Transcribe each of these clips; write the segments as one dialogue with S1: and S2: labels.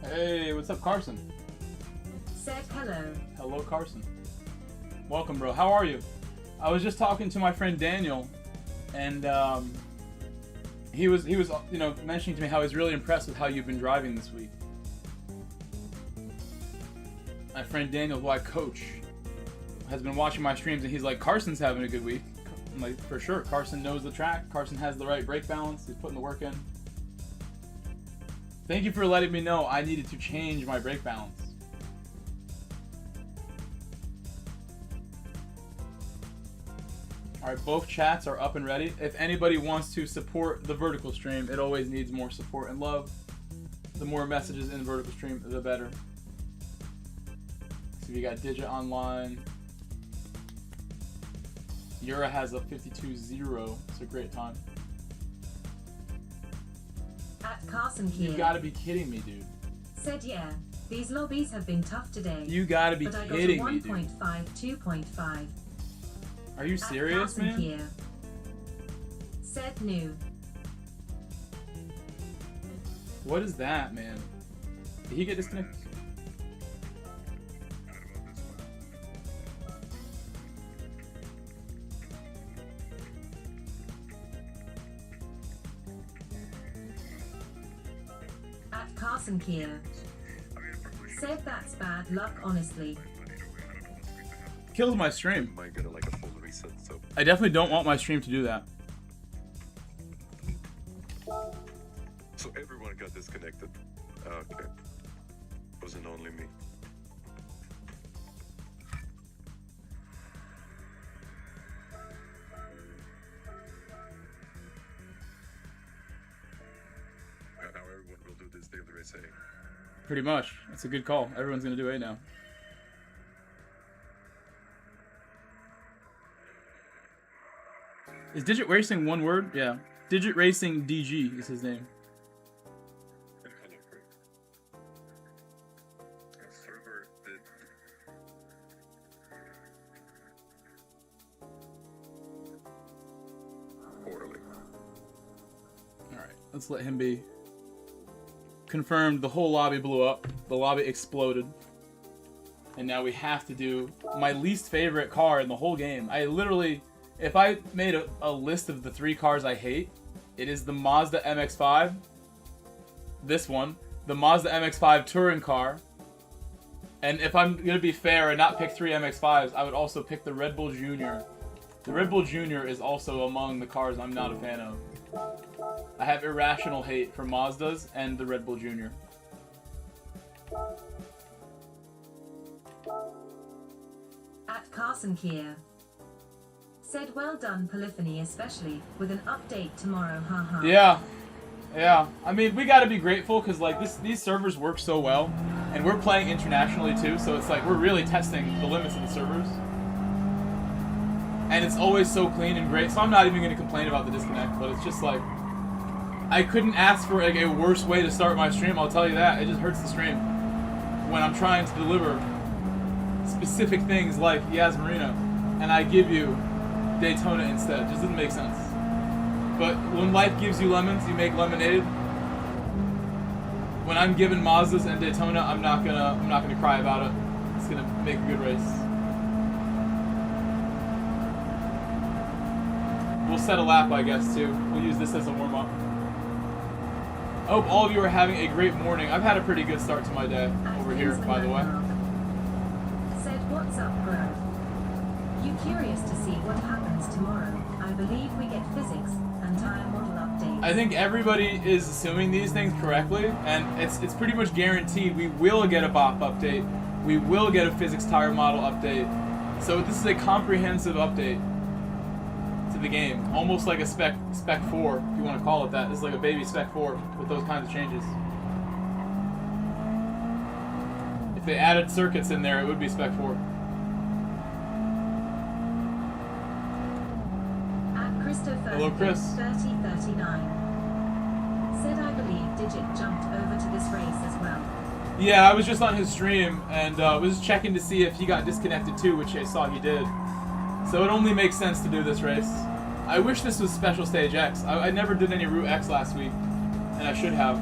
S1: Hey, what's up, Carson?
S2: Said hello.
S1: Hello, Carson. Welcome, bro. How are you? I was just talking to my friend Daniel, and he was mentioning to me how he's really impressed with how you've been driving this week. My friend Daniel, who I coach, has been watching my streams, and he's like, Carson's having a good week. I'm like, for sure. Carson knows the track. Carson has the right brake balance. He's putting the work in. Thank you for letting me know I needed to change my brake balance. Alright, both chats are up and ready. If anybody wants to support the vertical stream, it always needs more support and love. The more messages in the vertical stream, the better. So we got Digit online. Yura has a 52-0. It's a great time.
S2: At Carson here.
S1: You gotta be kidding me, dude.
S2: Said yeah. These lobbies have been tough today.
S1: You gotta be kidding me, dude.
S2: But I got a 1.5, 2.5.
S1: Are you serious,
S2: Carson
S1: man?
S2: Here. Said new.
S1: What is that, man? Did he get disconnected?
S2: At Carson Kia. Said that's bad luck, honestly.
S1: Kills my stream.
S3: Might get like a full reset, so.
S1: I definitely don't want my stream to do that.
S3: So everyone got disconnected. Okay. Wasn't only me. Now everyone will do this daily race A.
S1: Pretty much. That's a good call. Everyone's gonna do A now. Is Digit Racing one word? Yeah. Digit Racing DG is his name.
S3: Server did. Poorly.
S1: Alright, let's let him be. Confirmed, the whole lobby blew up. The lobby exploded. And now we have to do my least favorite car in the whole game. I literally, if I made a list of the 3 cars I hate, it is the Mazda MX-5, this one, the Mazda MX-5 touring car, and if I'm going to be fair and not pick 3 MX-5s, I would also pick the Red Bull Jr. The Red Bull Jr. is also among the cars I'm not a fan of. I have irrational hate for Mazdas and the Red Bull Jr.
S2: At Carson Kia. Said well done Polyphony, especially with an update tomorrow, haha.
S1: Yeah. I mean, we gotta be grateful because like these servers work so well, and we're playing internationally too, so it's like we're really testing the limits of the servers. And it's always so clean and great, so I'm not even gonna complain about the disconnect, but it's just like I couldn't ask for like a worse way to start my stream, I'll tell you that. It just hurts the stream when I'm trying to deliver specific things like YAS MARINA, and I give you Daytona instead. It just doesn't make sense. But when life gives you lemons, you make lemonade. When I'm given Mazdas and Daytona, I'm not gonna cry about it. It's gonna make a good race. We'll set a lap, I guess, too. We'll use this as a warm-up. I hope all of you are having a great morning. I've had a pretty good start to my day over here, by the way.
S2: Said what's up, bro? You curious to see what happens tomorrow? I believe we get physics and tire model updates.
S1: I think everybody is assuming these things correctly, and it's pretty much guaranteed we will get a BOP update. We will get a physics tire model update. So this is a comprehensive update to the game. Almost like a Spec 4, if you want to call it that. This is like a baby Spec 4 with those kinds of changes. If they added circuits in there, it would be Spec 4. Hello, Chris.
S2: 3039 said I believe Digit jumped over to this race as well.
S1: Yeah, I was just on his stream and was checking to see if he got disconnected too, which I saw he did. So it only makes sense to do this race. I wish this was Special Stage X. I never did any Route X last week, and I should have.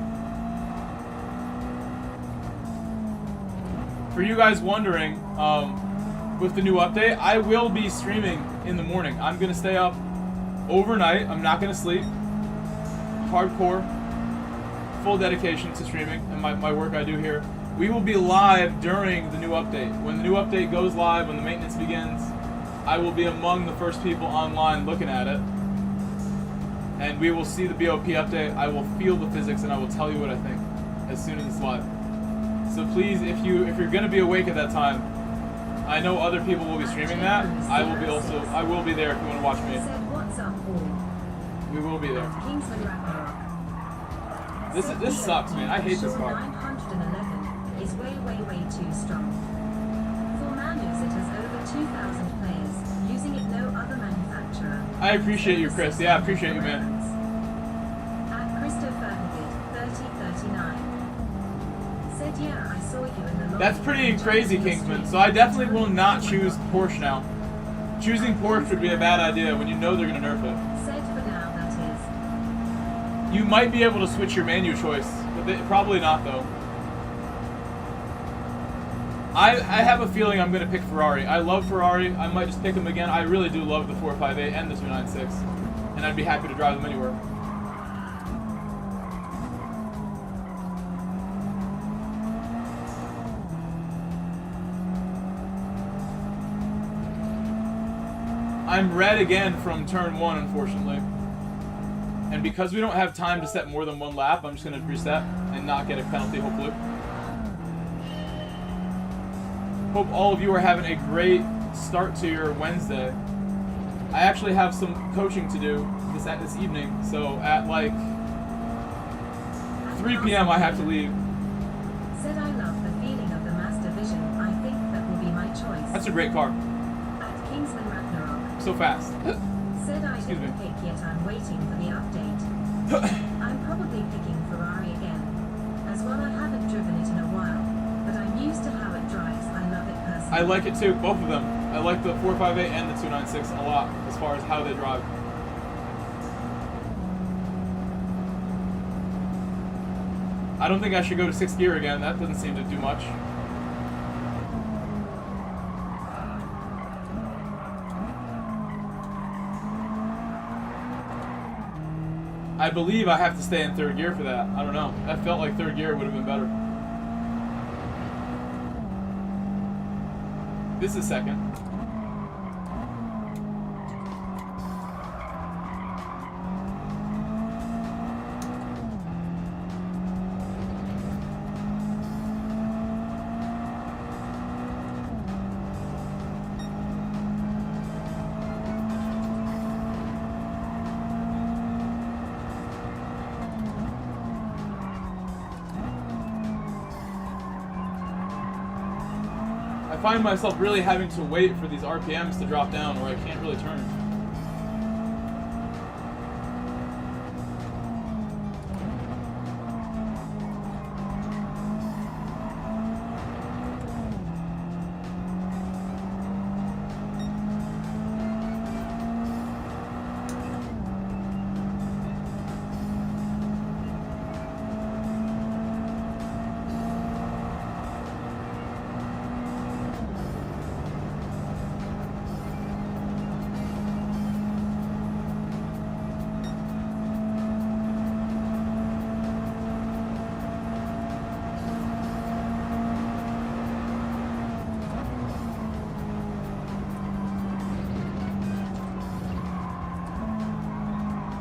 S1: for you guys wondering, with the new update, I will be streaming in the morning. I'm gonna stay up overnight. I'm not gonna sleep. Hardcore, full dedication to streaming and my work I do here. We will be live during the new update. When the new update goes live, when the maintenance begins, I will be among the first people online looking at it. And we will see the BOP update. I will feel the physics and I will tell you what I think as soon as it's live. So please, if you're gonna be awake at that time, I know other people will be streaming that. I will be there if you want to watch me. We will be there. This sucks, man. I hate this car.
S2: 911 is way too strong. For Manus, it has over 2,000 players, using it no other manufacturer.
S1: I appreciate you, Chris. Yeah, I appreciate you, man.
S2: At Christopher David, 3039. Said, yeah, I saw you in the lobby.
S1: That's pretty crazy, Kingsman. So I definitely will not choose Porsche now. Choosing Porsche would be a bad idea when you know they're going to nerf it.
S2: Said for now, that is.
S1: You might be able to switch your menu choice, but probably not, though. I have a feeling I'm going to pick Ferrari. I love Ferrari. I might just pick them again. I really do love the 458 and the 296. And I'd be happy to drive them anywhere. I'm red again from turn 1, unfortunately. And because we don't have time to set more than one lap, I'm just going to reset and not get a penalty, hopefully. Hope all of you are having a great start to your Wednesday. I actually have some coaching to do this evening, so at like 3 p.m. I have to leave.
S2: Said I love the feeling of the Master Vision. I think that will be my choice.
S1: That's a great car.
S2: At Kingsman Ragnarok.
S1: So fast.
S2: Said I didn't pick yet. I'm waiting for the update. I'm probably picking Ferrari again. As well, I haven't driven it in a while, but I'm used to how it drives. I love it personally.
S1: I like it too, both of them. I like the 458 and the 296 a lot as far as how they drive. I don't think I should go to 6th gear again. That doesn't seem to do much. I believe I have to stay in 3rd gear for that. I don't know. I felt like 3rd gear would have been better. This is 2nd. I find myself really having to wait for these RPMs to drop down or I can't really turn.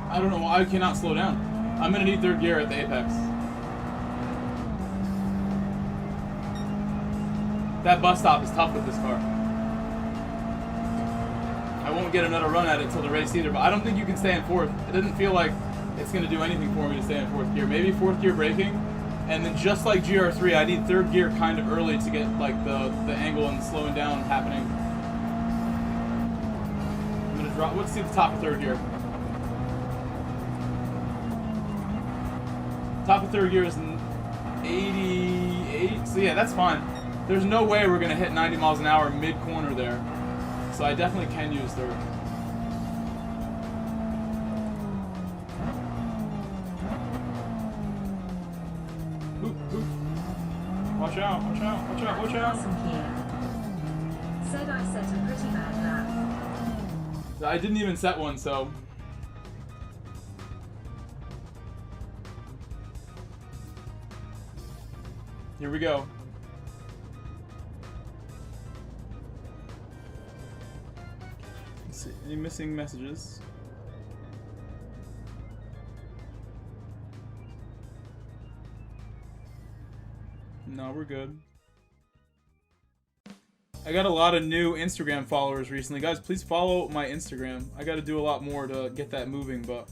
S1: I don't know why I cannot slow down. I'm gonna need 3rd gear at the apex. That bus stop is tough with this car. I won't get another run at it till the race either, but I don't think you can stay in 4th. It doesn't feel like it's gonna do anything for me to stay in 4th gear. Maybe 4th gear braking, and then just like GR3, I need 3rd gear kind of early to get like the angle and slowing down happening. I'm gonna drop, let's see the top of 3rd gear. Top of 3rd gear is 88, so yeah, that's fine. There's no way we're gonna hit 90 miles an hour mid-corner there. So I definitely can use 3rd. Watch out, watch out, watch out, watch out.
S2: Awesome here. Said I set a pretty bad lap.
S1: I didn't even set one, so. Here we go. Let's see, any missing messages? No, we're good. I got a lot of new Instagram followers recently. Guys, please follow my Instagram. I got to do a lot more to get that moving, but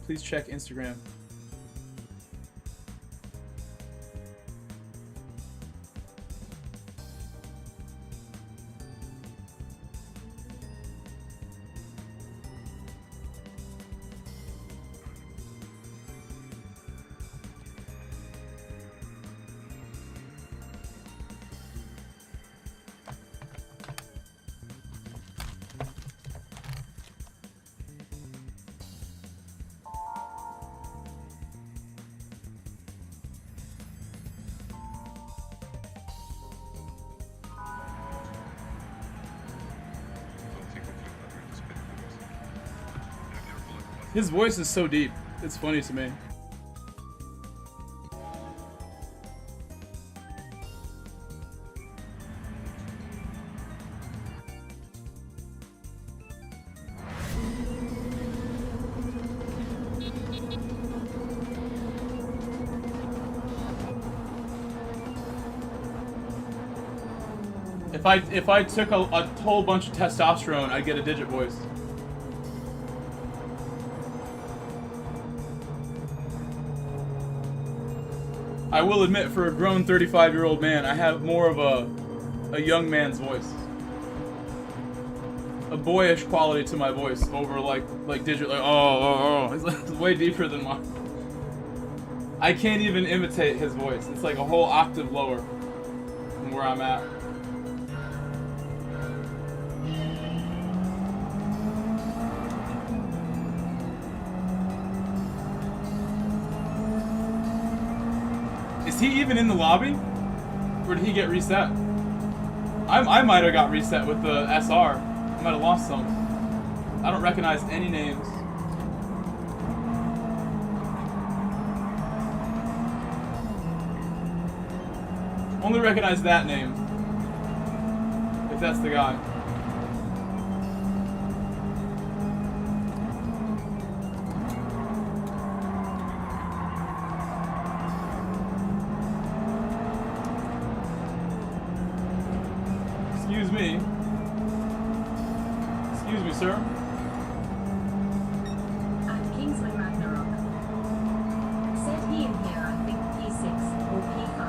S1: please check Instagram. His voice is so deep. It's funny to me. If I took a whole bunch of testosterone, I'd get a digit voice. I will admit, for a grown 35-year-old man, I have more of a young man's voice. A boyish quality to my voice over like digit, like oh. It's way deeper than mine. I can't even imitate his voice. It's like a whole octave lower from where I'm at. Is he even in the lobby? Or did he get reset? I might have got reset with the SR. I might have lost some. I don't recognize any names. Only recognize that name. If that's the guy. Excuse me. Excuse me, sir.
S2: And Kingsman Ragnarok. Said he in here, I think P6 or P5.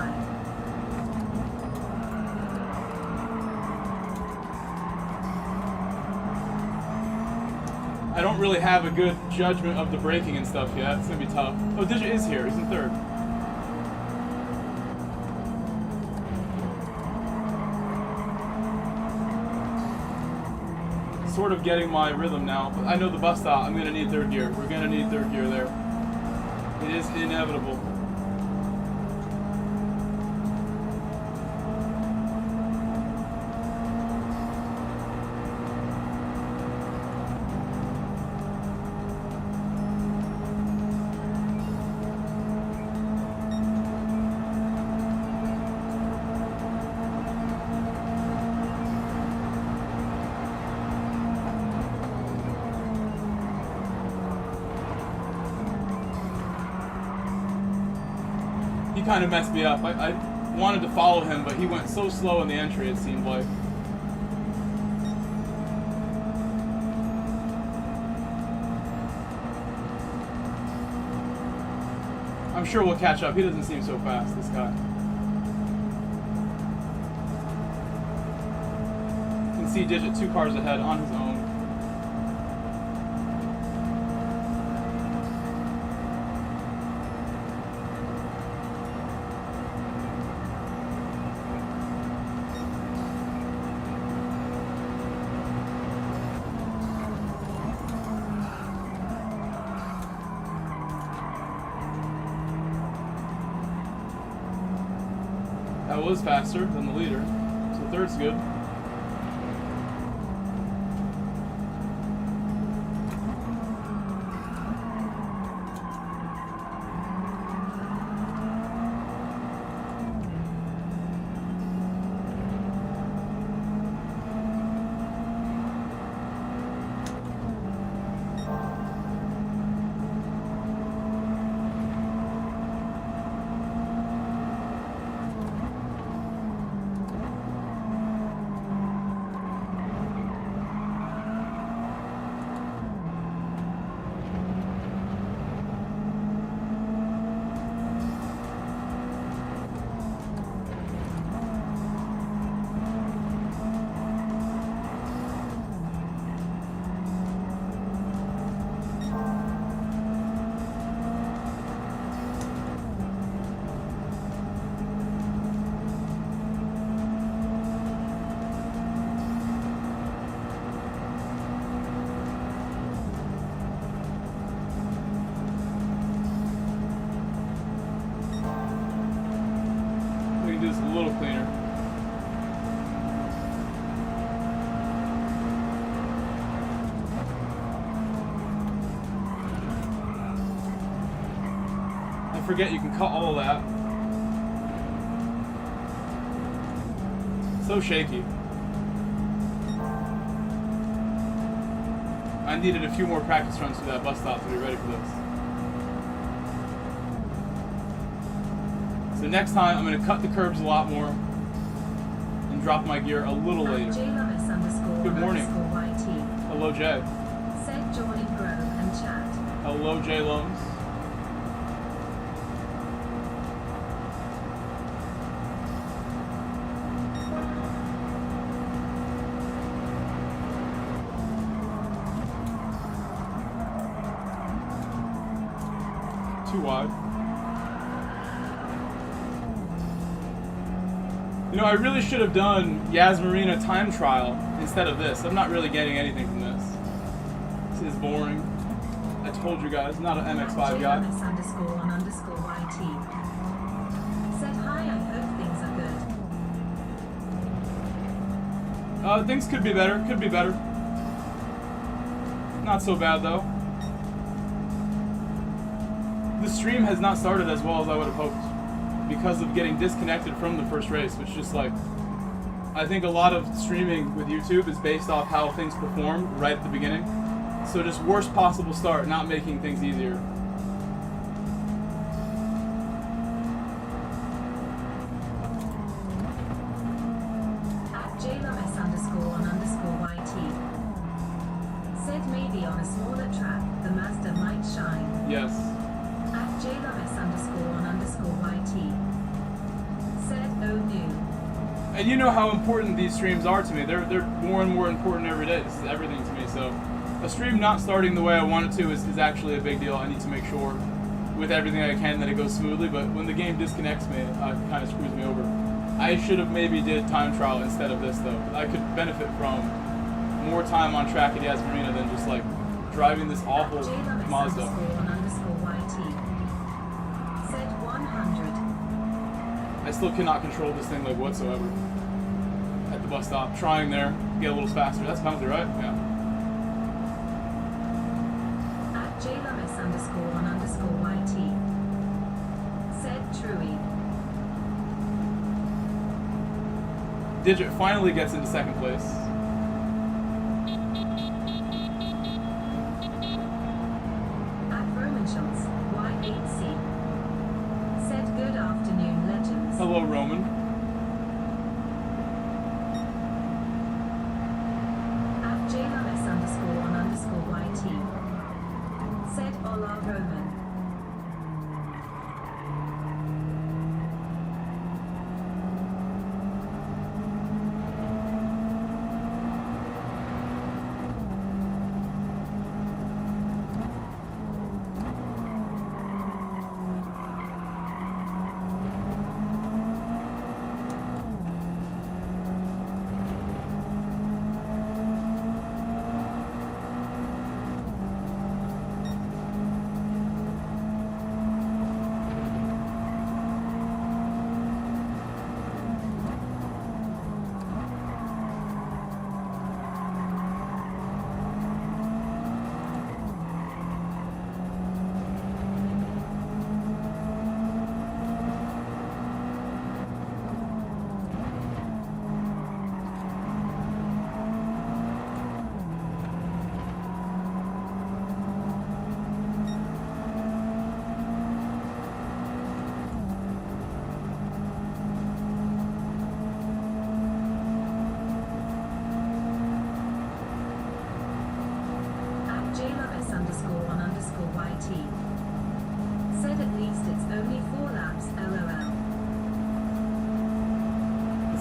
S1: I don't really have a good judgment of the braking and stuff yet. It's gonna be tough. Oh, Digit is here. He's in third. Sort of getting my rhythm now, but I know the bus stop. I'm gonna need third gear. We're gonna need third gear there. It is inevitable. Kind of messed me up. I wanted to follow him, but he went so slow in the entry, it seemed like. I'm sure we'll catch up. He doesn't seem so fast, this guy. You can see Digit 2 cars ahead on his own. That was faster than the leader. So third's good. We can do this a little cleaner. I forget you can cut all of that. So shaky. I needed a few more practice runs through that bus stop to be ready for this. So next time I'm going to cut the curbs a lot more and drop my gear a little later. Good morning. Hello, Jay.
S2: Said join Grove and chat.
S1: Hello, Jay Loans. Too wide. You know, I really should have done YAS MARINA time trial instead of this. I'm not really getting anything from this. This is boring. I told you guys, not an MX-5 guy.
S2: _on_YT. Said hi, I hope things are good.
S1: Things could be better. Could be better. Not so bad though. The stream has not started as well as I would have hoped because of getting disconnected from the first race, which just like, I think a lot of streaming with YouTube is based off how things performed right at the beginning. So just worst possible start, not making things easier.
S2: At JLMS_on_YT. Said maybe on a smaller track, the Mazda might shine.
S1: Yes.
S2: At JLMS_on_YT. Said oh new.
S1: And you know how important these streams are to me. They're more and more important every day. This is everything to me. So a stream not starting the way I want it to is actually a big deal. I need to make sure with everything I can that it goes smoothly. But when the game disconnects me, it kind of screws me over. I should have maybe did time trial instead of this though. I could benefit from more time on track at YAS MARINA than just like driving this awful Mazda.
S2: JLMS_on_YT. Said 100.
S1: I still cannot control this thing like whatsoever. At the bus stop, trying there, get a little faster. That's penalty, right? Yeah.
S2: At JLMS_on_YT. Said Truey.
S1: Digit finally gets into second place.
S2: At Roman Schultz, Y8C. Said good afternoon, legends.
S1: Hello, Roman.
S2: At JLMS_on_YT. Said hola, Roman.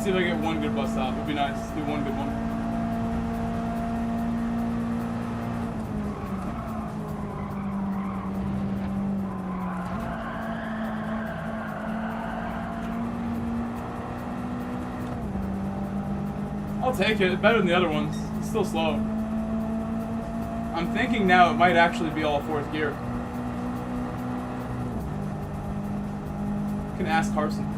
S1: see if I get one good bus stop. It'd be nice. Do one good one. I'll take it. Better than the other ones. It's still slow. I'm thinking now it might actually be all 4th gear. You can ask Carson.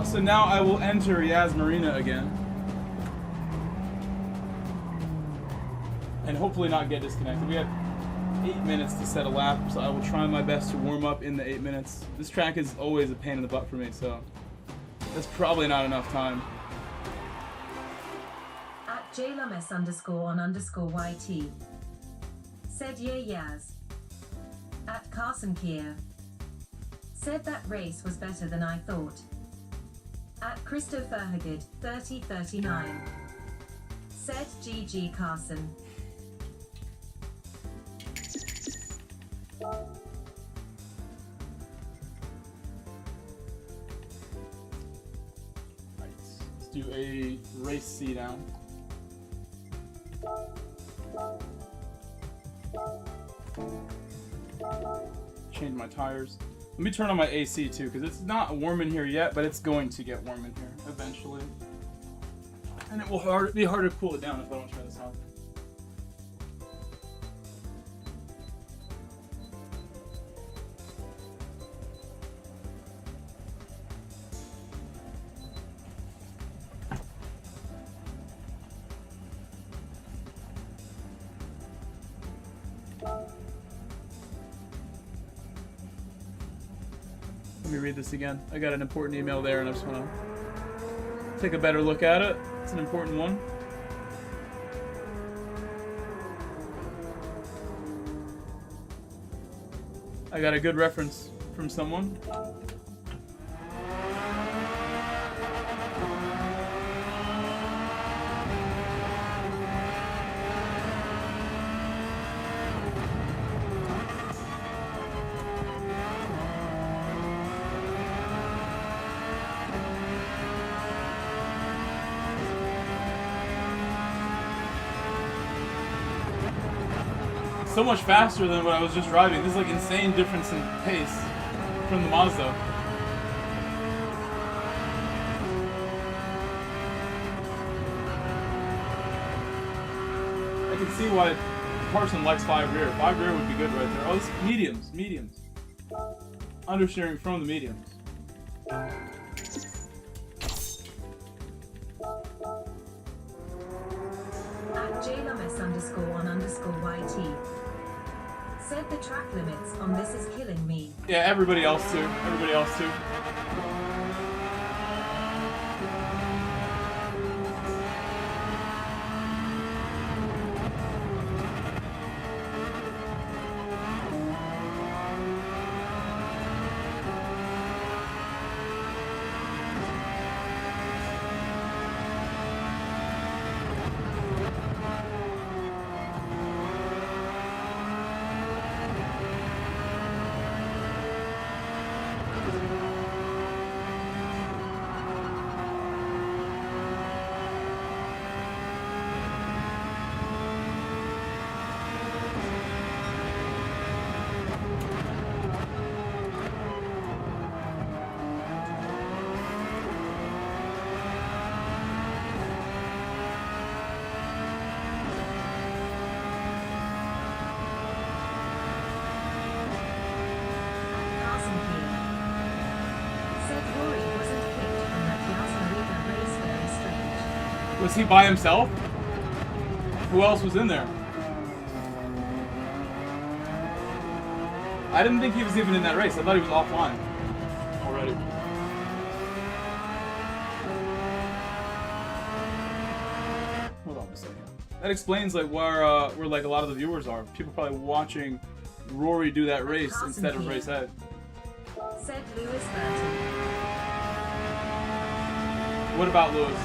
S1: So now I will enter YAS Marina again. And hopefully not get disconnected. We have 8 minutes to set a lap, so I will try my best to warm up in the 8 minutes. This track is always a pain in the butt for me, so that's probably not enough time.
S2: At JLMS_on_YT. Said YAS. At Carson Kier. Said that race was better than I thought. At Christopher Hagid, 3039. Said GG Carson.
S1: Right, let's do a race C now. Change my tires. Let me turn on my AC too, because it's not warm in here yet, but it's going to get warm in here eventually. And it will be harder to cool it down if I don't turn this on. Let me read this again. I got an important email there and I just want to take a better look at it. It's an important one. I got a good reference from someone. So much faster than what I was just driving. This is like insane difference in pace from the Mazda. I can see why Carson likes 5 rear. 5 rear would be good right there. Oh, this mediums, mediums. Understeering from the mediums.
S2: At JLMS_on_YT. Said the track limits on this is killing me.
S1: Yeah, everybody else too. Everybody else too. Was he by himself? Who else was in there? I didn't think he was even in that race. I thought he was offline already. Hold on a second. That explains like where like a lot of the viewers are. People probably watching Rory do that race instead of race head.
S2: Said Lewis Burton.
S1: What about Lewis?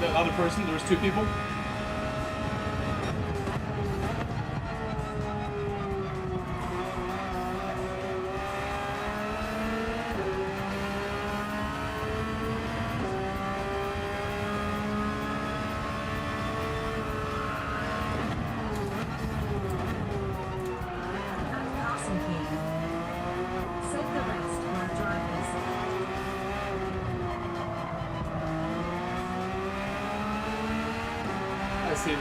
S1: The other person? There was two people? I see.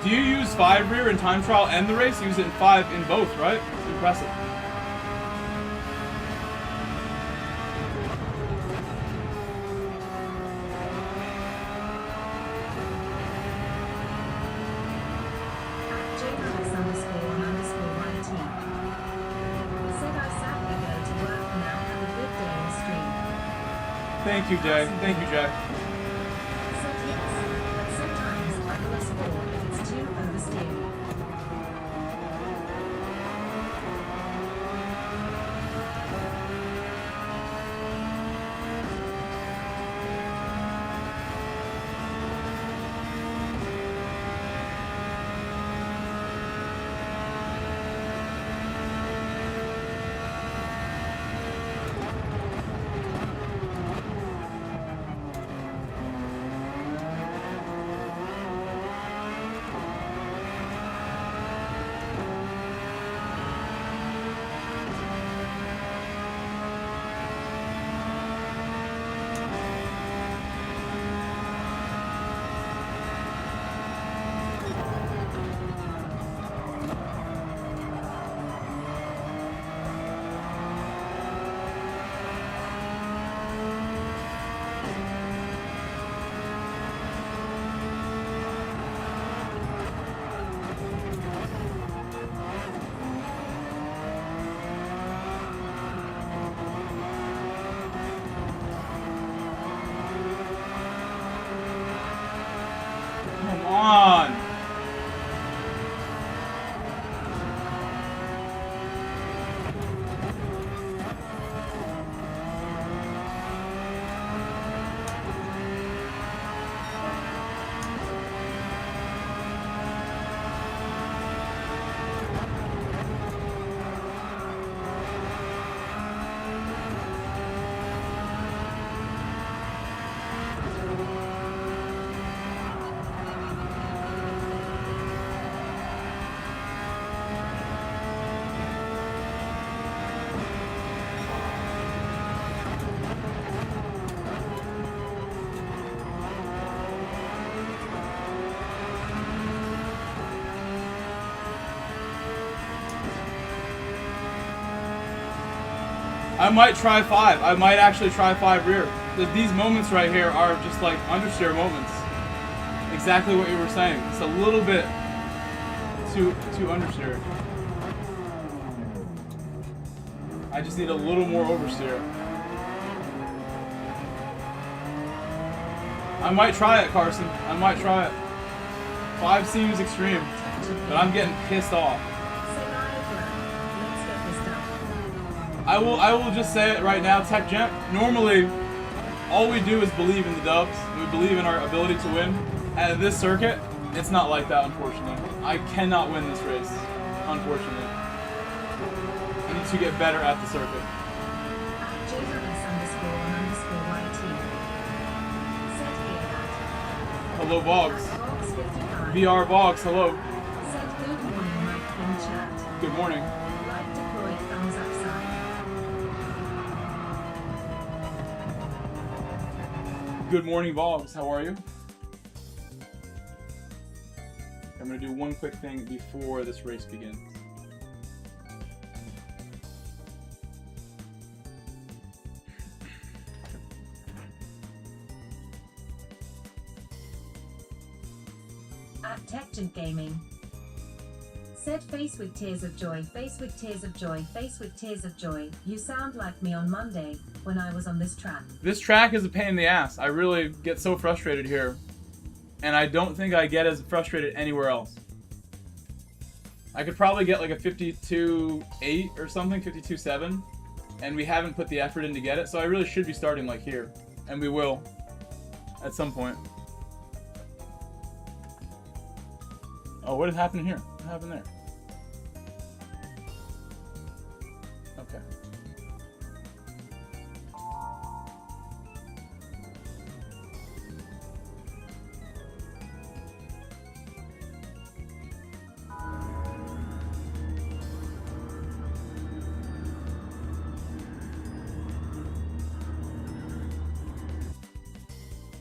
S1: Do you use 5 rear in time trial and the race? Use it in 5 in both, right? It's impressive. Thank you, Jay. Thank you, Jay.
S2: Said yes, but sometimes I will score if it's too oversteering.
S1: Come on. I might try 5. I might actually try 5 rear. These moments right here are just like understeer moments. Exactly what you were saying. It's a little bit too understeer. I just need a little more oversteer. I might try it, Carson. I might try it. 5 seems extreme, but I'm getting pissed off. I will just say it right now, Tech Gent. Normally, all we do is believe in the dubs. We believe in our ability to win. At this circuit, it's not like that, unfortunately. I cannot win this race, unfortunately. I need to get better at the circuit. Hello, Vogs. VR Vogs, hello. Good morning. Good morning, Vogs. How are you? I'm going to do one quick thing before this race begins.
S2: At Techgent Gaming Said face with tears of joy, face with tears of joy, face with tears of joy. You sound like me on Monday when I was on this track.
S1: This track is a pain in the ass. I really get so frustrated here. And I don't think I get as frustrated anywhere else. I could probably get like a 52.8 or something, 52.7. And we haven't put the effort in to get it, so I really should be starting like here. And we will. At some point. Oh, what happened here? What happened there? Okay.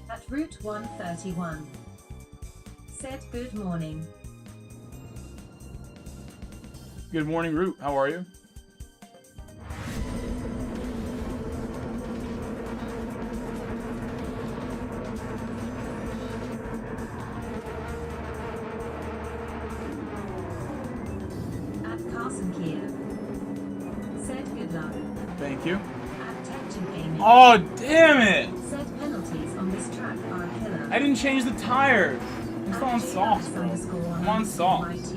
S2: At Route 131. Said good morning.
S1: Good morning, Root. How are you?
S2: At Carson Kiev. Said good luck.
S1: Thank you.
S2: At Tection Amy.
S1: Oh, damn it!
S2: Said penalties on this track are a killer.
S1: I didn't change the tires. I'm still on softs, bro. I'm on softs.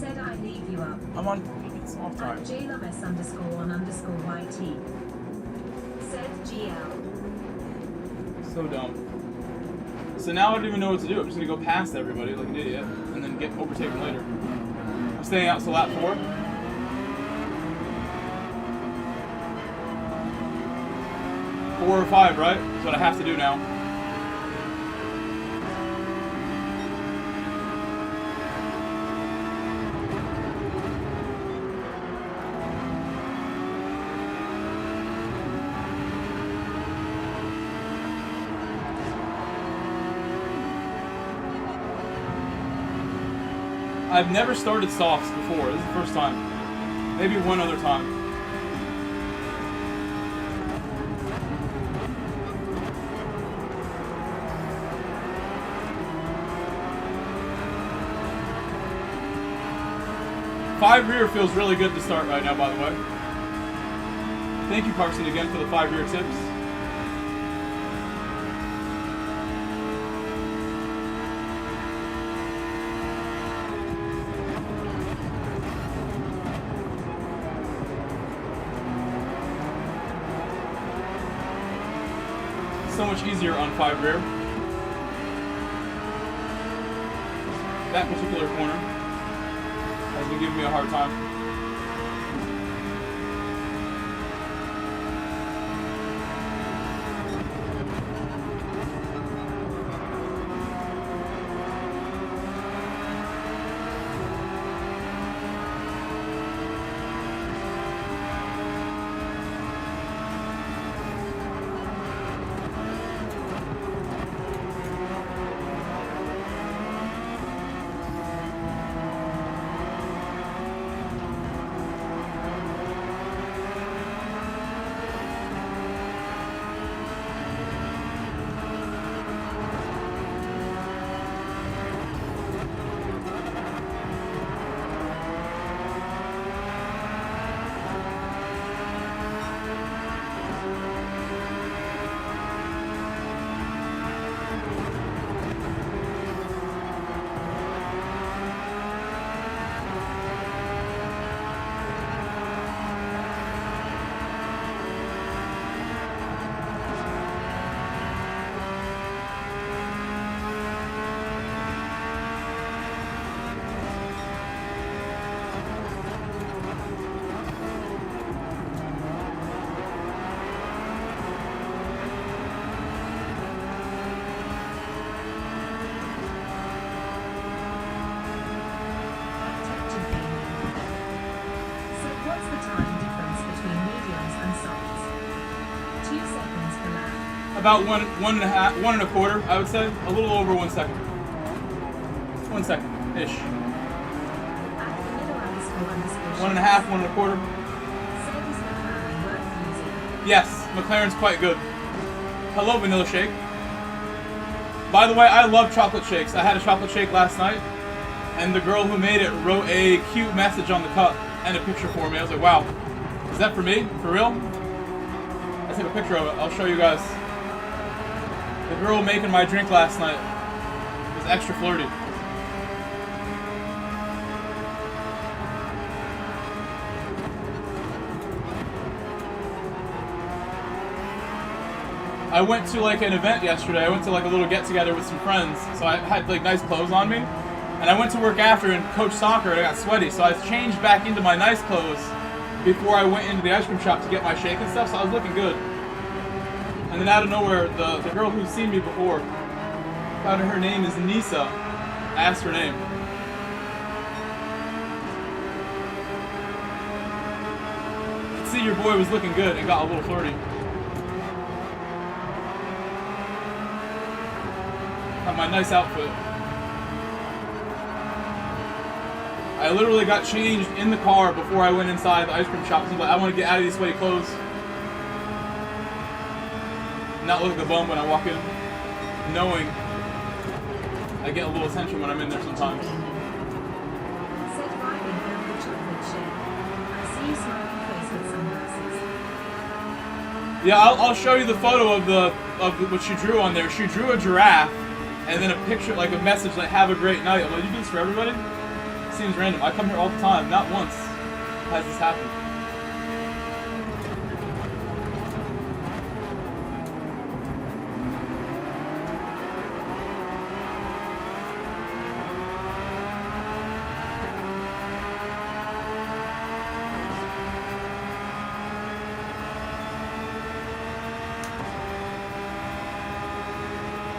S2: Said I leave you up.
S1: I'm on fucking soft
S2: At
S1: tires.
S2: JLMS_1_YT. Said GL.
S1: So dumb. So now I don't even know what to do. I'm just gonna go past everybody like an idiot and then get overtaken later. I'm staying out till lap 4. Four or 5, right? That's what I have to do now. I've never started softs before. This is the first time. Maybe one other time. Five rear feels really good to start right now, by the way. Thank you, Carson, again for the 5 rear tips. So much easier on 5 rear. That particular corner has been giving me a hard time. About one and a quarter, I would say. A little over 1 second. 1 second ish. 1.5, 1 and a quarter. Yes, McLaren's quite good. Hello, Vanilla Shake. By the way, I love chocolate shakes. I had a chocolate shake last night. and the girl who made it wrote a cute message on the cup and a picture for me. I was like, wow, is that for me? For real? I took a picture of it. I'll show you guys. The girl making my drink last night was extra flirty. I went to like an event yesterday. I went to like a little get together with some friends. So I had like nice clothes on me. And I went to work after and coached soccer and I got sweaty. So I changed back into my nice clothes before I went into the ice cream shop to get my shake and stuff. So I was looking good. And then out of nowhere, the girl who's seen me before, found her name is Nisa. I asked her name. You could see your boy was looking good and got a little flirty. Got my nice outfit. I literally got changed in the car before I went inside the ice cream shop. So I want to get out of these sweaty clothes. Not look like a bum when I walk in, knowing I get a little attention when I'm in there sometimes.
S2: Said riding over the chocolate ship. I see you smiling face with sunglasses.
S1: Yeah, I'll show you the photo of what she drew on there. She drew a giraffe and then a picture, like a message like "Have a great night." I'm like, you do this for everybody? Seems random. I come here all the time. Not once has this happened.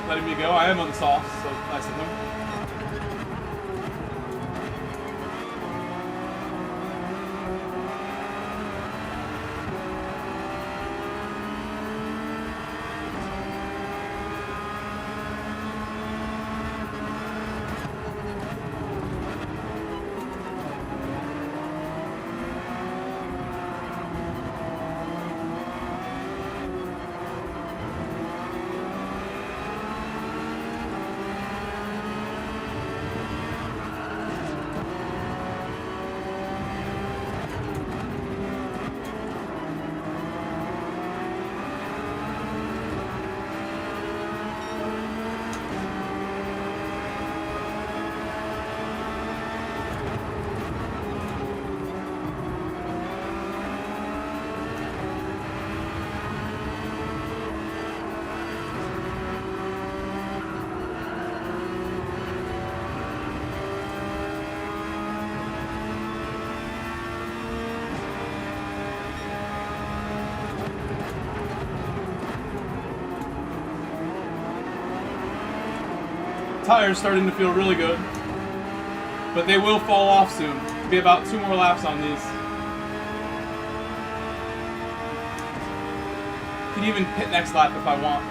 S1: Letting me go. I am on the sauce, so nice of him. Tires starting to feel really good, but they will fall off soon. Be about 2 more laps on these. Can even pit next lap if I want.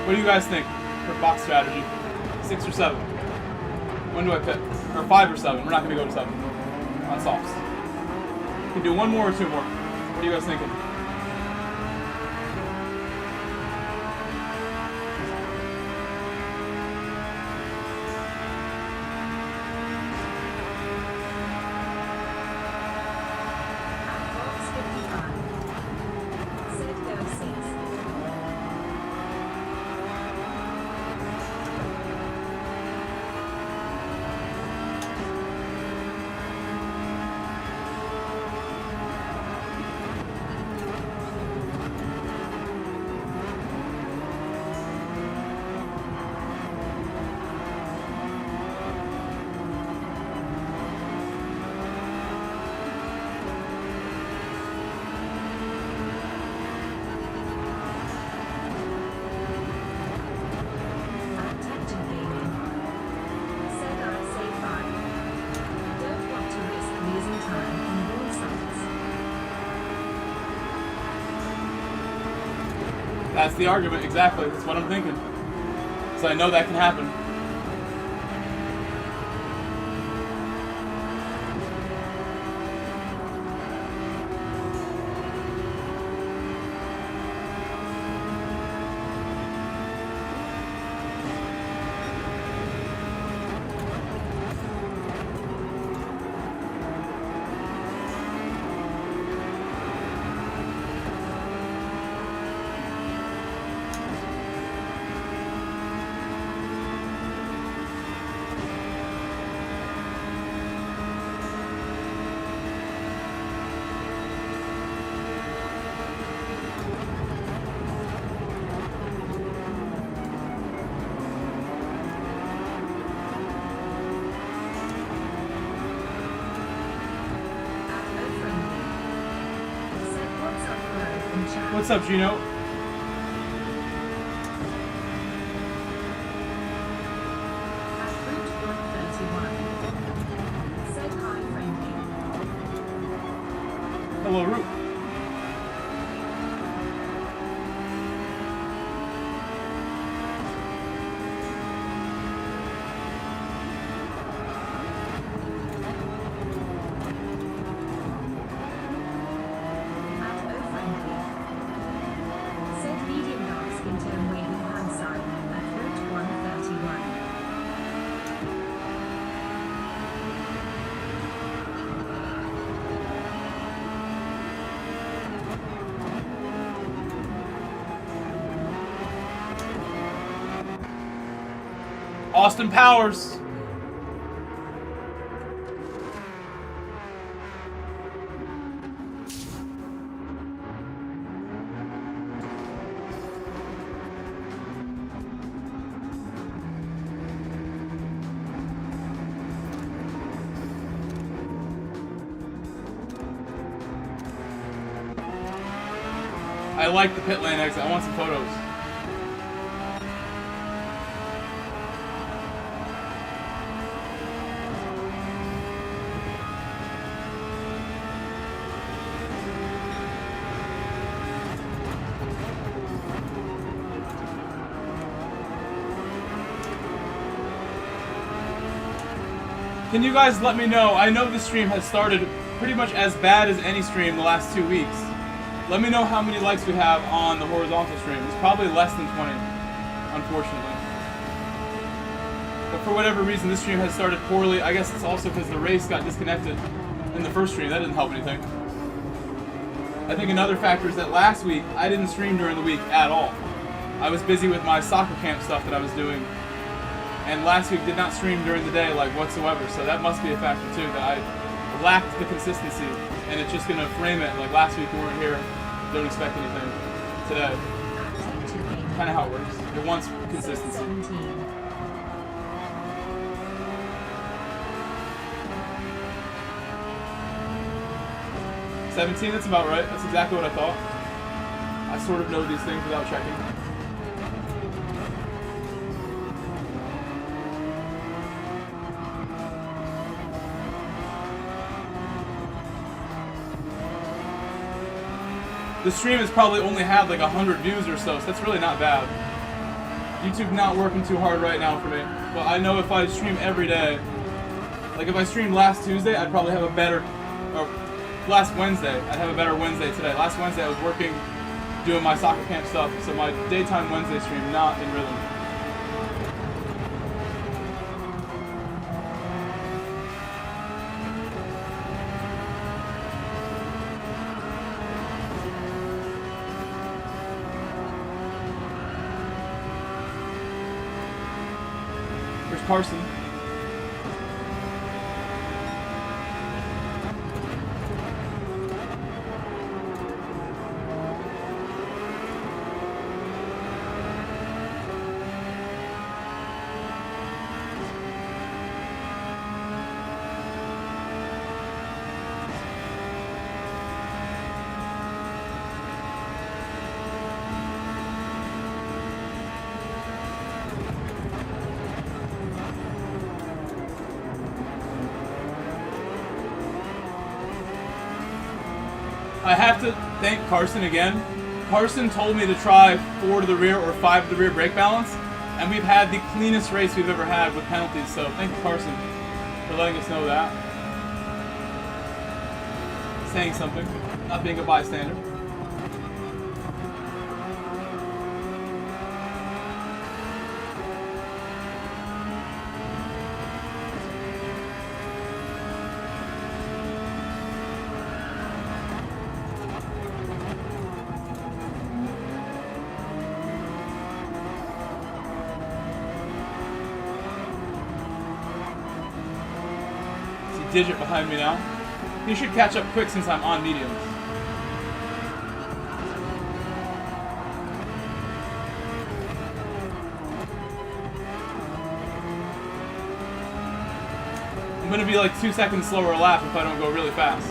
S1: What do you guys think for box strategy? 6 or 7? When do I pit? Or 5 or 7? We're not going to go to 7 on softs. Can do 1 more or 2 more. What are you guys thinking? That's the argument, exactly. That's what I'm thinking. So I know that can happen. What's up, Gino?
S2: At Route 131. Said hi, friendly.
S1: Hello, Root.
S2: At O friendly. Said medium dark skin tone waving hand sign at Route 131.
S1: Austin Powers. I like the pit lane exit. I want some photos. Can you guys let me know? I know this stream has started pretty much as bad as any stream the last 2 weeks. Let me know how many likes we have on the horizontal stream. It's probably less than 20, unfortunately. But for whatever reason, this stream has started poorly. I guess it's also because the race got disconnected in the first stream. That didn't help anything. I think another factor is that last week, I didn't stream during the week at all. I was busy with my soccer camp stuff that I was doing. And last week did not stream during the day, like, whatsoever. So that must be a factor, too, that I lacked the consistency. And it's just going to frame it like last week we weren't here, don't expect anything today. Kind of how it works. It wants consistency.
S2: 17.
S1: 17, that's about right. That's exactly what I thought. I sort of know these things without checking. The stream has probably only had like 100 views or so that's really not bad. YouTube not working too hard right now for me. But I know if I stream every day, like if I streamed last Tuesday, I'd probably have a better, or last Wednesday, I'd have a better Wednesday today. Last Wednesday I was working, doing my soccer camp stuff, so my daytime Wednesday stream not in rhythm. Carson. I have to thank Carson again. Carson told me to try 4 to the rear or 5 to the rear brake balance, and we've had the cleanest race we've ever had with penalties, so thank you, Carson, for letting us know that. Saying something, not being a bystander. Digit behind me now. He should catch up quick since I'm on mediums. I'm gonna be like 2 seconds slower a lap if I don't go really fast.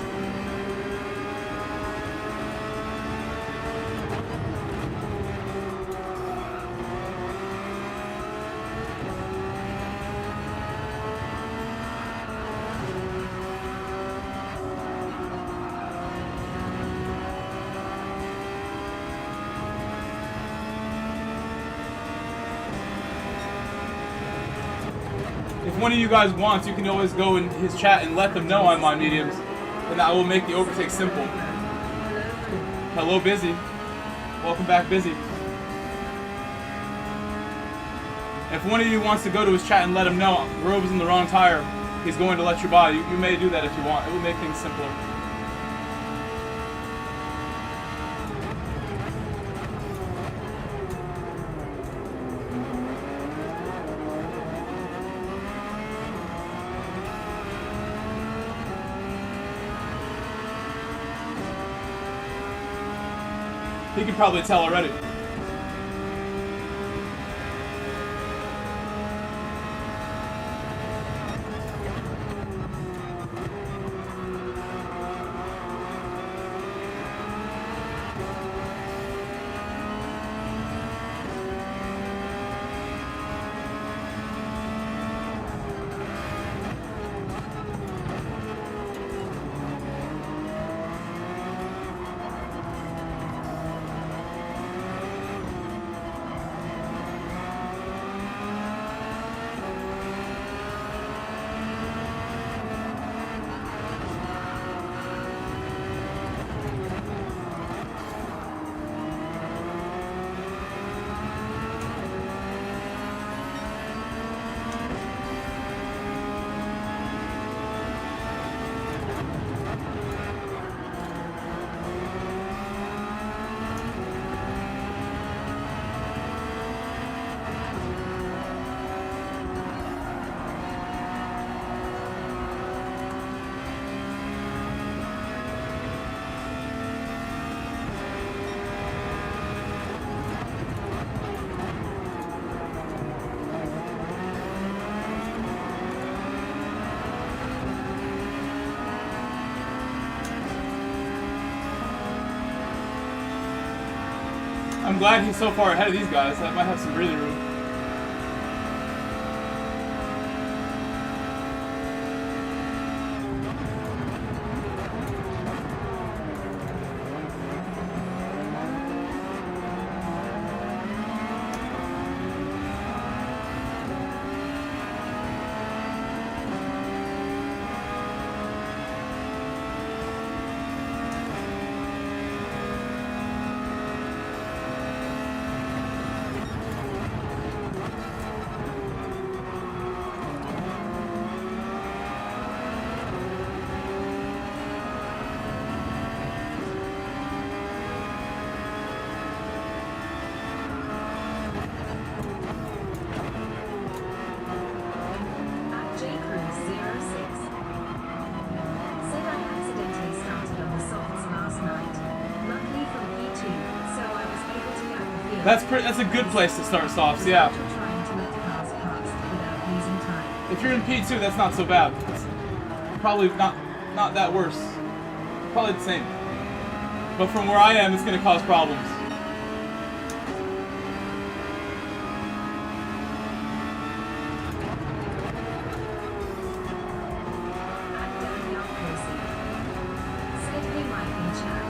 S1: one of you guys wants, you can always go in his chat and let them know I'm on mediums, and that will make the overtake simple. Hello, Busy. Welcome back, Busy. If one of you wants to go to his chat and let him know Grove's in the wrong tire, he's going to let you by. You may do that if you want. It will make things simpler. He can probably tell already. I'm glad he's so far ahead of these guys. That might have some breathing room. That's a good place to start softs, yeah. If you're in P2, that's not so bad. It's probably not that worse. Probably the same. But from where I am, it's going to cause problems.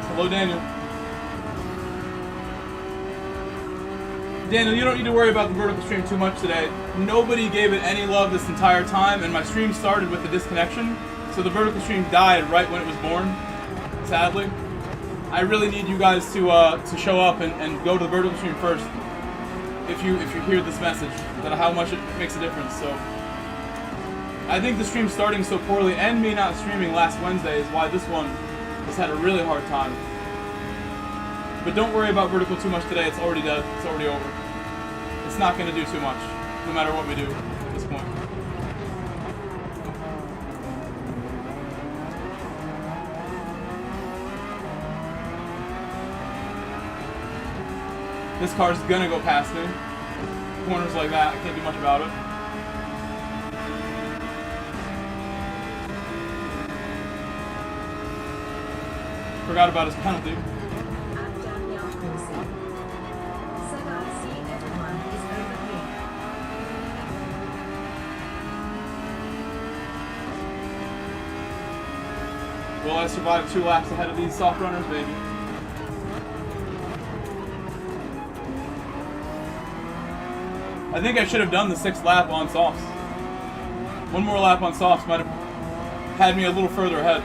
S1: Hello, Daniel. Daniel, you don't need to worry about the vertical stream too much today. Nobody gave it any love this entire time, and my stream started with the disconnection, so the vertical stream died right when it was born, sadly. I really need you guys to show up and go to the vertical stream first if you hear this message, that how much it makes a difference. So I think the stream starting so poorly and me not streaming last Wednesday is why this one has had a really hard time. But don't worry about vertical too much today. It's already dead. It's already over. It's not going to do too much, no matter what we do at this point. This car's going to go past me. Corners like that, I can't do much about it. Forgot about his penalty. Will I survive 2 laps ahead of these soft runners, baby? I think I should have done the 6th lap on softs. One more lap on softs might have had me a little further ahead.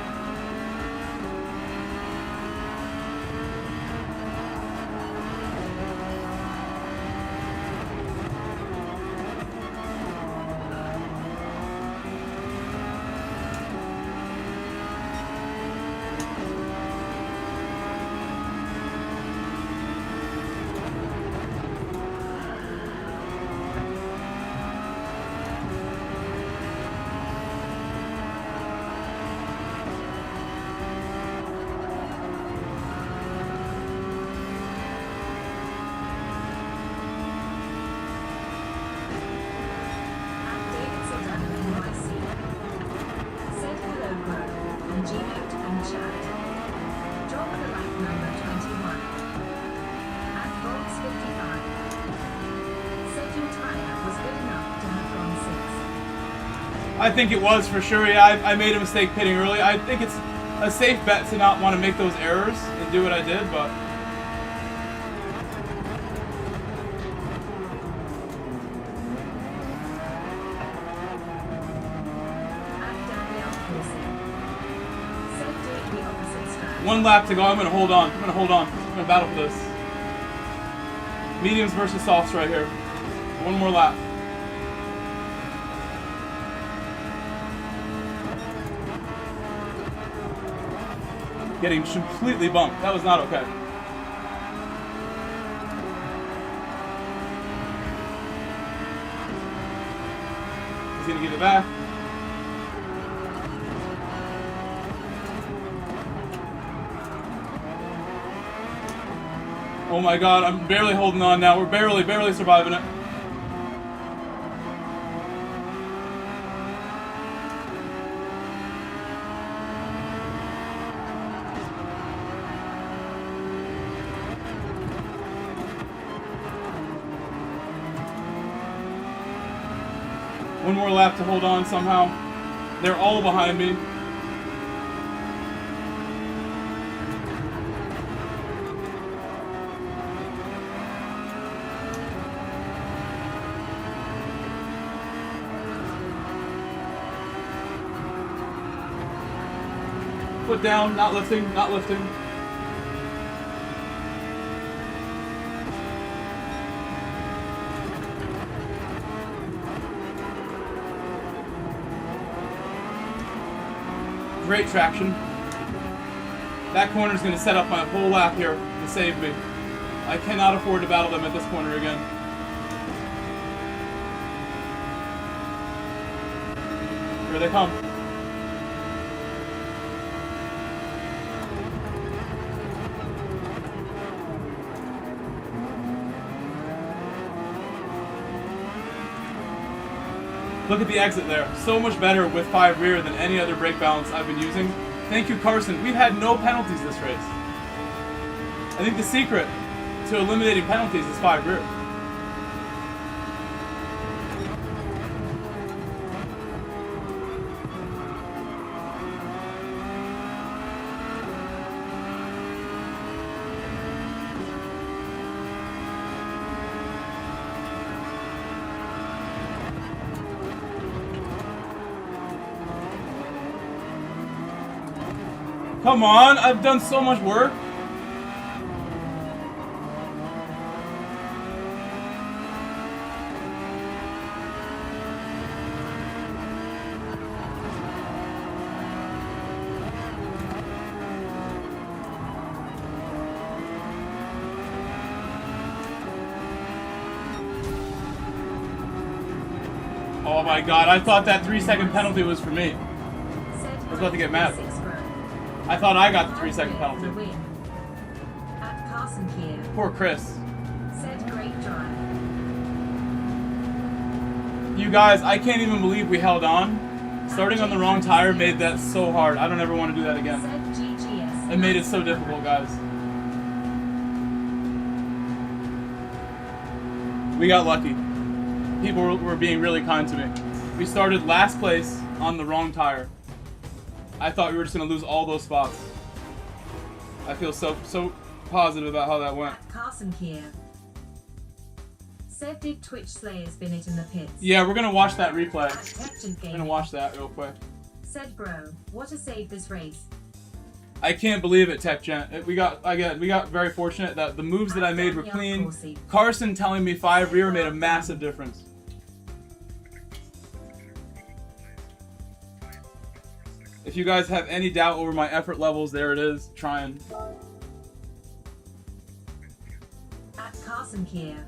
S1: I think it was for sure. Yeah, I made a mistake pitting early. I think it's a safe bet to not want to make those errors and do what I did, but one lap to go. I'm gonna hold on. I'm gonna hold on. I'm gonna battle for this. Mediums versus softs right here. One more lap. Getting completely bumped. That was not okay. He's gonna give it back. Oh my god, I'm barely holding on now. We're barely surviving it. One more lap to hold on somehow. They're all behind me. Foot down, not lifting, not lifting. Great traction. That corner is going to set up my whole lap here to save me. I cannot afford to battle them at this corner again. Here they come. Look at the exit there. So much better with 5 rear than any other brake balance I've been using. Thank you, Carson. We've had no penalties this race. I think the secret to eliminating penalties is 5 rear. Come on, I've done so much work. Oh my god, I thought that 3-second penalty was for me. I was about to get mad. I thought I got the 3-second penalty. Poor Chris. You guys, I can't even believe we held on. Starting on the wrong tire made that so hard. I don't ever want to do that again. It made it so difficult, guys. We got lucky. People were being really kind to me. We started last place on the wrong tire. I thought we were just going to lose all those spots. I feel so positive about how that went.
S2: Carson Kia. Said did Twitch Slayer spin it in the pits?
S1: Yeah, we're gonna watch that replay.
S2: Captain
S1: We're
S2: Game.
S1: gonna watch that real quick.
S2: Said bro, what a save this race.
S1: I can't believe it, Tech Gent. We got very fortunate that the moves that I made were clean. Carson telling me 5 rear made a massive difference. If you guys have any doubt over my effort levels, there it is. Trying.
S2: At Carson Kier.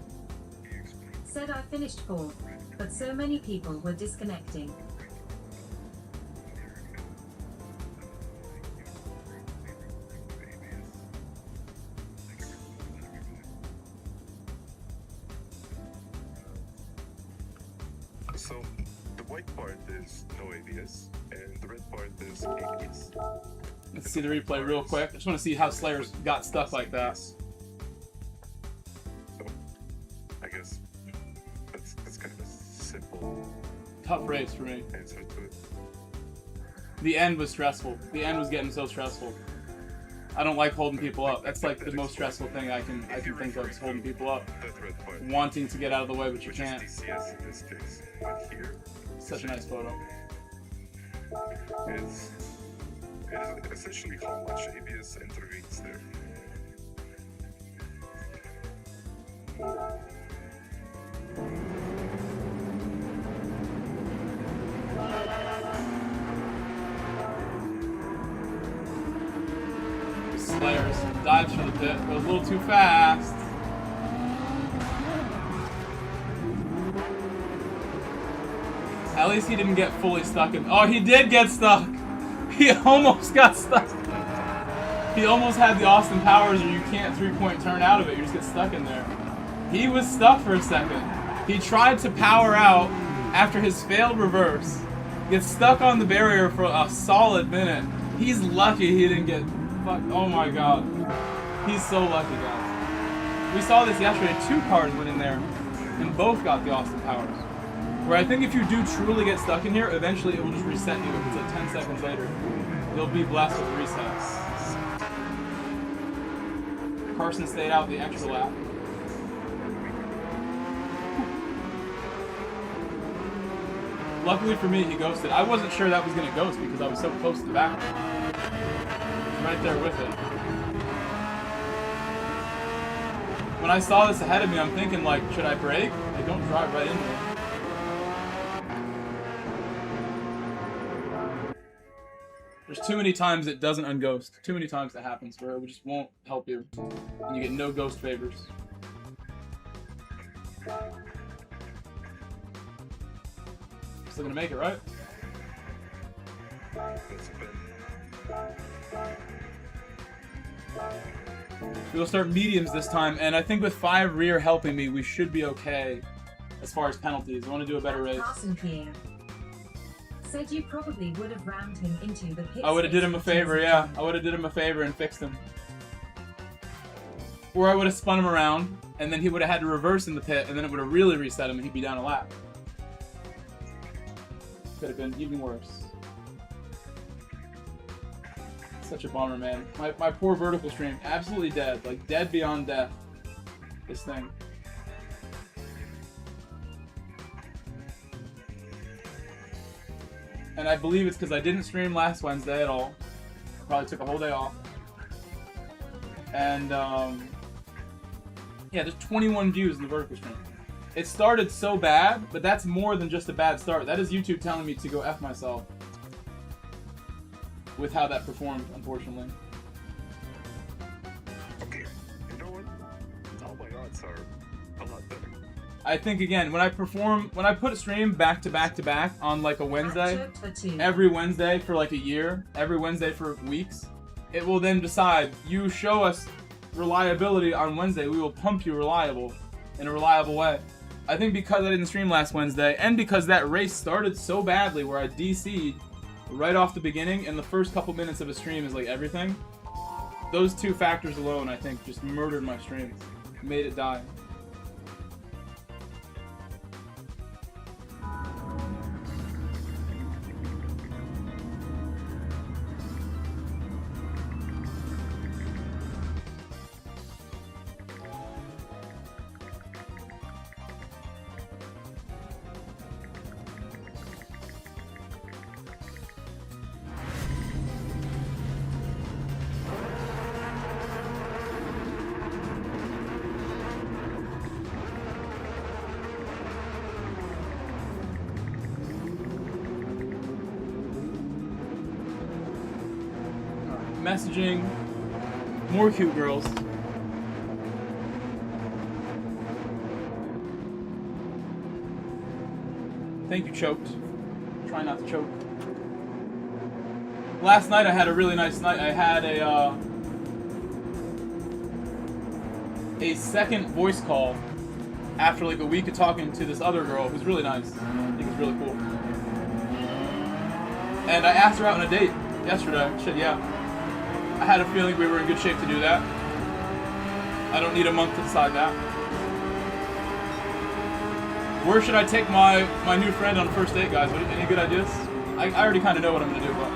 S2: Said I finished 4th, but so many people were disconnecting.
S3: So the white part is no ABS, and the red part is ABS.
S1: Let's see the replay real quick. I just want to see how Slayers got stuck like that.
S3: So I guess that's kind of a simple
S1: Tough race for me.
S3: answer to it.
S1: The end was stressful. The end was getting so stressful. I don't like holding people up. That's like the most stressful thing I can think of is holding people up.
S3: That red part,
S1: Wanting to get out of the way, but you
S3: which
S1: can't.
S3: is DCS in this case, but here
S1: Such a nice photo.
S3: it is essentially how much ABS intervenes there.
S1: Slayers dives for the pit, but a little too fast. At least he didn't get fully stuck in. Oh, he did get stuck. He almost got stuck. He almost had the Austin Powers, or you can't 3-point turn out of it. You just get stuck in there. He was stuck for a second. He tried to power out after his failed reverse. Gets stuck on the barrier for a solid minute. He's lucky he didn't get fucked. Oh my god. He's so lucky, guys. We saw this yesterday. 2 cars went in there and both got the Austin Powers. Where I think if you do truly get stuck in here, eventually it will just reset you. If it's like 10 seconds later, you'll be blessed with resets. Carson stayed out the extra lap. Luckily for me, he ghosted. I wasn't sure that was going to ghost because I was so close to the back. Right there with it. When I saw this ahead of me, I'm thinking like, should I brake? I don't drive right into it. There's too many times it doesn't unghost. Too many times that happens where it just won't help you. And you get no ghost favors. Still gonna make it, right? We'll start mediums this time, and I think with 5 rear helping me, we should be okay as far as penalties. I want to do a better race.
S2: Carson Kier. Said you probably would have rammed him into the pit.
S1: I would have did him a favor, yeah. I would have did him a favor and fixed him. Or I would have spun him around, and then he would have had to reverse in the pit, and then it would have really reset him, and he'd be down a lap. Could have been even worse. Such a bummer, man. My poor vertical stream, absolutely dead. Like, dead beyond death. This thing. And I believe it's because I didn't stream last Wednesday at all. I probably took a whole day off. And, yeah, there's 21 views in the vertical stream. It started so bad, but that's more than just a bad start. That is YouTube telling me to go F myself. With how that performed, unfortunately.
S3: Okay, you know what? All my odds are a lot better.
S1: I think again, when I put a stream back to back to back on like a Wednesday, every Wednesday for like a year, every Wednesday for weeks, it will then decide, you show us reliability on Wednesday, we will pump you reliable in a reliable way. I think because I didn't stream last Wednesday, and because that race started so badly where I DC'd right off the beginning, and the first couple minutes of a stream is like everything, those 2 factors alone, I think, just murdered my stream. Made it die. messaging more cute girls. Thank you, Choked. Try not to choke. Last night I had a really nice night. I had a second voice call after like a week of talking to this other girl who's really nice. I think it's really cool. And I asked her out on a date yesterday. She said, yeah. I had a feeling we were in good shape to do that. I don't need a month to decide that. Where should I take my new friend on a first date, guys? Any good ideas? I already kind of know what I'm going to do, but...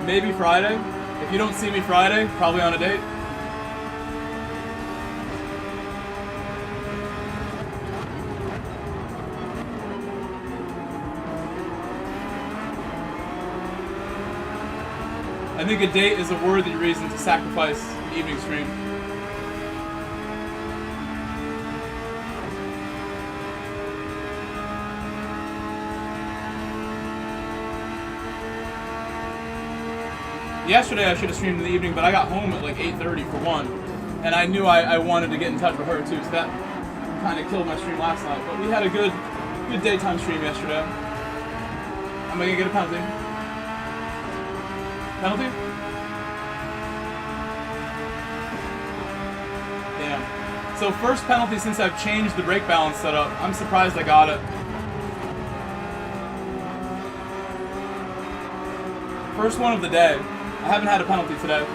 S1: Maybe Friday. If you don't see me Friday, probably on a date. I think a date is a worthy reason to sacrifice an evening stream. Yesterday I should have streamed in the evening, but I got home at like 8:30 for one, and I knew I wanted to get in touch with her too, so that kind of killed my stream last night. But we had a good daytime stream yesterday. Am I gonna get a penalty? Penalty? Damn. So first penalty since I've changed the brake balance setup. I'm surprised I got it. First one of the day. I haven't had a penalty today.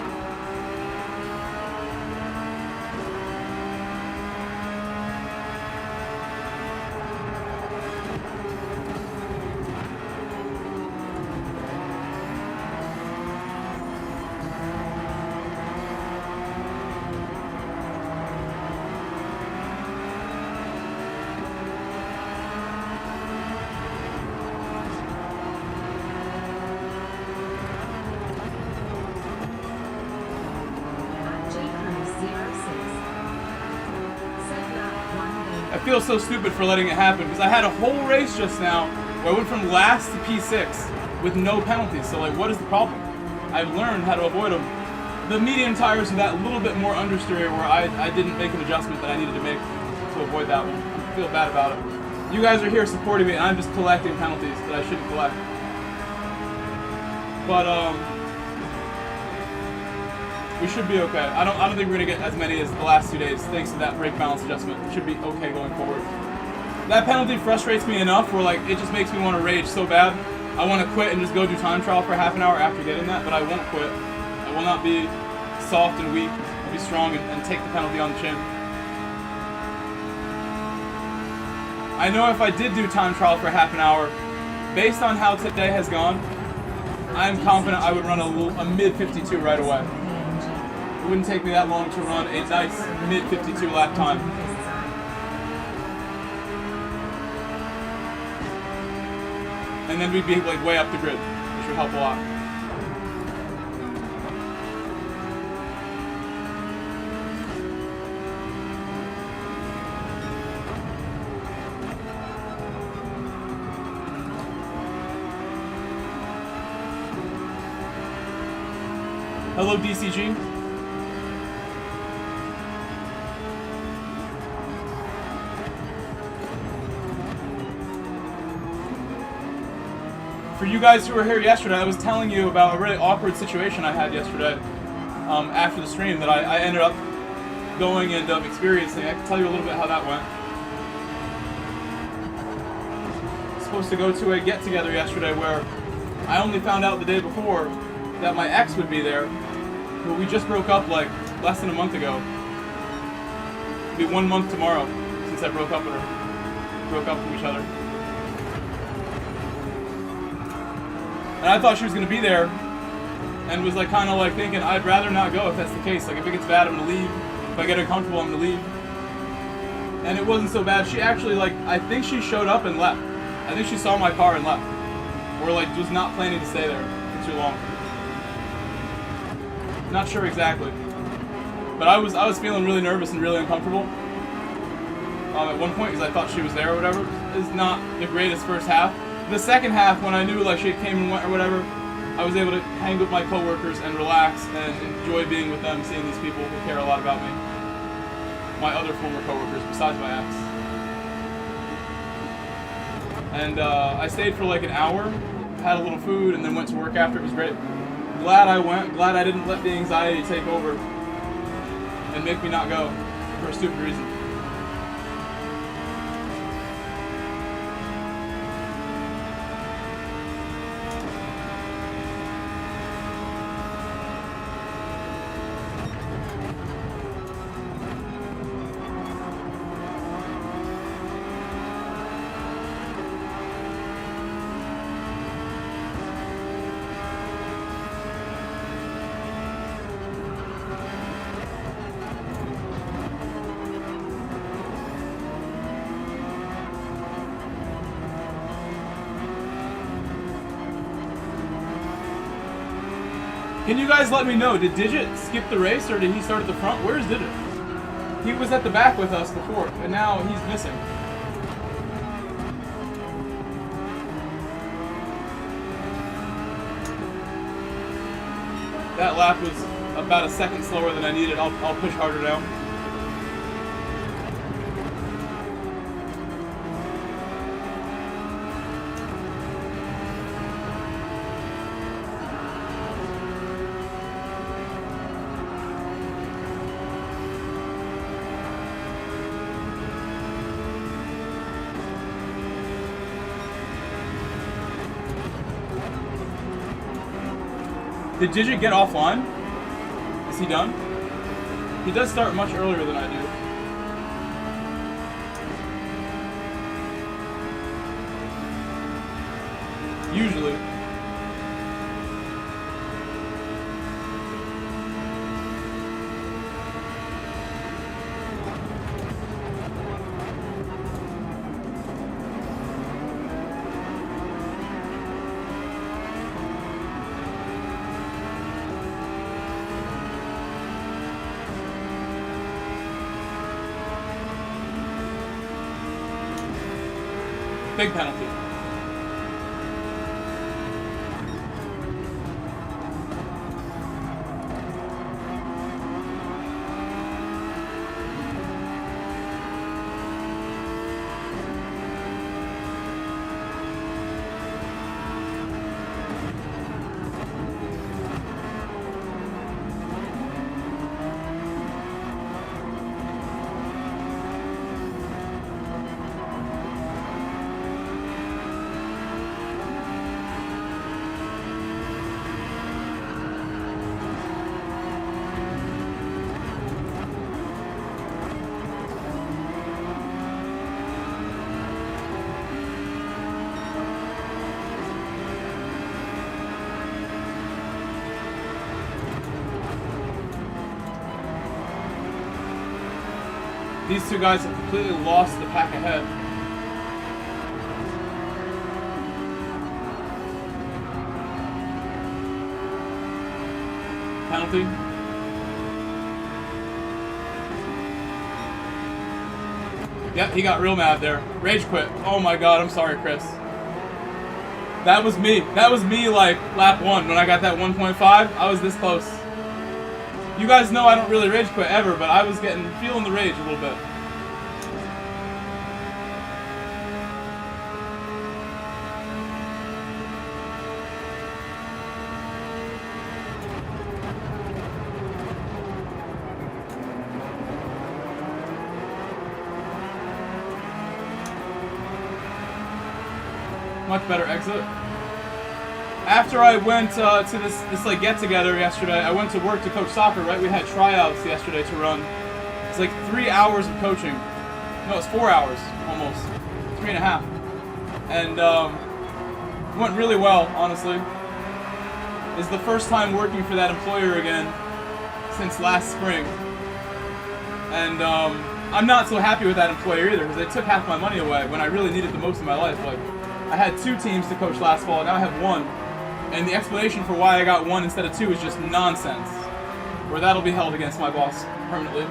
S1: I feel so stupid for letting it happen because I had a whole race just now where I went from last to P6 with no penalties. So like, what is the problem? I've learned how to avoid them. The medium tires are that little bit more understeer where I didn't make an adjustment that I needed to make to avoid that one. I feel bad about it. You guys are here supporting me and I'm just collecting penalties that I shouldn't collect. But we should be okay. I don't think we're gonna get as many as the last 2 days thanks to that brake balance adjustment. We should be okay going forward. That penalty frustrates me enough where like it just makes me want to rage so bad. I want to quit and just go do time trial for half an hour after getting that, but I won't quit. I will not be soft and weak. I'll be strong and take the penalty on the chin. I know if I did do time trial for half an hour, based on how today has gone, I'm confident I would run a mid 52 right away. It wouldn't take me that long to run a nice mid 52 lap time. And then we'd be like way up the grid, which would help a lot. Hello, DCG. For you guys who were here yesterday, I was telling you about a really awkward situation I had yesterday after the stream that I ended up going and experiencing. I can tell you a little bit how that went. I was supposed to go to a get-together yesterday where I only found out the day before that my ex would be there, but we just broke up like less than a month ago. It'll be 1 month tomorrow since I broke up with her. Broke up from each other. And I thought she was going to be there, and was like kind of like thinking, I'd rather not go if that's the case. Like if it gets bad, I'm going to leave. If I get uncomfortable, I'm going to leave. And it wasn't so bad. She actually like, I think she showed up and left. I think she saw my car and left. Or like was not planning to stay there for too long. Not sure exactly. But I was feeling really nervous and really uncomfortable. at one point because I thought she was there or whatever. It's not the greatest first half. The second half, when I knew like she came and went or whatever, I was able to hang with my coworkers and relax and enjoy being with them, seeing these people who care a lot about me. My other former coworkers besides my ex. And I stayed for like an hour, had a little food, and then went to work after. It was great. Glad I went. Glad I didn't let the anxiety take over and make me not go for a stupid reason. Can you guys let me know, did Digit skip the race or did he start at the front? Where's Digit? He was at the back with us before, and now he's missing. That lap was about a second slower than I needed. I'll push harder now. Did Digit get offline? Is he done? He does start much earlier than I do. Usually. Big penalty. These two guys have completely lost the pack ahead. Penalty. Yep, he got real mad there. Rage quit. Oh my god, I'm sorry, Chris. That was me. That was me like lap 1 when I got that 1.5. I was this close. You guys know I don't really rage quit ever, but I was feeling the rage a little bit. Much better exit. After I went to this like get together yesterday, I went to work to coach soccer. Right, we had tryouts yesterday to run. It's like 3 hours of coaching. No, it's 4 hours almost, 3.5, and went really well. Honestly, it's the first time working for that employer again since last spring, and I'm not so happy with that employer either because they took half my money away when I really needed the most in my life. Like, I had 2 teams to coach last fall, now I have 1. And the explanation for why I got 1 instead of 2 is just nonsense. Where that'll be held against my boss permanently.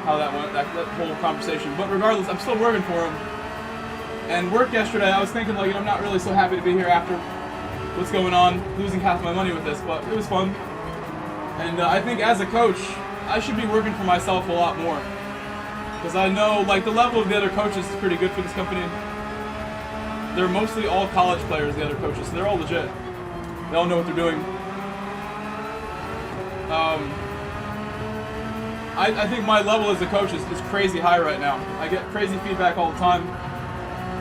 S1: how that went, that whole conversation. But regardless, I'm still working for him. And work yesterday, I was thinking, like, I'm not really so happy to be here after what's going on, losing half my money with this, but it was fun. And I think as a coach, I should be working for myself a lot more. Because I know, like, the level of the other coaches is pretty good for this company. They're mostly all college players, the other coaches, so they're all legit. They all know what they're doing. I think my level as a coach is crazy high right now. I get crazy feedback all the time.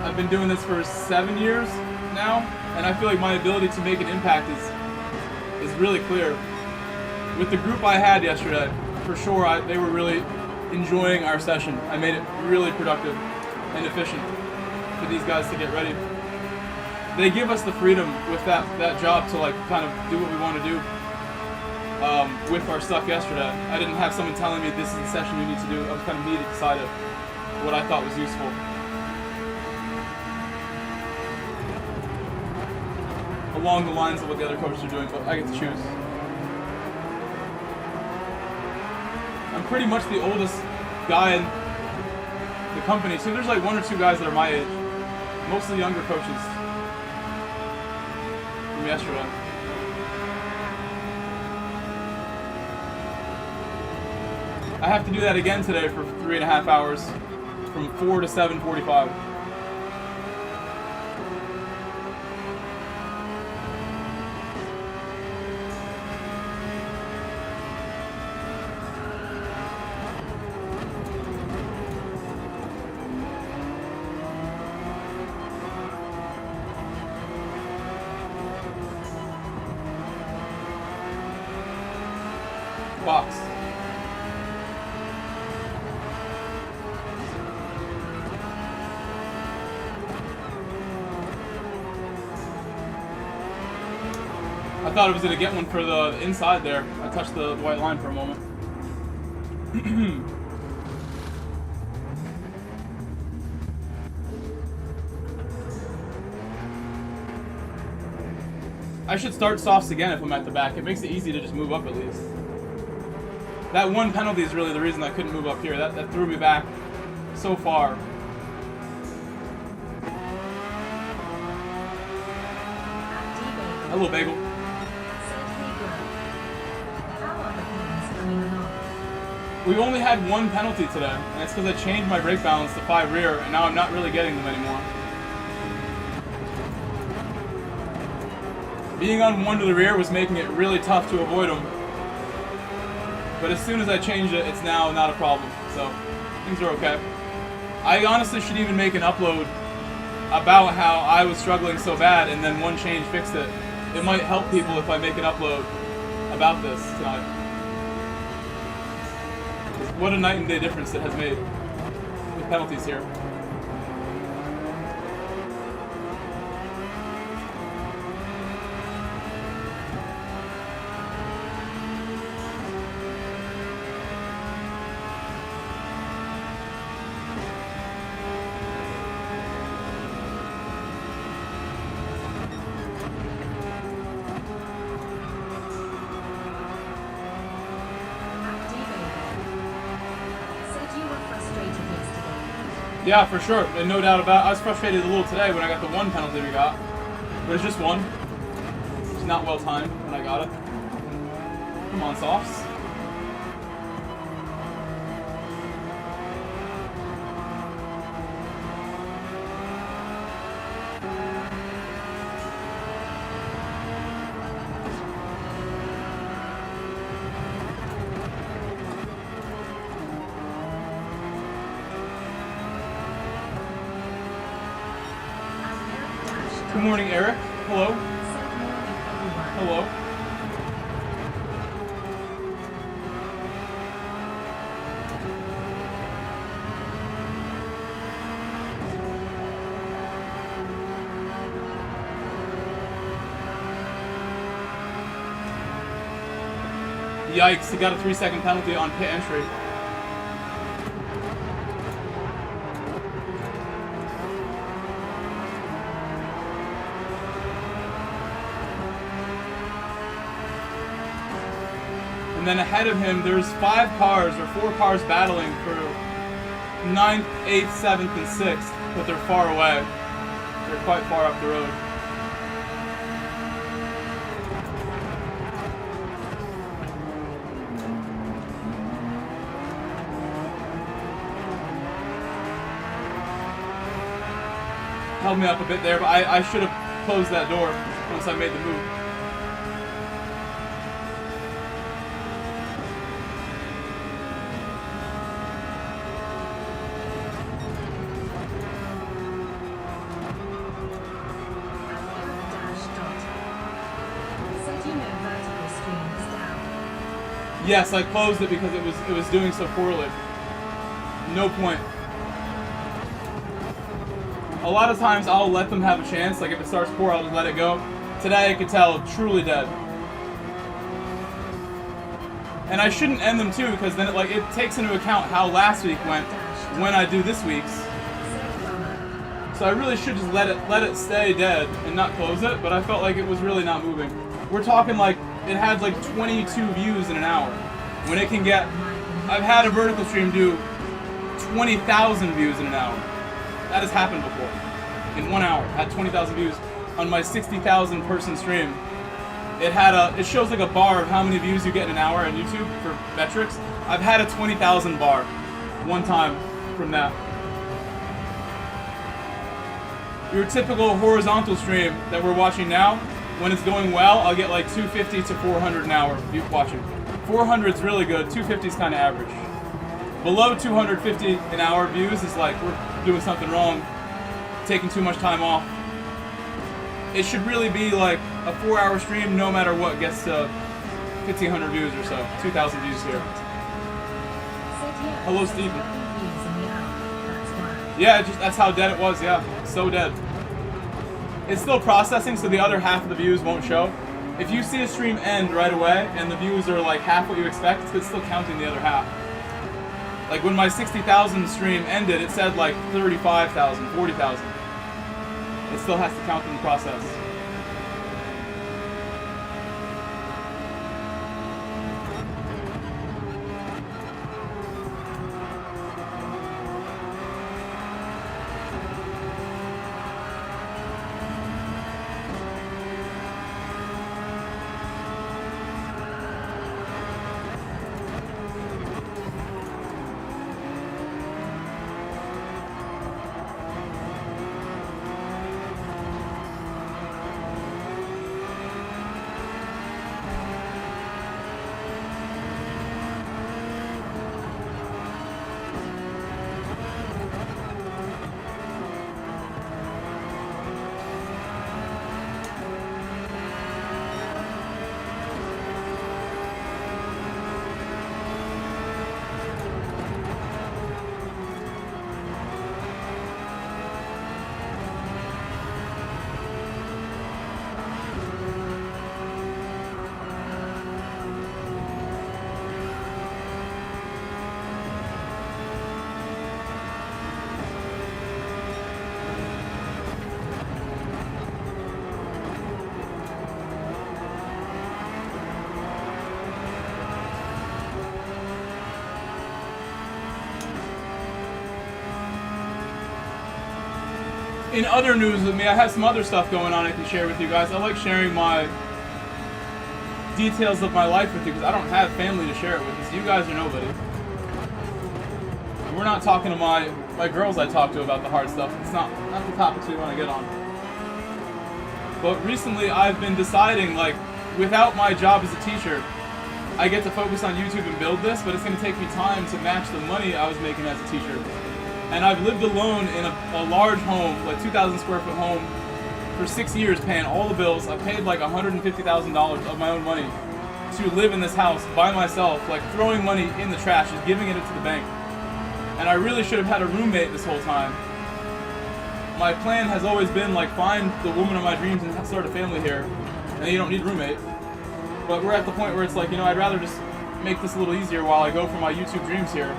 S1: I've been doing this for 7 years now, and I feel like my ability to make an impact is really clear. With the group I had yesterday, for sure, they were really enjoying our session. I made it really productive and efficient for these guys to get ready. They give us the freedom with that job to, like, kind of do what we want to do with our stuff yesterday. I didn't have someone telling me this is the session you need to do. I was kind of me to decide what I thought was useful. Along the lines of what the other coaches are doing, but I get to choose. I'm pretty much the oldest guy in the company, so there's like 1 or 2 guys that are my age. Mostly younger coaches from yesterday. I have to do that again today for 3.5 hours, from 4 to 7:45. Box. I thought I was gonna get one for the inside there. I touched the white line for a moment. I should start softs again if I'm at the back. It makes it easy to just move up at least. That one penalty is really the reason I couldn't move up here. That threw me back so far. Hello, Bagel. We've only had one penalty today, and it's because I changed my brake balance to 5 rear, and now I'm not really getting them anymore. Being on 1 to the rear was making it really tough to avoid them. But as soon as I changed it, it's now not a problem, so things are okay. I honestly should even make an upload about how I was struggling so bad, and then one change fixed it. It might help people if I make an upload about this tonight. What a night and day difference it has made with penalties here. Yeah, for sure, and no doubt about it. I was frustrated a little today when I got the one penalty we got, but it's just one. It's not well timed when I got it. Come on, softs. Good morning, Eric. Hello. Hello. Yikes, he got a 3-second penalty on pit entry. And then ahead of him, there's 5 cars or 4 cars battling for 9th, 8th, 7th, and 6th, but they're far away. They're quite far up the road. Held me up a bit there, but I should have closed that door once I made the move. Yes, I closed it because it was doing so poorly. No point. A lot of times I'll let them have a chance, like if it starts poor, I'll just let it go. Today I could tell, truly dead. And I shouldn't end them too, because then it takes into account how last week went when I do this week's. So I really should just let it stay dead and not close it, but I felt like it was really not moving. We're talking like, it had like 22 views in an hour. When it can get, I've had a vertical stream do 20,000 views in an hour. That has happened before. In 1 hour, I had 20,000 views on my 60,000 person stream. It shows like a bar of how many views you get in an hour on YouTube for metrics. I've had a 20,000 bar one time from that. Your typical horizontal stream that we're watching now, when it's going well, I'll get like 250 to 400 an hour watching. 400 is really good, 250 is kind of average. Below 250 an hour views is like we're doing something wrong, taking too much time off. It should really be like a 4-hour stream, no matter what, gets to 1,500 views or so, 2,000 views here. Hello, Steven. Yeah, that's how dead it was, yeah. So dead. It's still processing, so the other half of the views won't show. If you see a stream end right away, and the views are like half what you expect, it's still counting the other half. Like when my 60,000 stream ended, it said like 35,000, 40,000. It still has to count in the process. In other news with me, I have some other stuff going on I can share with you guys. I like sharing my details of my life with you because I don't have family to share it with. So you guys are nobody. We're not talking to my girls I talk to about the hard stuff. It's not the topics we want to get on. But recently I've been deciding, like, without my job as a teacher, I get to focus on YouTube and build this, but it's going to take me time to match the money I was making as a teacher. And I've lived alone in a large home, like 2,000 square foot home, for 6 years, paying all the bills. I paid like $150,000 of my own money to live in this house by myself, like throwing money in the trash, just giving it to the bank. And I really should have had a roommate this whole time. My plan has always been, like, find the woman of my dreams and start a family here, and then you don't need a roommate. But we're at the point where it's like, you know, I'd rather just make this a little easier while I go for my YouTube dreams here,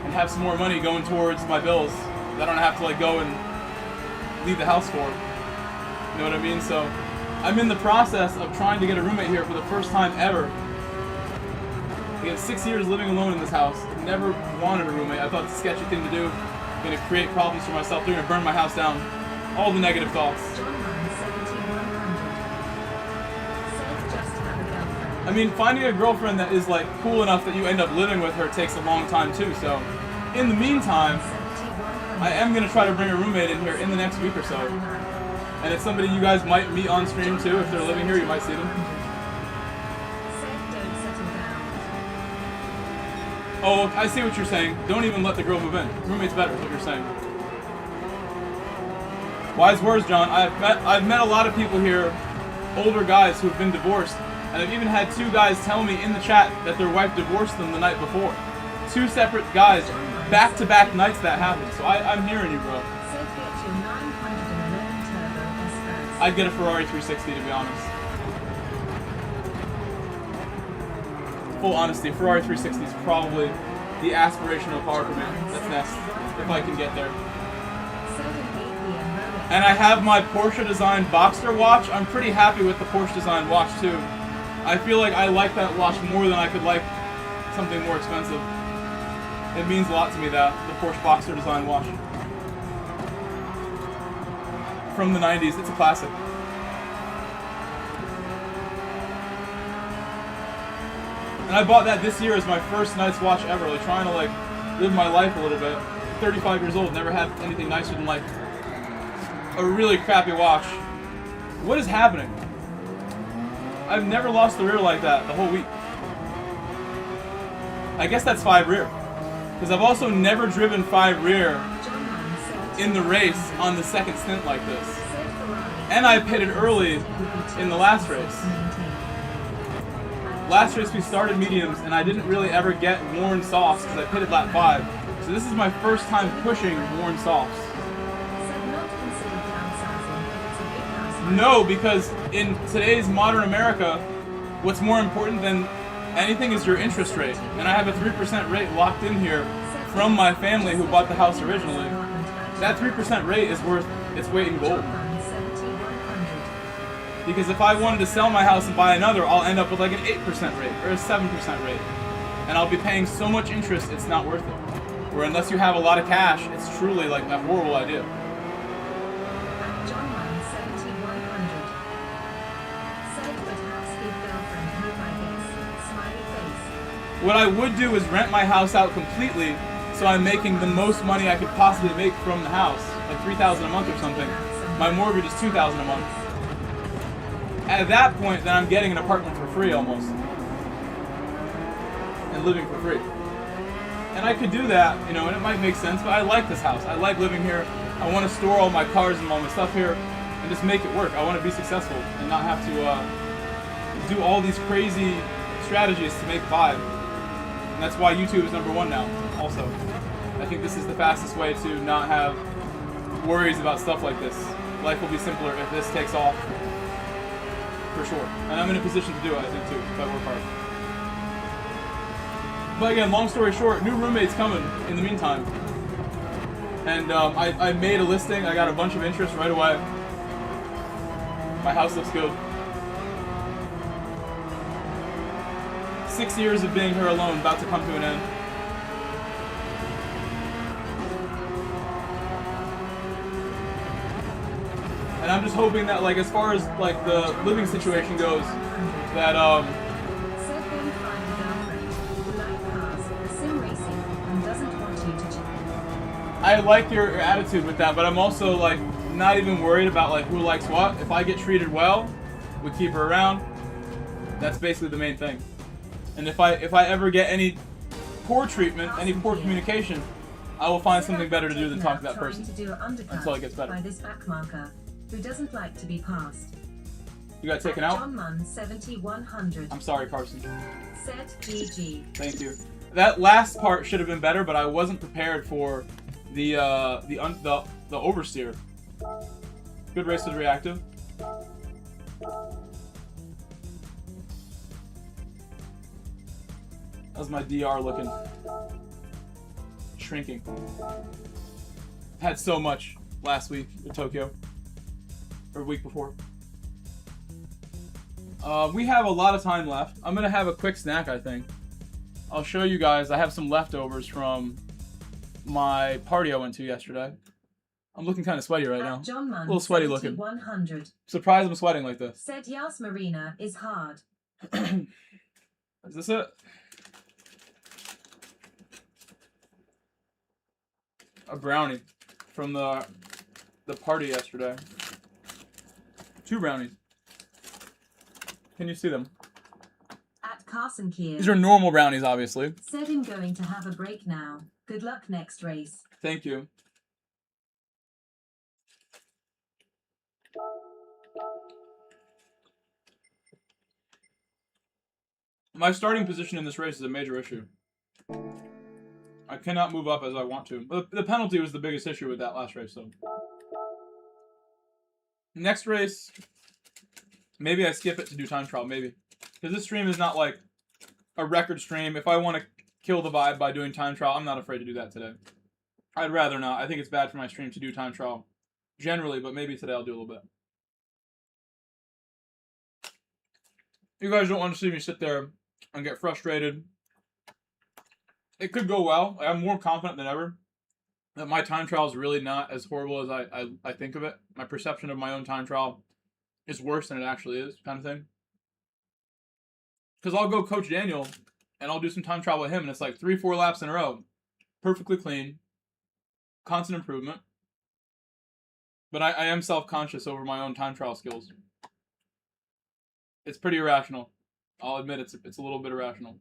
S1: and have some more money going towards my bills that I don't have to, like, go and leave the house for. You know what I mean? So I'm in the process of trying to get a roommate here for the first time ever. Again, 6 years living alone in this house. Never wanted a roommate. I thought it's a sketchy thing to do. I'm gonna create problems for myself. They're gonna burn my house down. All the negative thoughts. I mean, finding a girlfriend that is like cool enough that you end up living with her takes a long time too. So, in the meantime, I am gonna try to bring a roommate in here in the next week or so. And it's somebody you guys might meet on stream too. If they're living here, you might see them. Oh, I see what you're saying. Don't even let the girl move in. Roommate's better is what you're saying. Wise words, John. I've met a lot of people here, older guys who've been divorced, and I've even had 2 guys tell me in the chat that their wife divorced them the night before. 2 separate guys, back-to-back nights that happened. So I'm hearing you, bro. I'd get a Ferrari 360 to be honest. Full honesty, Ferrari 360 is probably the aspirational car for me. That's next, if I can get there. And I have my Porsche designed Boxster watch. I'm pretty happy with the Porsche designed watch too. I feel like I like that watch more than I could like something more expensive. It means a lot to me, that the Porsche Boxster design watch. From the 90s, it's a classic. And I bought that this year as my first nice watch ever, like trying to like live my life a little bit. 35 years old, never had anything nicer than like a really crappy watch. What is happening? I've never lost the rear like that the whole week. I guess that's 5 rear. Because I've also never driven 5 rear in the race on the second stint like this. And I pitted early in the last race. Last race we started mediums and I didn't really ever get worn softs because I pitted lap 5. So this is my first time pushing worn softs. No, because in today's modern America, what's more important than anything is your interest rate. And I have a 3% rate locked in here from my family who bought the house originally. That 3% rate is worth its weight in gold. Because if I wanted to sell my house and buy another, I'll end up with like an 8% rate or a 7% rate. And I'll be paying so much interest, it's not worth it. Or unless you have a lot of cash, it's truly like a horrible idea. What I would do is rent my house out completely, so I'm making the most money I could possibly make from the house, like $3,000 a month or something. My mortgage is $2,000 a month. At that point, then I'm getting an apartment for free almost, and living for free. And I could do that, you know, and it might make sense. But I like this house. I like living here. I want to store all my cars and all my stuff here, and just make it work. I want to be successful and not have to do all these crazy strategies to make 5. And that's why YouTube is #1 now, also. I think this is the fastest way to not have worries about stuff like this. Life will be simpler if this takes off, for sure. And I'm in a position to do it, I think, too, if I work hard. But again, long story short, new roommate's coming in the meantime. And I made a listing, I got a bunch of interest right away. My house looks good. 6 years of being here alone, about to come to an end. And I'm just hoping that, like, as far as like the living situation goes, that I like your attitude with that, but I'm also like not even worried about like who likes what. If I get treated well, we keep her around. That's basically the main thing. And if I ever get any poor treatment, any poor communication, I will find something better to do than talk to that person until it gets better.
S2: By this backmarker, who doesn't like to be passed.
S1: You got taken out?
S2: John Munn 7100.
S1: I'm sorry, Carson.
S2: Set GG.
S1: Thank you. That last part should have been better, but I wasn't prepared for the oversteer. Good race with reactive. How's my DR looking? Shrinking. Had so much last week in Tokyo. Or week before. We have a lot of time left. I'm gonna have a quick snack, I think. I'll show you guys. I have some leftovers from my party I went to yesterday. I'm looking kind of sweaty right now.
S2: John Munn,
S1: A little sweaty looking.
S2: 100.
S1: Surprised I'm sweating like this.
S2: Said YAS Marina is hard.
S1: Is this it? A brownie from the party yesterday. 2 brownies. Can you see them?
S2: At Carson Kier.
S1: These are normal brownies, obviously.
S2: Said him going to have a break now. Good luck next race.
S1: Thank you. My starting position in this race is a major issue. I cannot move up as I want to. But the penalty was the biggest issue with that last race, so. Next race, maybe I skip it to do time trial, maybe. Because this stream is not like a record stream. If I want to kill the vibe by doing time trial, I'm not afraid to do that today. I'd rather not. I think it's bad for my stream to do time trial generally, but maybe today I'll do a little bit. You guys don't want to see me sit there and get frustrated. It could go well. I'm more confident than ever that my time trial is really not as horrible as I think of it. My perception of my own time trial is worse than it actually is, kind of thing. Because I'll go coach Daniel, and I'll do some time trial with him, and it's like 3-4 laps in a row. Perfectly clean. Constant improvement. But I am self-conscious over my own time trial skills. It's pretty irrational. I'll admit it's a little bit irrational.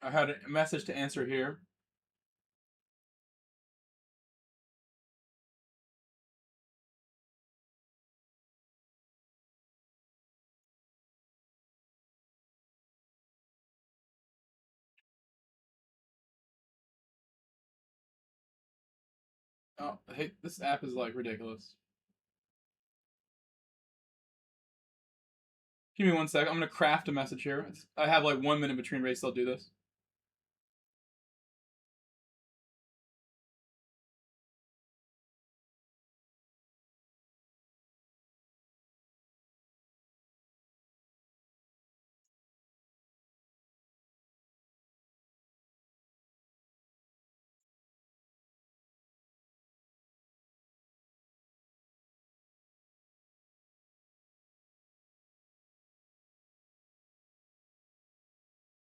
S1: I had a message to answer here. Oh, hey, this app is like ridiculous. Give me 1 second. I'm going to craft a message here. I have like 1 minute between races. I'll do this.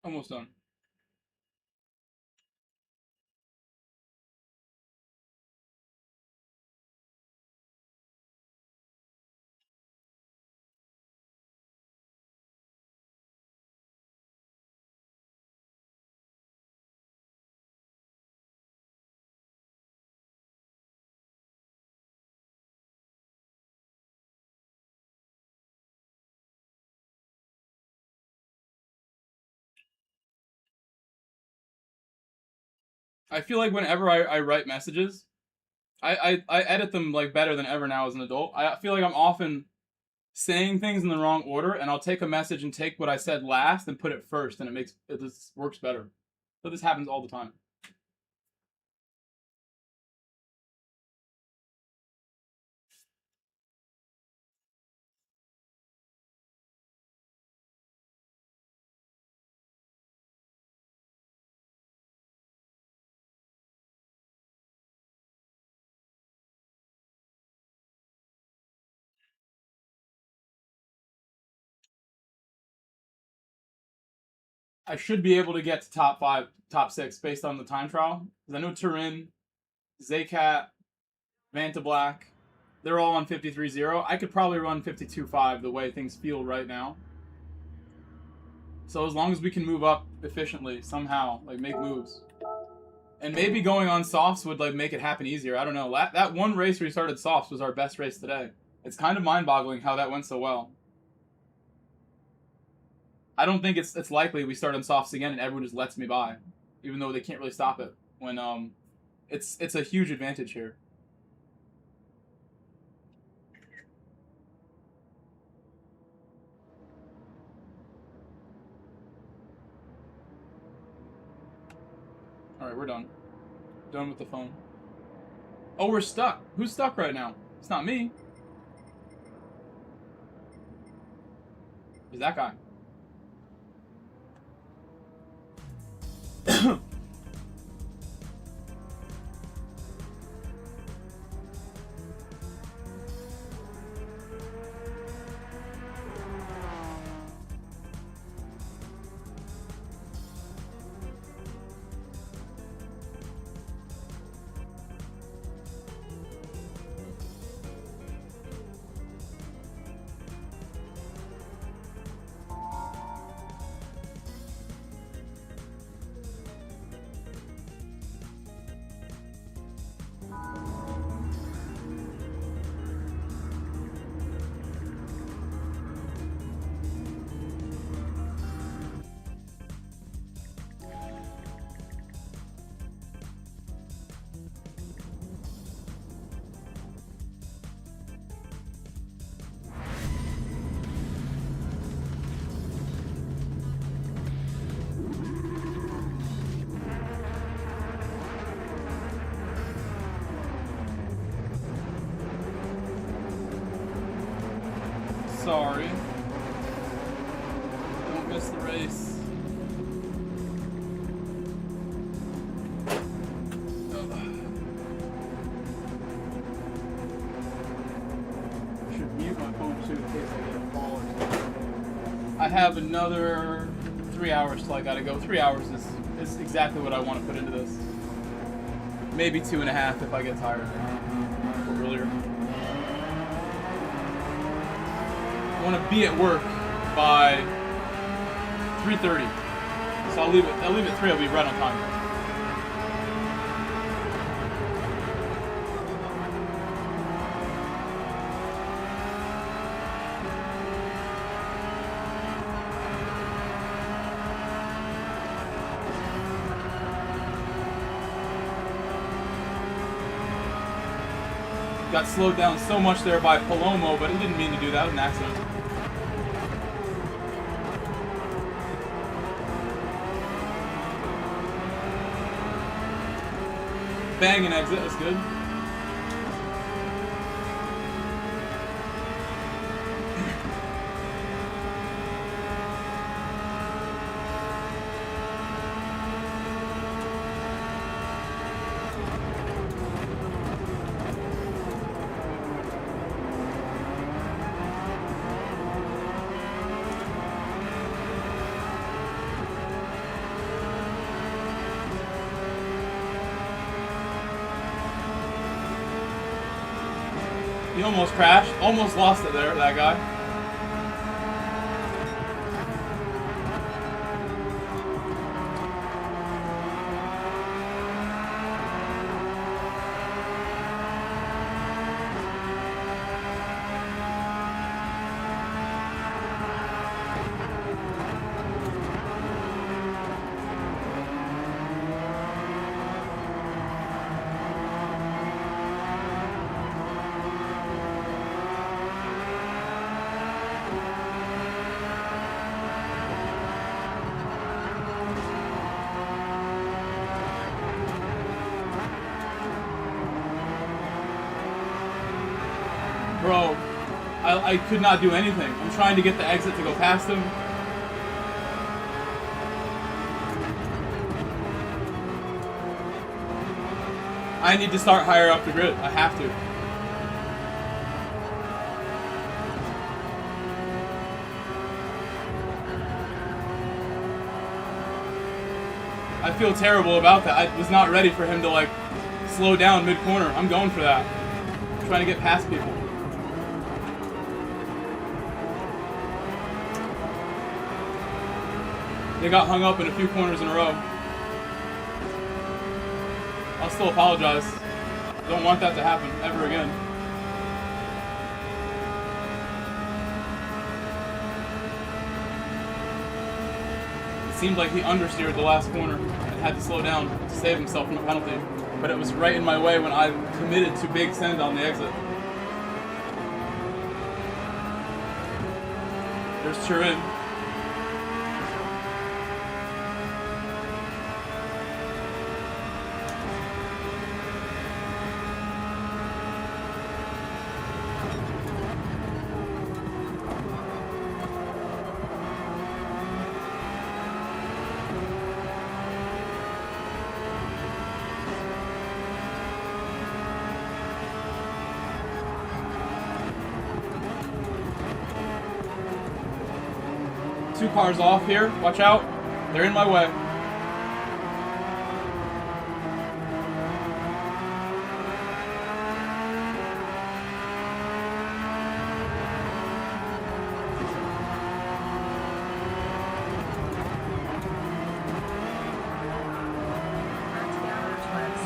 S1: Almost done. I feel like whenever I write messages, I edit them like better than ever now as an adult. I feel like I'm often saying things in the wrong order, and I'll take a message and take what I said last and put it first, and it just works better. So this happens all the time. I should be able to get to top 5, top 6 based on the time trial. Because I know Turin, Zaycat, Vanta Black, they're all on 53.0. I could probably run 52.5 the way things feel right now. So as long as we can move up efficiently somehow, like make moves. And maybe going on softs would like make it happen easier. I don't know. That one race where we started softs was our best race today. It's kind of mind-boggling how that went so well. I don't think it's likely we start on softs again and everyone just lets me by, even though they can't really stop it. When it's a huge advantage here. All right, we're done. Done with the phone. Oh, we're stuck. Who's stuck right now? It's not me. It's that guy. Sorry. Don't miss the race. Should mute my phone too in case I get a call or something. I have another 3 hours till I gotta go. 3 hours is exactly what I want to put into this. Maybe 2.5 if I get tired or earlier. I want to be at work by 3:30, so I'll leave at 3. I'll be right on time. Got slowed down so much there by Palomo, but he didn't mean to do that. It was an accident. Bang and exit, that's good. He almost crashed, almost lost it there, that guy. Bro, I could not do anything. I'm trying to get the exit to go past him. I need to start higher up the grid. I have to. I feel terrible about that. I was not ready for him to like slow down mid-corner. I'm going for that. I'm trying to get past people. They got hung up in a few corners in a row. I'll still apologize. Don't want that to happen ever again. It seemed like he understeered the last corner and had to slow down to save himself from a penalty. But it was right in my way when I committed to big send on the exit. There's Turin. 2 cars off here. Watch out. They're in my way.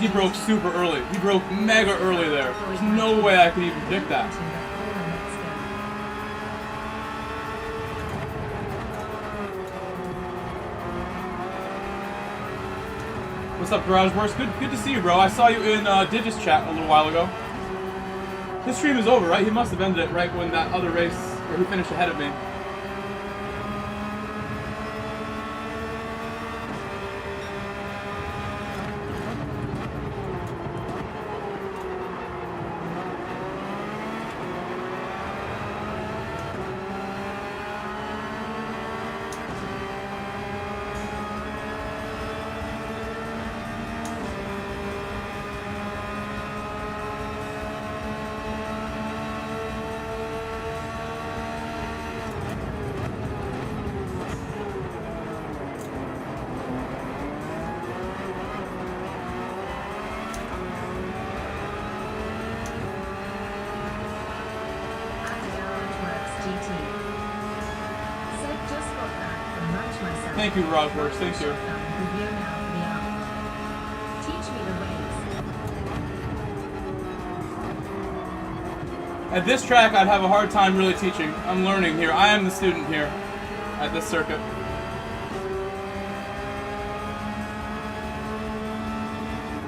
S1: He broke super early. He broke mega early there. There's no way I could even predict that. What's up, Garage Works? Good to see you, bro. I saw you in Digis chat a little while ago. His stream is over, right? He must have ended it right when that other race, or he finished ahead of me. Thank you, Rockworks. Thank you. At this track, I'd have a hard time really teaching. I'm learning here. I am the student here at this circuit.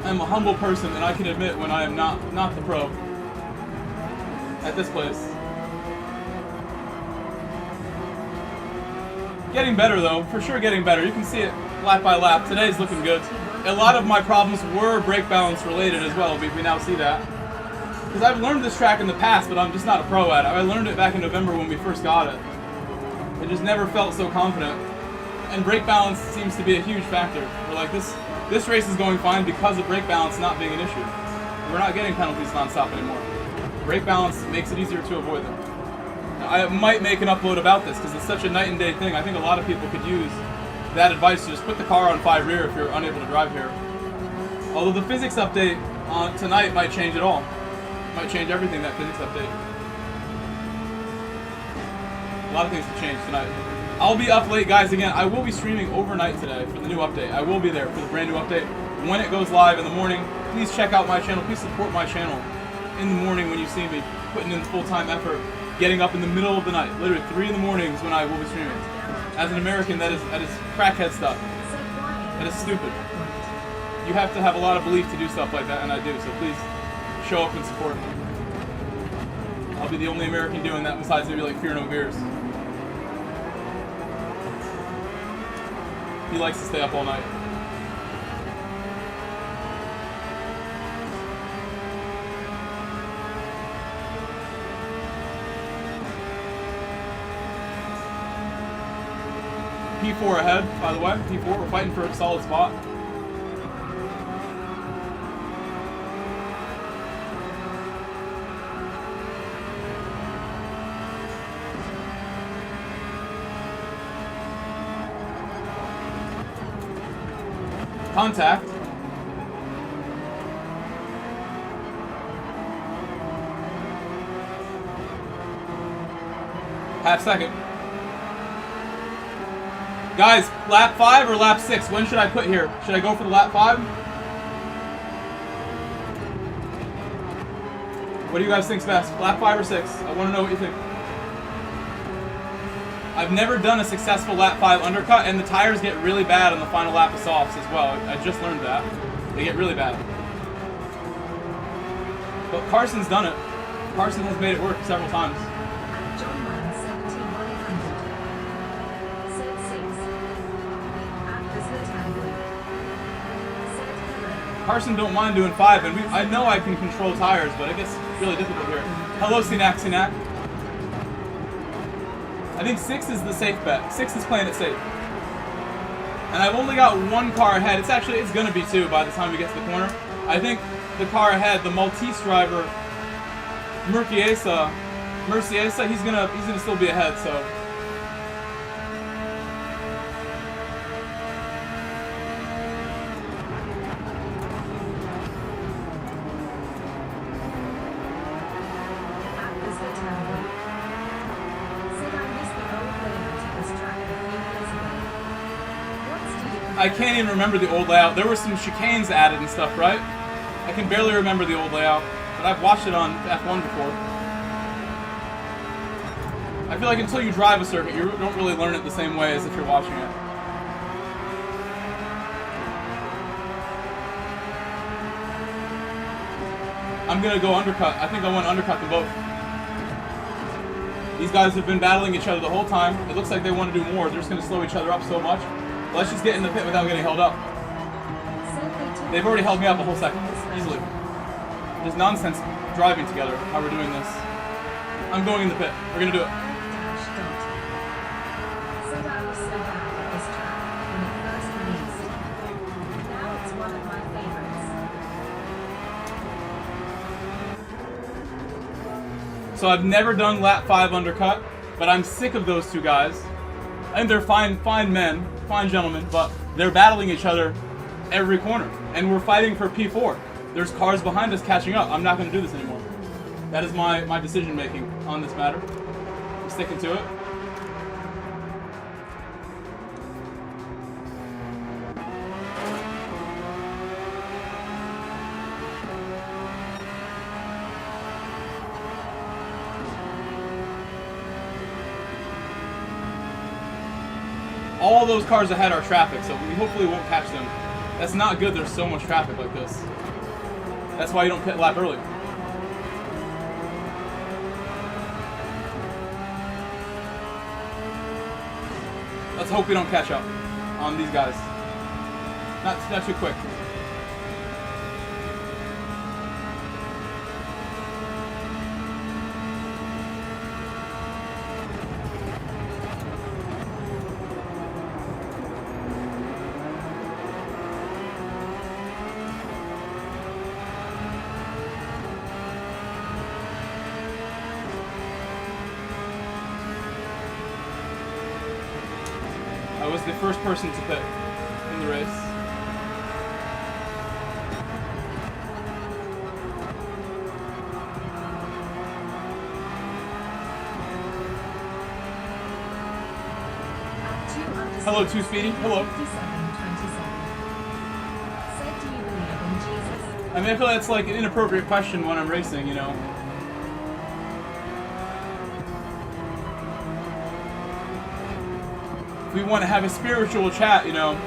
S1: I'm a humble person, and I can admit when I am not the pro at this place. Getting better though, for sure getting better. You can see it lap by lap. Today's looking good. A lot of my problems were brake balance related as well. We now see that. Because I've learned this track in the past, but I'm just not a pro at it. I learned it back in November when we first got it. I just never felt so confident. And brake balance seems to be a huge factor. We're like, this race is going fine because of brake balance not being an issue. We're not getting penalties non-stop anymore. Brake balance makes it easier to avoid them. I might make an upload about this because it's such a night and day thing. I think a lot of people could use that advice to just put the car on 5 rear if you're unable to drive here. Although the physics update on tonight might change it all. Might change everything, that physics update. A lot of things could change tonight. I'll be up late, guys, again. I will be streaming overnight today for the new update. I will be there for the brand new update. When it goes live in the morning, please check out my channel. Please support my channel in the morning when you see me putting in full-time effort. Getting up in the middle of the night, literally 3 in the morning is when I will be streaming. As an American, that is crackhead stuff. That is stupid. You have to have a lot of belief to do stuff like that, and I do, so please show up and support. I'll be the only American doing that besides maybe like Fear No Beers. He likes to stay up all night. P4 ahead, by the way. P4, we're fighting for a solid spot. Contact. Half second. Guys, lap 5 or lap 6? When should I put here? Should I go for the lap 5? What do you guys think's best? Lap 5 or 6? I want to know what you think. I've never done a successful lap 5 undercut, and the tires get really bad on the final lap of softs as well. I just learned that. They get really bad. But Carson's done it. Carson has made it work several times. Carson don't mind doing 5, and I know I can control tires, but it gets really difficult here. Hello, Sinak. I think 6 is the safe bet. 6 is playing it safe. And I've only got 1 car ahead. It's going to be 2 by the time we get to the corner. I think the car ahead, the Maltese driver, Murciesa, he's gonna still be ahead, so I can't even remember the old layout. There were some chicanes added and stuff, right? I can barely remember the old layout, but I've watched it on F1 before. I feel like until you drive a circuit, you don't really learn it the same way as if you're watching it. I'm gonna go undercut. I think I want to undercut them both. These guys have been battling each other the whole time. It looks like they want to do more. They're just gonna slow each other up so much. Let's just get in the pit without getting held up. They've already held me up a whole second, easily. There's nonsense driving together, how we're doing this. I'm going in the pit. We're gonna do it.
S2: Said I was so bad at this track when it first released. Now it's one of my favorites.
S1: So I've never done lap 5 undercut, but I'm sick of those two guys. And they're fine men, fine gentlemen, but they're battling each other every corner. And we're fighting for P4. There's cars behind us catching up. I'm not going to do this anymore. That is my decision making on this matter. I'm sticking to it. All those cars ahead are traffic, so we hopefully won't catch them. That's not good, there's so much traffic like this. That's why you don't pit lap early. Let's hope we don't catch up on these guys. Not too quick. I was the first person to pit in the race. Hello, Too Speedy. Hello.
S2: Said, do you believe in Jesus?
S1: I mean, I feel that's like an inappropriate question when I'm racing, you know. If we want to have a spiritual chat, you know,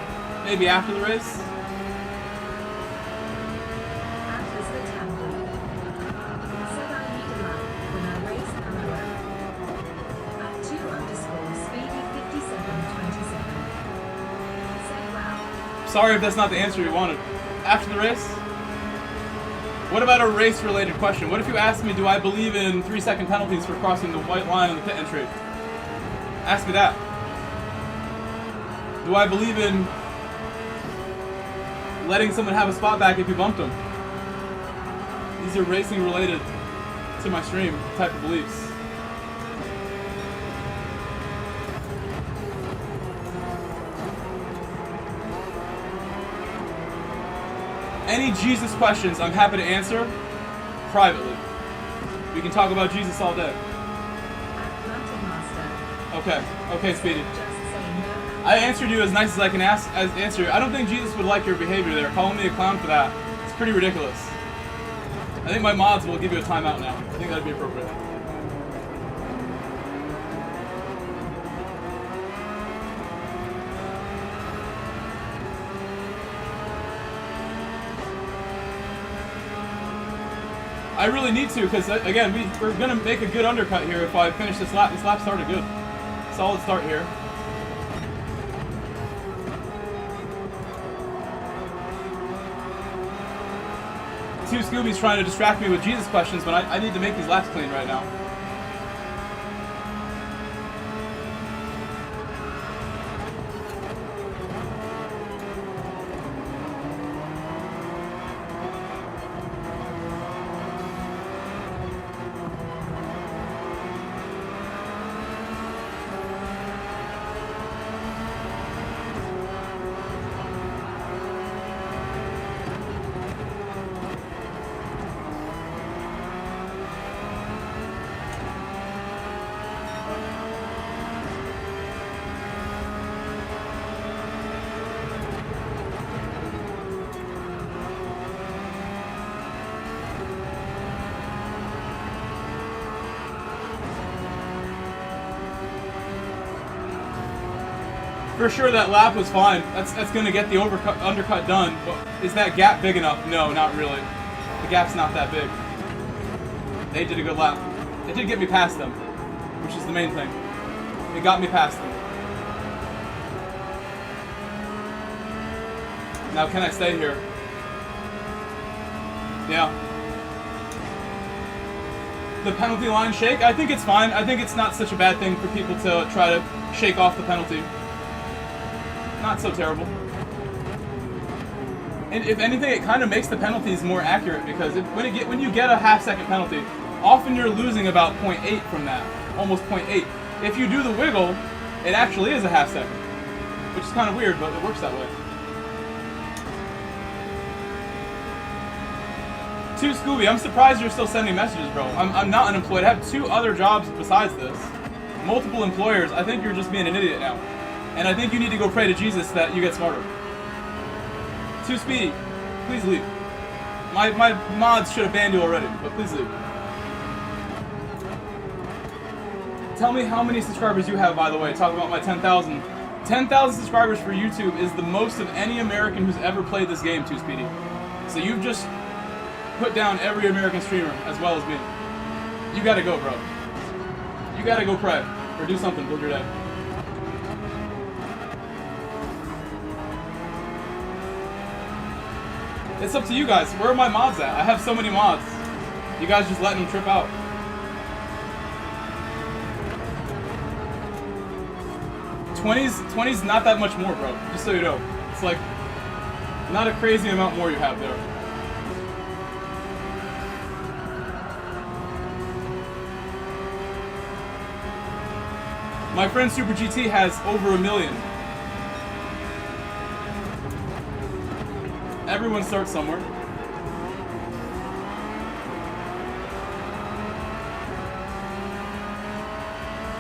S1: maybe after the race.
S2: Atlas the Temple. Said I need a lap when I race Canada. At 2_speedy5727. Said wow.
S1: Sorry if that's not the answer you wanted. After the race? What about a race-related question? What if you asked me, do I believe in 3-second penalties for crossing the white line on the pit entry? Ask me that. Do I believe in letting someone have a spot back if you bumped them? These are racing related to my stream type of beliefs. Any Jesus questions I'm happy to answer privately. We can talk about Jesus all day. Okay, okay, Speedy. I answered you as nice as I can answer you. I don't think Jesus would like your behavior there. Calling me a clown for that. It's pretty ridiculous. I think my mods will give you a timeout now. I think that'd be appropriate. I really need to, because again, we're gonna make a good undercut here if I finish this lap. This lap started good. Solid start here. Two Scooby's trying to distract me with Jesus questions, but I need to make these laps clean right now. For sure, that lap was fine. That's gonna get the undercut done. But is that gap big enough? No, not really. The gap's not that big. They did a good lap. It did get me past them, which is the main thing. It got me past them. Now, can I stay here? Yeah. The penalty line shake? I think it's fine. I think it's not such a bad thing for people to try to shake off the penalty. Not so terrible. And if anything, it kind of makes the penalties more accurate because when you get a half-second penalty, often you're losing about 0.8 from that, almost 0.8. If you do the wiggle, it actually is a half-second, which is kind of weird, but it works that way. To Scooby, I'm surprised you're still sending messages, bro. I'm not unemployed. I have 2 other jobs besides this. Multiple employers. I think you're just being an idiot now. And I think you need to go pray to Jesus that you get smarter. Too Speedy, please leave. My mods should have banned you already, but please leave. Tell me how many subscribers you have, by the way. Talk about my 10,000. 10,000 subscribers for YouTube is the most of any American who's ever played this game, Too Speedy. So you've just put down every American streamer, as well as me. You gotta go, bro. You gotta go pray. Or do something, build your day. It's up to you guys. Where are my mods at? I have so many mods. You guys just letting them trip out. $20's not that much more, bro. Just so you know. It's like not a crazy amount more you have there. My friend Super GT has over 1 million. Everyone starts somewhere.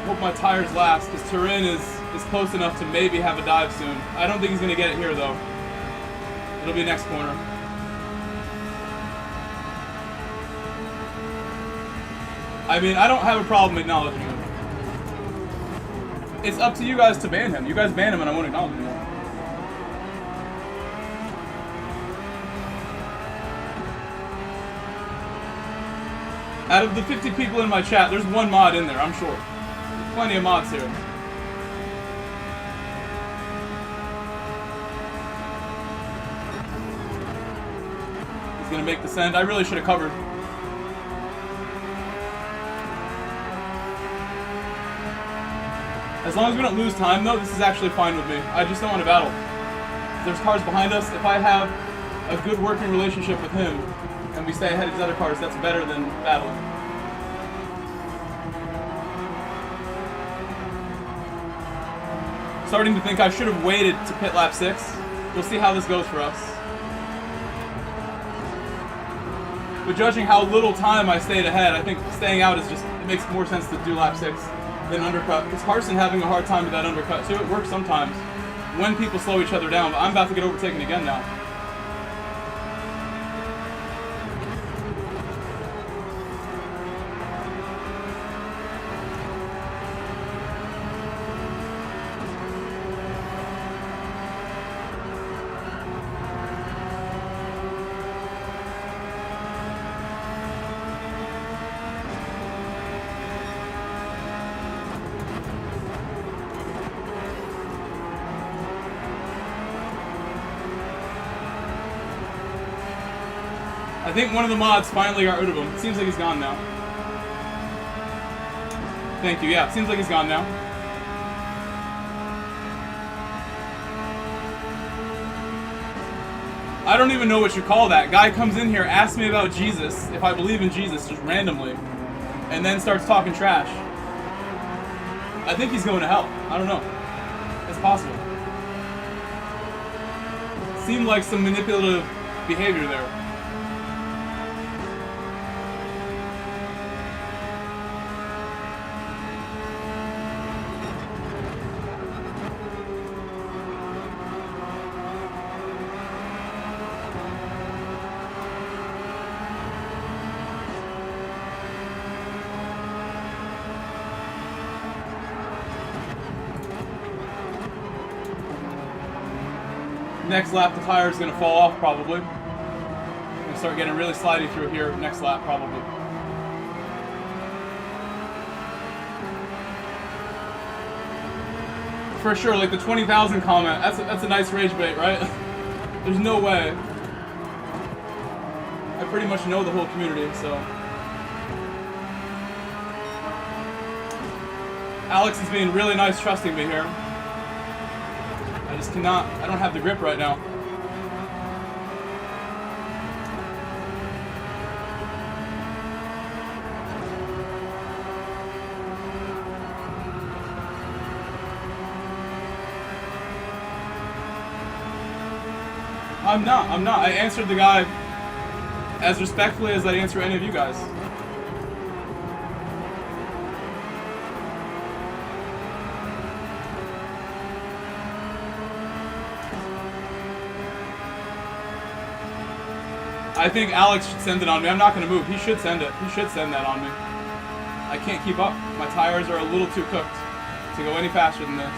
S1: Hope my tires last, because Turin is close enough to maybe have a dive soon. I don't think he's going to get it here, though. It'll be next corner. I mean, I don't have a problem acknowledging him. It's up to you guys to ban him. You guys ban him and I won't acknowledge him anymore. Out of the 50 people in my chat, there's 1 mod in there, I'm sure. Plenty of mods here. He's gonna make the send. I really should have covered. As long as we don't lose time, though, this is actually fine with me. I just don't want to battle. There's cars behind us. If I have a good working relationship with him, and we stay ahead of these other cars, that's better than battling. Starting to think I should have waited to pit lap 6. We'll see how this goes for us. But judging how little time I stayed ahead, I think staying out is just, it makes more sense to do lap 6 than undercut. Because Carson having a hard time with that undercut too. It works sometimes when people slow each other down, but I'm about to get overtaken again now. I think one of the mods finally got rid of him. It seems like he's gone now. Thank you. Yeah, it seems like he's gone now. I don't even know what you call that. Guy comes in here, asks me about Jesus, if I believe in Jesus, just randomly, and then starts talking trash. I think he's going to hell. I don't know. It's possible. Seemed like some manipulative behavior there. Next lap, the tire is going to fall off probably. I'm going to start getting really slidey through here next lap probably. For sure, like the 20,000 comment, that's a nice rage bait, right? There's no way. I pretty much know the whole community, so. Alex is being really nice trusting me here. I just cannot, I don't have the grip right now. I'm not. I answered the guy as respectfully as I'd answer any of you guys. I think Alex should send it on me. I'm not going to move. He should send it. He should send that on me. I can't keep up. My tires are a little too cooked to go any faster than this.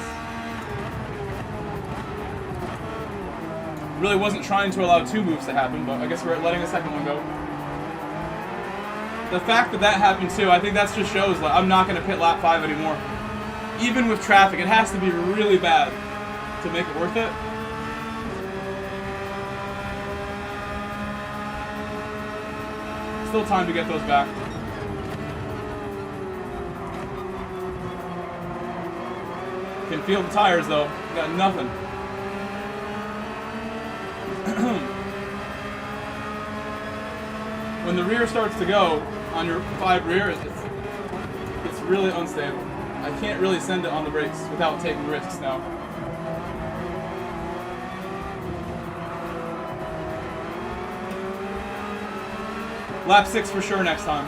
S1: Really wasn't trying to allow 2 moves to happen, but I guess we're letting a second one go. The fact that that happened too, I think that just shows like I'm not going to pit lap 5 anymore. Even with traffic, it has to be really bad to make it worth it. Still time to get those back. Can feel the tires though. Got nothing. When the rear starts to go on your 5 rear, it's really unstable. I can't really send it on the brakes without taking risks now. Lap 6 for sure next time.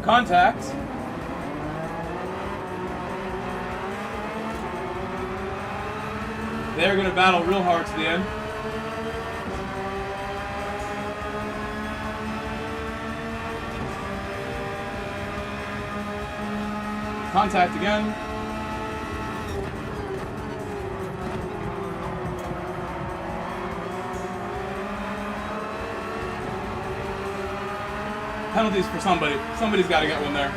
S1: Contact. They're going to battle real hard to the end. Contact again. Penalties for somebody. Somebody's got to get one there.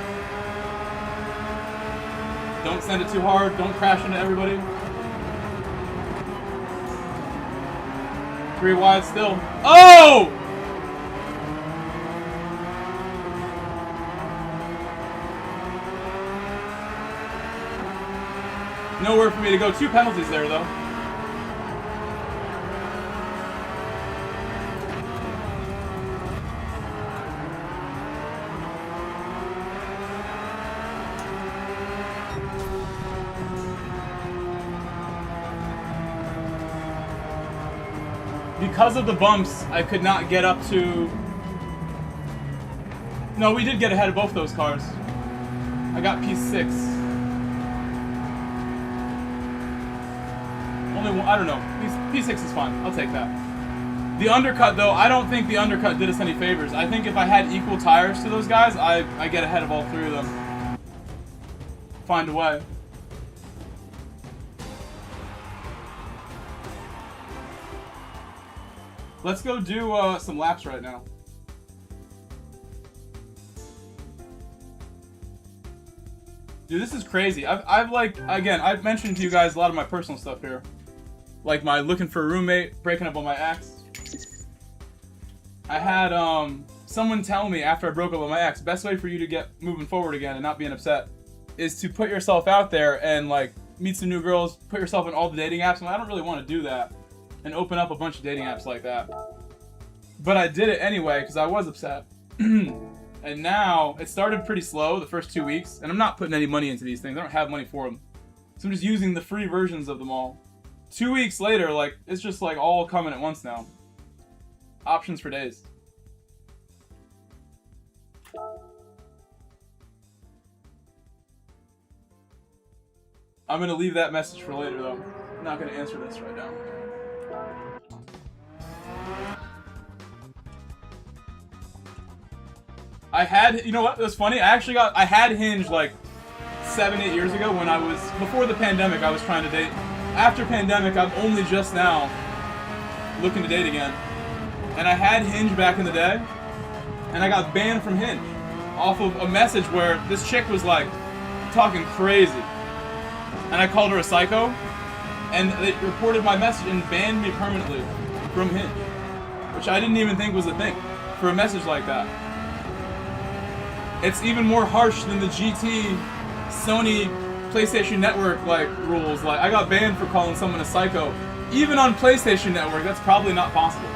S1: Don't send it too hard. Don't crash into everybody. 3 wide still. Oh! Nowhere for me to go. 2 penalties there, though. Because of the bumps, I could not get up to... No, we did get ahead of both those cars. I got P6. Only one, I don't know. P6 is fine. I'll take that. The undercut, though, I don't think the undercut did us any favors. I think if I had equal tires to those guys, I get ahead of all 3 of them. Find a way. Let's go do some laps right now. Dude, this is crazy. I've like, again, I've mentioned to you guys a lot of my personal stuff here. Like my looking for a roommate, breaking up with my ex. I had someone tell me after I broke up with my ex, best way for you to get moving forward again and not being upset is to put yourself out there and like meet some new girls, put yourself in all the dating apps. And I don't really want to do that and open up a bunch of dating apps like that. But I did it anyway because I was upset. And now it started pretty slow the first 2 weeks, and I'm not putting any money into these things. I don't have money for them. So I'm just using the free versions of them all. 2 weeks later, like, it's just like all coming at once now. Options for days. I'm gonna leave that message for later though. I'm not gonna answer this right now. I had, you know what, it was funny, I had Hinge like 7-8 years ago when I was, before the pandemic I was trying to date. After pandemic, I'm only just now looking to date again. And I had Hinge back in the day, and I got banned from Hinge off of a message where this chick was like talking crazy. And I called her a psycho, and they reported my message and banned me permanently from Hinge. Which I didn't even think was a thing for a message like that. It's even more harsh than the GT, Sony, PlayStation Network like rules. Like I got banned for calling someone a psycho. Even on PlayStation Network, that's probably not possible.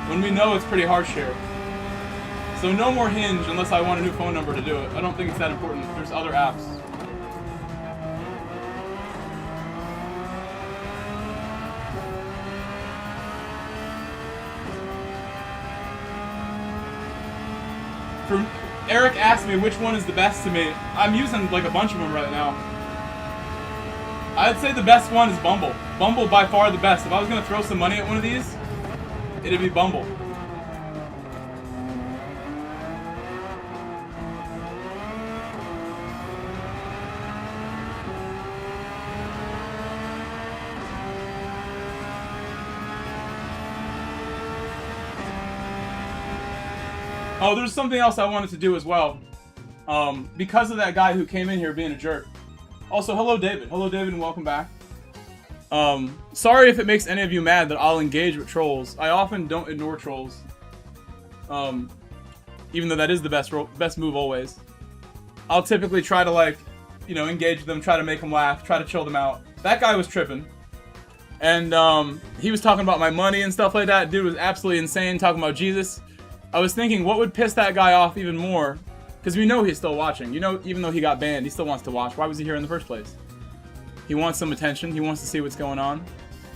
S1: When we know it's pretty harsh here. So no more Hinge unless I want a new phone number to do it. I don't think it's that important. There's other apps. Eric asked me which one is the best to me. I'm using like a bunch of them right now. I'd say the best one is Bumble. Bumble by far the best. If I was gonna throw some money at one of these, it'd be Bumble. Oh, there's something else I wanted to do as well. Because of that guy who came in here being a jerk. Also, hello David. Hello David and welcome back. Sorry if it makes any of you mad that I'll engage with trolls. I often don't ignore trolls. Even though that is the best move always. I'll typically try to like, you know, engage them, try to make them laugh, try to chill them out. That guy was tripping. And he was talking about my money and stuff like that. Dude was absolutely insane, talking about Jesus. I was thinking, what would piss that guy off even more? Because we know he's still watching. You know, even though he got banned, he still wants to watch. Why was he here in the first place? He wants some attention. He wants to see what's going on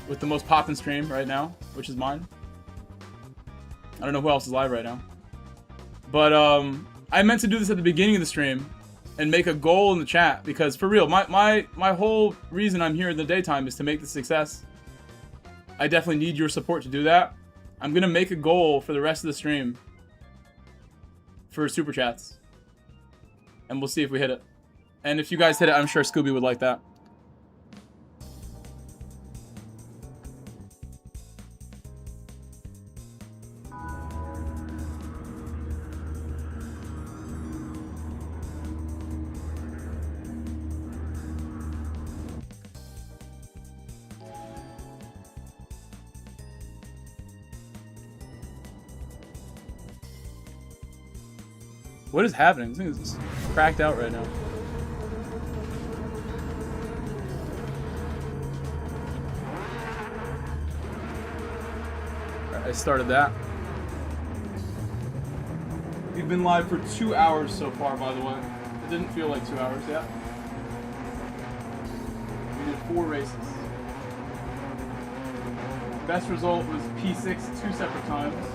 S1: with the most poppin' stream right now, which is mine. I don't know who else is live right now. But I meant to do this at the beginning of the stream and make a goal in the chat. Because for real, my whole reason I'm here in the daytime is to make the success. I definitely need your support to do that. I'm going to make a goal for the rest of the stream for super chats. And we'll see if we hit it. And if you guys hit it, I'm sure Scooby would like that. What is happening? This thing is just cracked out right now. Alright, I started that. We've been live for 2 hours so far, by the way. It didn't feel like 2 hours yet. We did 4 races. Best result was P6 2 separate times.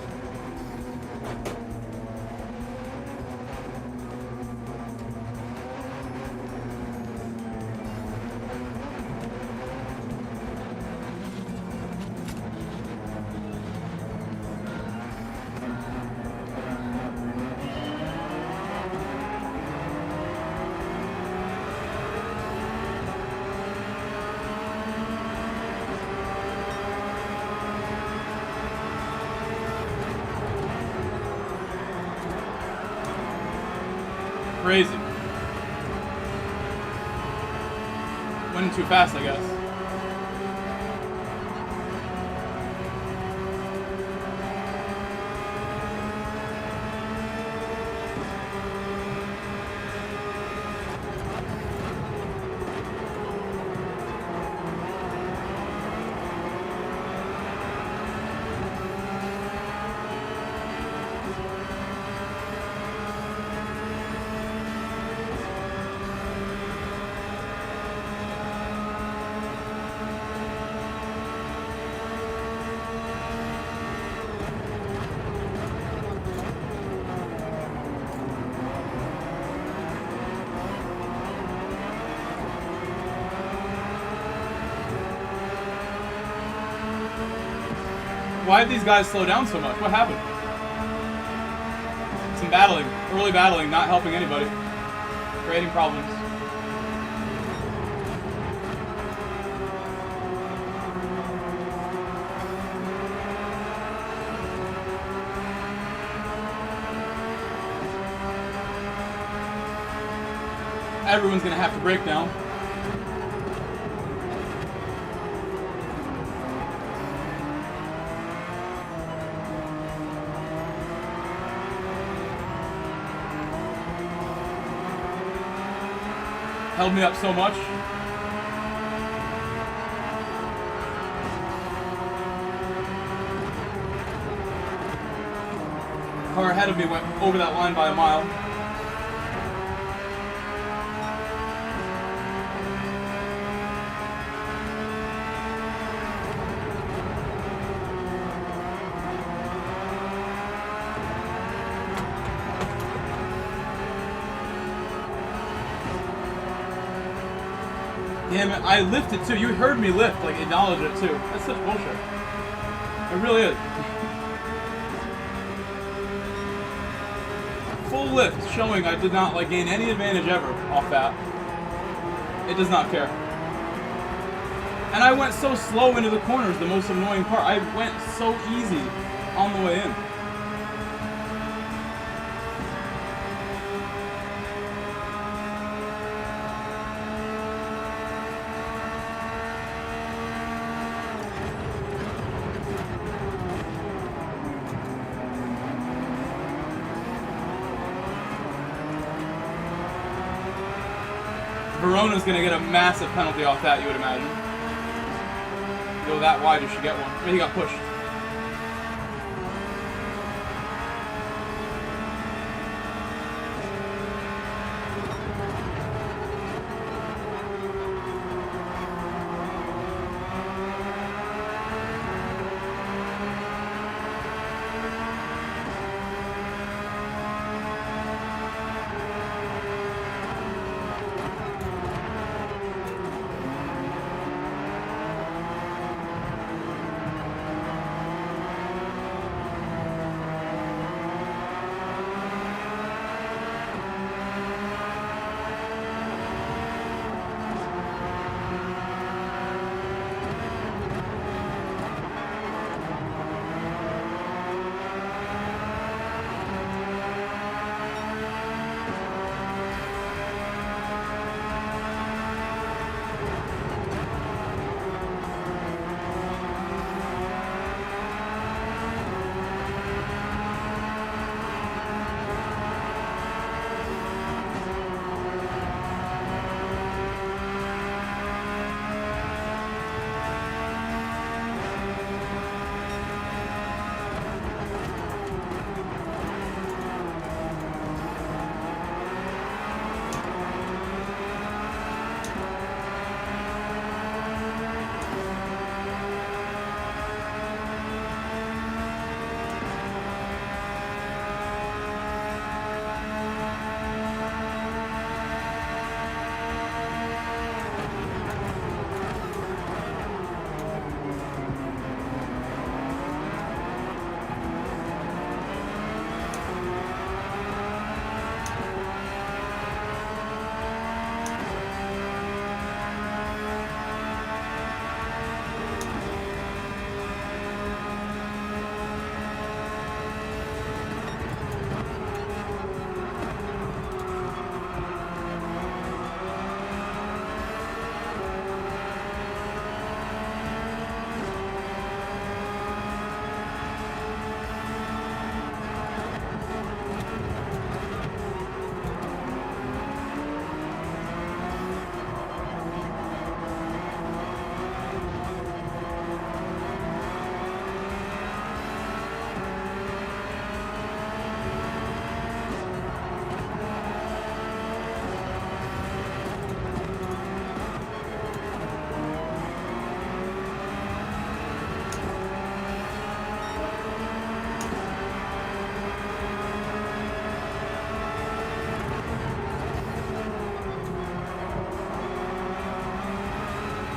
S1: Crazy. Went in too fast, I guess. Why did these guys slow down so much? What happened? Some battling. Early battling, not helping anybody. Creating problems. Everyone's gonna have to break down. Held me up so much. Car ahead of me went over that line by a mile. Damn it, I lifted too. You heard me lift, like acknowledge it too. That's such bullshit. It really is. Full lift showing I did not like gain any advantage ever off that. It does not care. And I went so slow into the corners, the most annoying part. I went so easy on the way in. Verona's gonna get a massive penalty off that, you would imagine. Go that wide, you should get one. But he got pushed.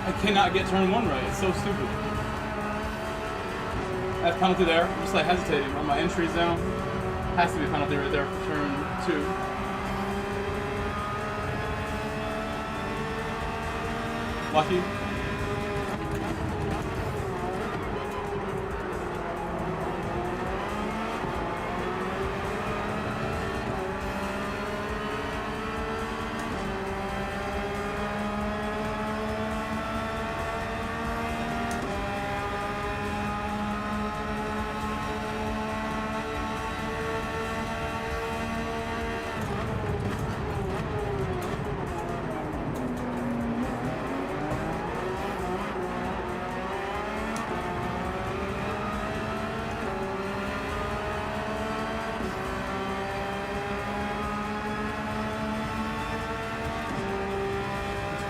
S1: I cannot get turn 1 right. It's so stupid. That's penalty there. I'm just like hesitating on my entries now. Has to be a penalty right there for turn 2. Lucky.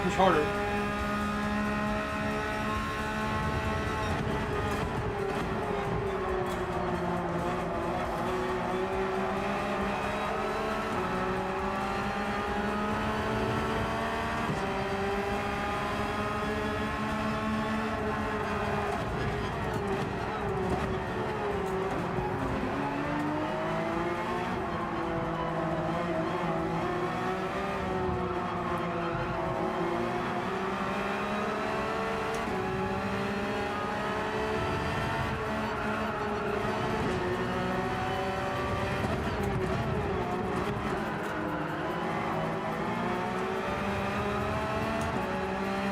S1: Push harder.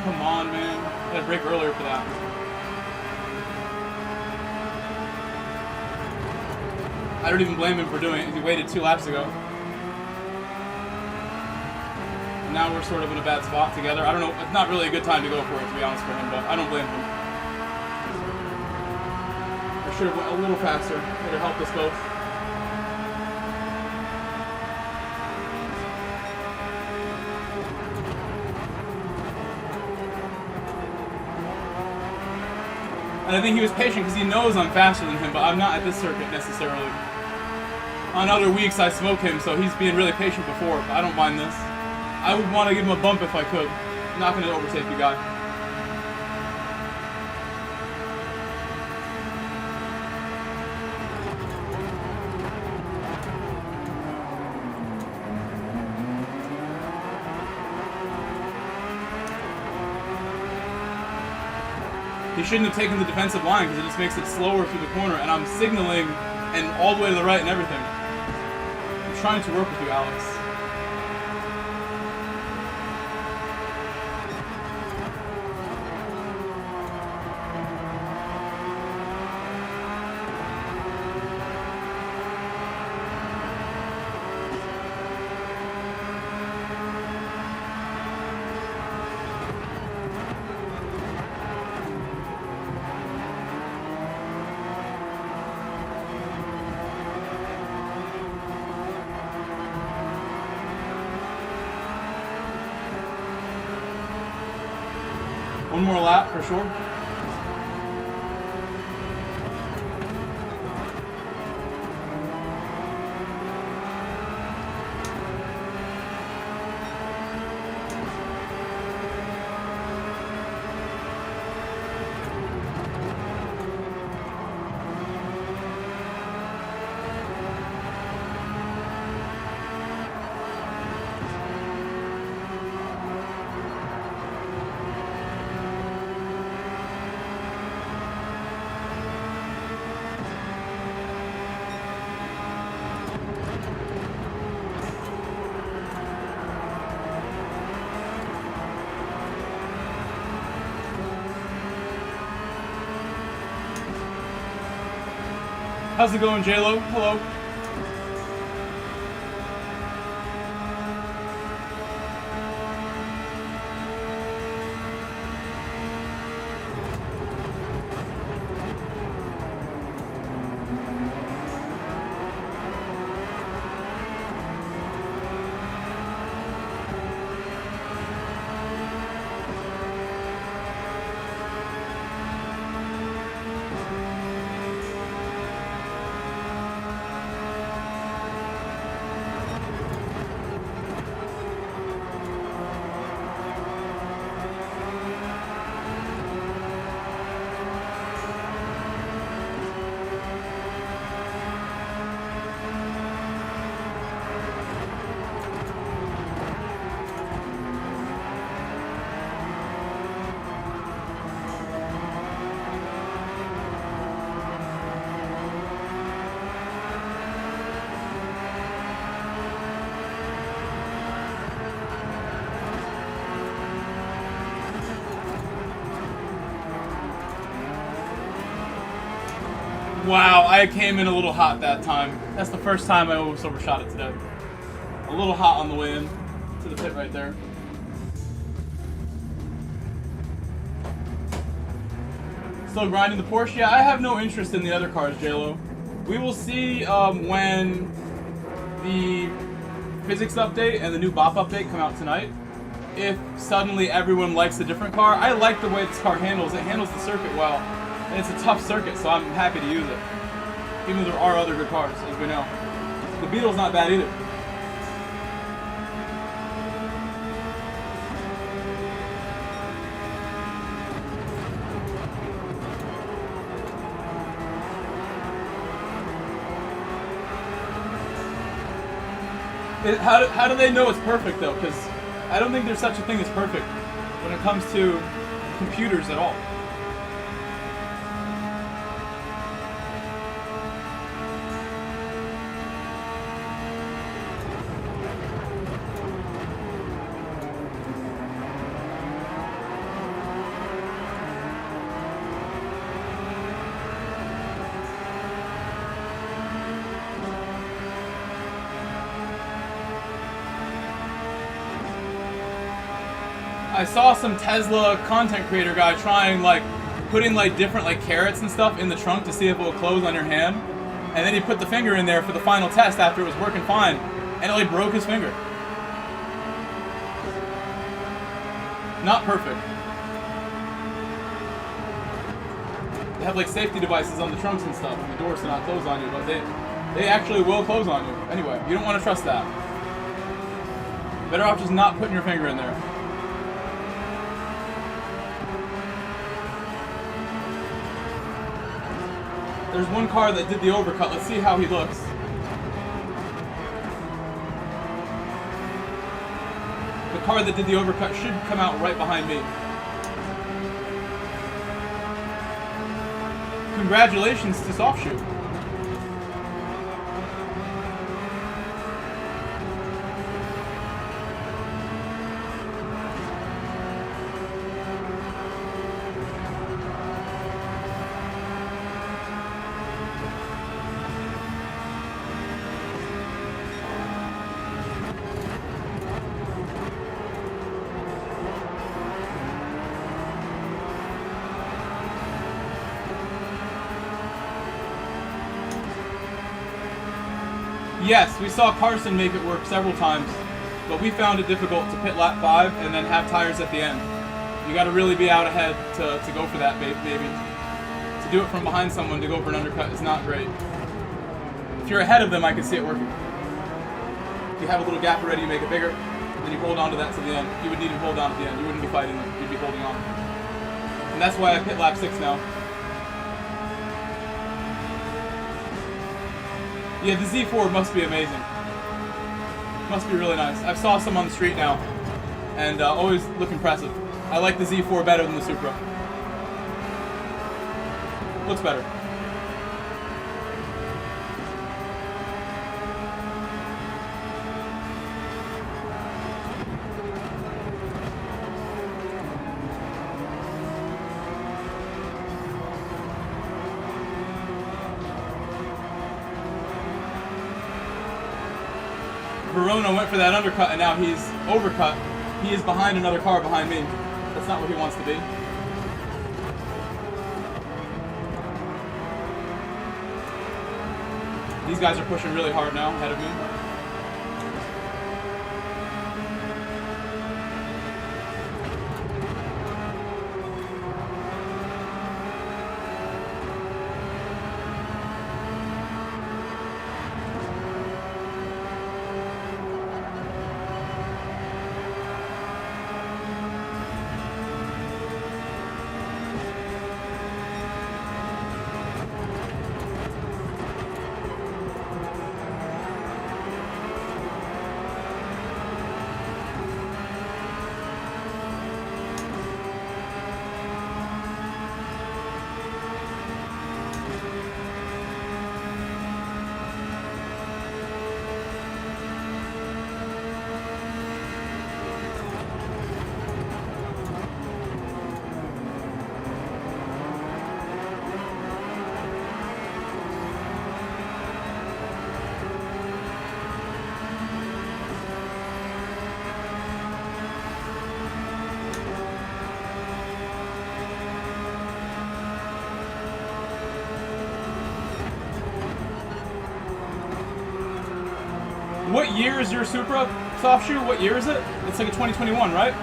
S1: Come on, man. I had a break earlier for that. I don't even blame him for doing it. He waited 2 laps ago. And now we're sort of in a bad spot together. I don't know. It's not really a good time to go for it, to be honest, for him, but I don't blame him. I should have went a little faster. It would have helped us both. And I think he was patient because he knows I'm faster than him, but I'm not at this circuit necessarily. On other weeks, I smoke him, so he's being really patient before, but I don't mind this. I would want to give him a bump if I could. I'm not going to overtake the guy. He shouldn't have taken the defensive line because it just makes it slower through the corner, and I'm signaling and all the way to the right and everything. I'm trying to work with you, Alex. One more lap for sure. How's it going, J-Lo? Hello. Wow, I came in a little hot that time. That's the first time I almost overshot it today. A little hot on the way in to the pit right there. Still grinding the Porsche? Yeah, I have no interest in the other cars, JLo. We will see when the physics update and the new BOP update come out tonight. If suddenly everyone likes a different car. I like the way this car handles. It handles the circuit well. And it's a tough circuit, so I'm happy to use it. Even though there are other good cars, as we know. The Beetle's not bad either. How do they know it's perfect, though? Because I don't think there's such a thing as perfect when it comes to computers at all. I saw some Tesla content creator guy trying putting different carrots and stuff in the trunk to see if it will close on your hand, and then he put the finger in there for the final test after it was working fine, and it broke his finger. Not perfect. They have safety devices on the trunks and stuff, and the doors to not close on you, but they actually will close on you. Anyway, you don't want to trust that. Better off just not putting your finger in there. There's one car that did the overcut. Let's see how he looks. The car that did the overcut should come out right behind me. Congratulations to Softshoe. Yes, we saw Carson make it work several times, but we found it difficult to pit lap 5 and then have tires at the end. You got to really be out ahead to go for that, maybe. To do it from behind someone to go for an undercut is not great. If you're ahead of them, I can see it working. If you have a little gap already, you make it bigger, then you hold on to that to the end. You would need to hold on at the end. You wouldn't be fighting them. You'd be holding on. And that's why I pit lap 6 now. Yeah, the Z4 must be amazing. Must be really nice. I've saw some on the street now, and always look impressive. I like the Z4 better than the Supra. Looks better. Verona went for that undercut, and now he's overcut. He is behind another car behind me. That's not what he wants to be. These guys are pushing really hard now, ahead of me. What year is your Supra, Soft Shoe? What year is it? It's like a 2021, right?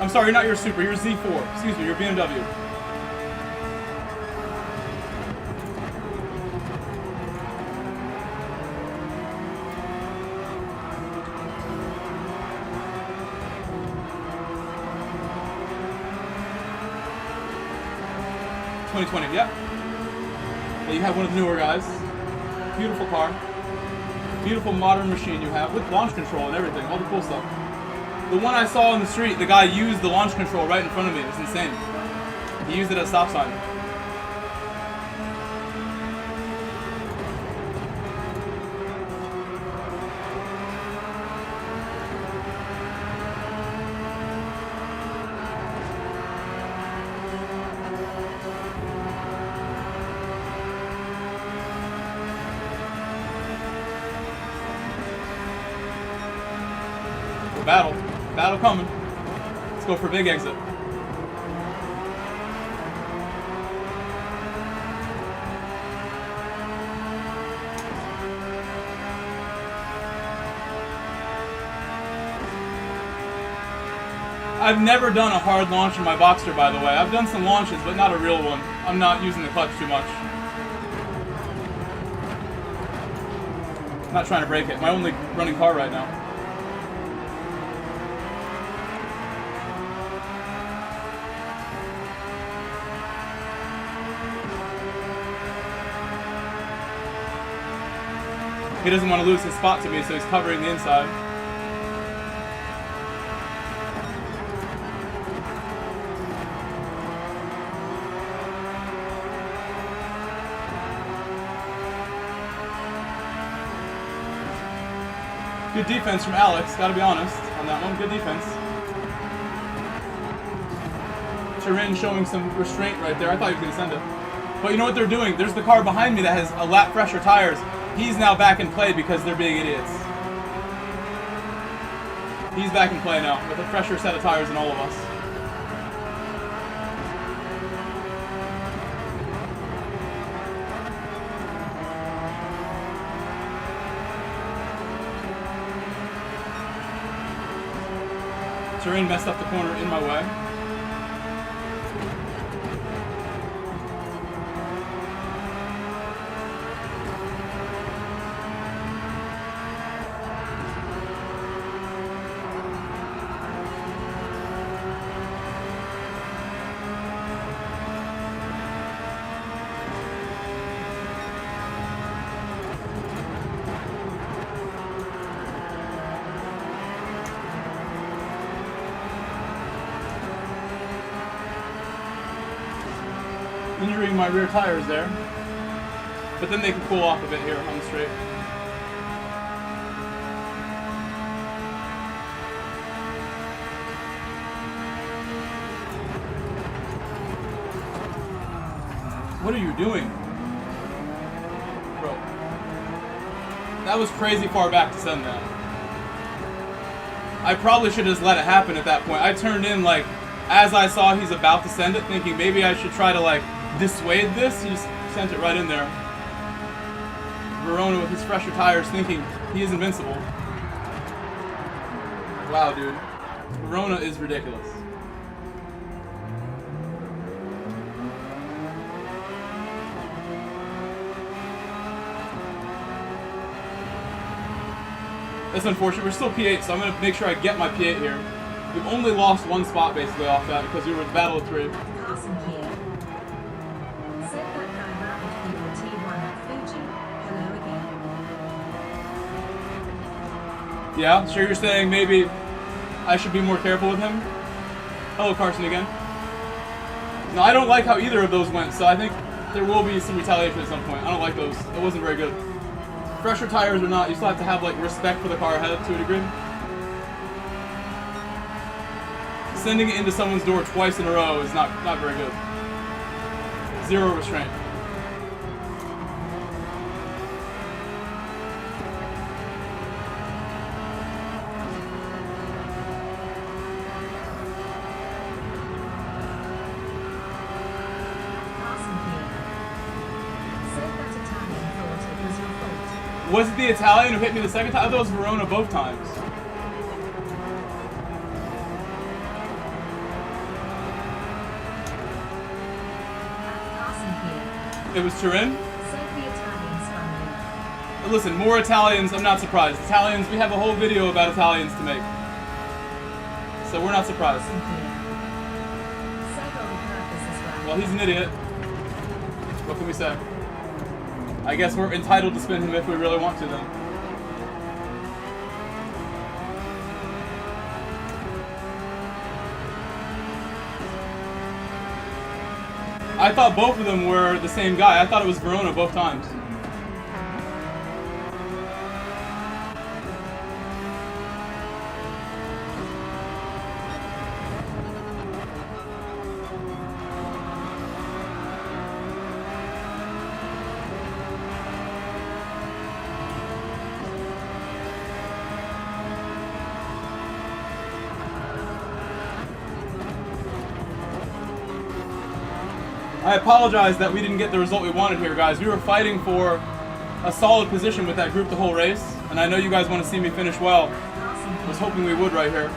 S1: I'm sorry, not your Supra, your Z4. Excuse me, your BMW. Yeah. Yeah, you have one of the newer guys. Beautiful car. Beautiful modern machine you have with launch control and everything, all the cool stuff. The one I saw on the street, the guy used the launch control right in front of me. It was insane. He used it as a stop sign. Battle coming. Let's go for a big exit. I've never done a hard launch in my Boxster, by the way. I've done some launches, but not a real one. I'm not using the clutch too much. I'm not trying to break it. My only running car right now. He doesn't want to lose his spot to me, so he's covering the inside. Good defense from Alex, gotta be honest on that one. Good defense. Turin showing some restraint right there. I thought he was going to send it. But you know what they're doing? There's the car behind me that has a lap fresher tires. He's now back in play because they're being idiots. He's back in play now with a fresher set of tires than all of us. Turin messed up the corner in my way. Injuring my rear tires there, but then they can cool off a bit here on the straight. What are you doing? Bro, that was crazy far back to send that. I probably should have just let it happen at that point. I turned in like as I saw he's about to send it, thinking maybe I should try to like dissuade this. He just sent it right in there. Verona with his fresher tires thinking he is invincible. Wow, dude. Verona is ridiculous. That's unfortunate. We're still P8, so I'm going to make sure I get my P8 here. We've only lost one spot basically off that because we were in battle of 3.
S2: Carson here. Said that guy ravaged people T1 at Fuji. Hello again.
S1: Yeah, sure you're saying maybe I should be more careful with him? Hello, Carson again. No, I don't like how either of those went, so I think there will be some retaliation at some point. I don't like those. It wasn't very good. Fresher tires or not, you still have to have like respect for the car ahead to a degree. Sending it into someone's door twice in a row is not very good. Zero restraint. Was it the Italian who hit me the second time? I thought it was Verona both times. It was Turin? Listen, more Italians, I'm not surprised. Italians, we have a whole video about Italians to make. So we're not surprised. Well, he's an idiot. What can we say? I guess we're entitled to spin him if we really want to then. I thought both of them were the same guy. I thought it was Verona both times. I apologize that we didn't get the result we wanted here, guys. We were fighting for a solid position with that group the whole race, and I know you guys want to see me finish well. I was hoping we would right here.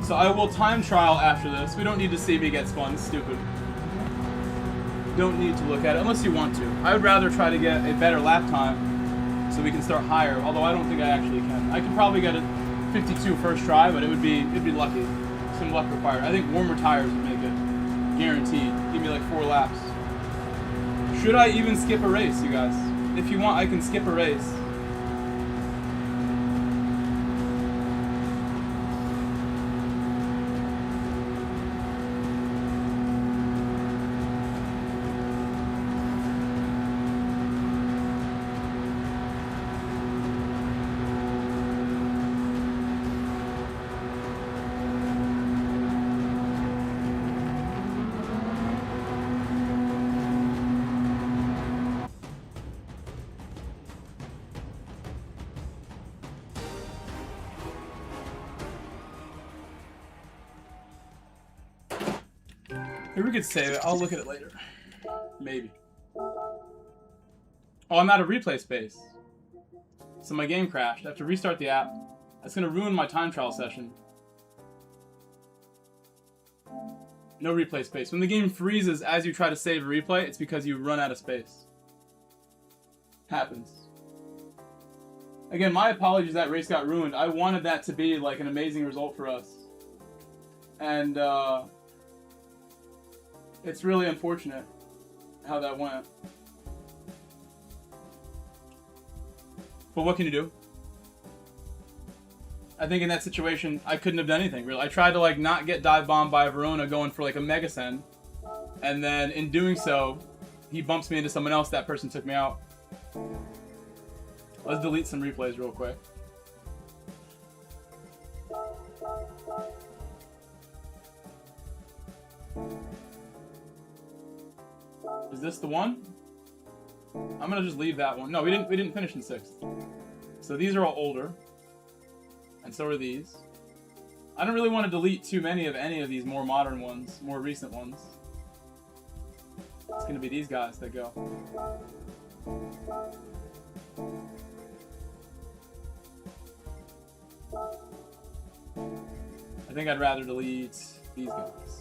S1: So I will time trial after this. We don't need to see me get spun. It's stupid. Don't need to look at it unless you want to. I would rather try to get a better lap time so we can start higher. Although I don't think I actually can. I could probably get a 52 first try, but it'd be lucky. Some luck required. I think warmer tires would make it guaranteed. Give me like 4 laps. Should I even skip a race, you guys? If you want, I can skip a race. Maybe we could save it. I'll look at it later. Maybe. Oh, I'm out of replay space. So my game crashed. I have to restart the app. That's going to ruin my time trial session. No replay space. When the game freezes as you try to save a replay, it's because you run out of space. Happens. Again, my apologies that race got ruined. I wanted that to be like an amazing result for us. And, it's really unfortunate how that went. But what can you do? I think in that situation, I couldn't have done anything, really. I tried to, like, not get dive bombed by Verona going for, like, a mega send. And then, in doing so, he bumps me into someone else. That person took me out. Let's delete some replays real quick. Is this the one? I'm gonna just leave that one. No, we didn't finish in 6th. So these are all older. And so are these. I don't really want to delete too many of any of these more modern ones, more recent ones. It's gonna be these guys that go. I think I'd rather delete these guys.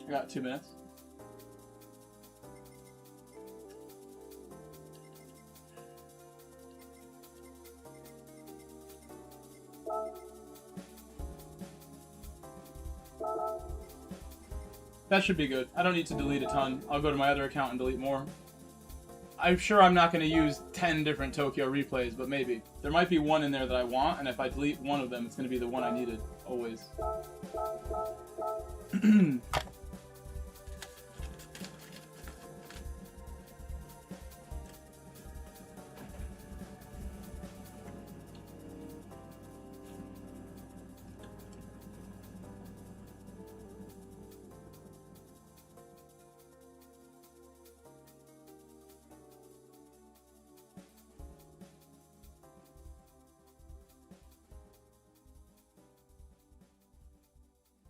S1: I got 2 minutes. That should be good. I don't need to delete a ton. I'll go to my other account and delete more. I'm sure I'm not going to use 10 different Tokyo replays, but maybe. There might be one in there that I want, and if I delete one of them, it's going to be the one I needed, always.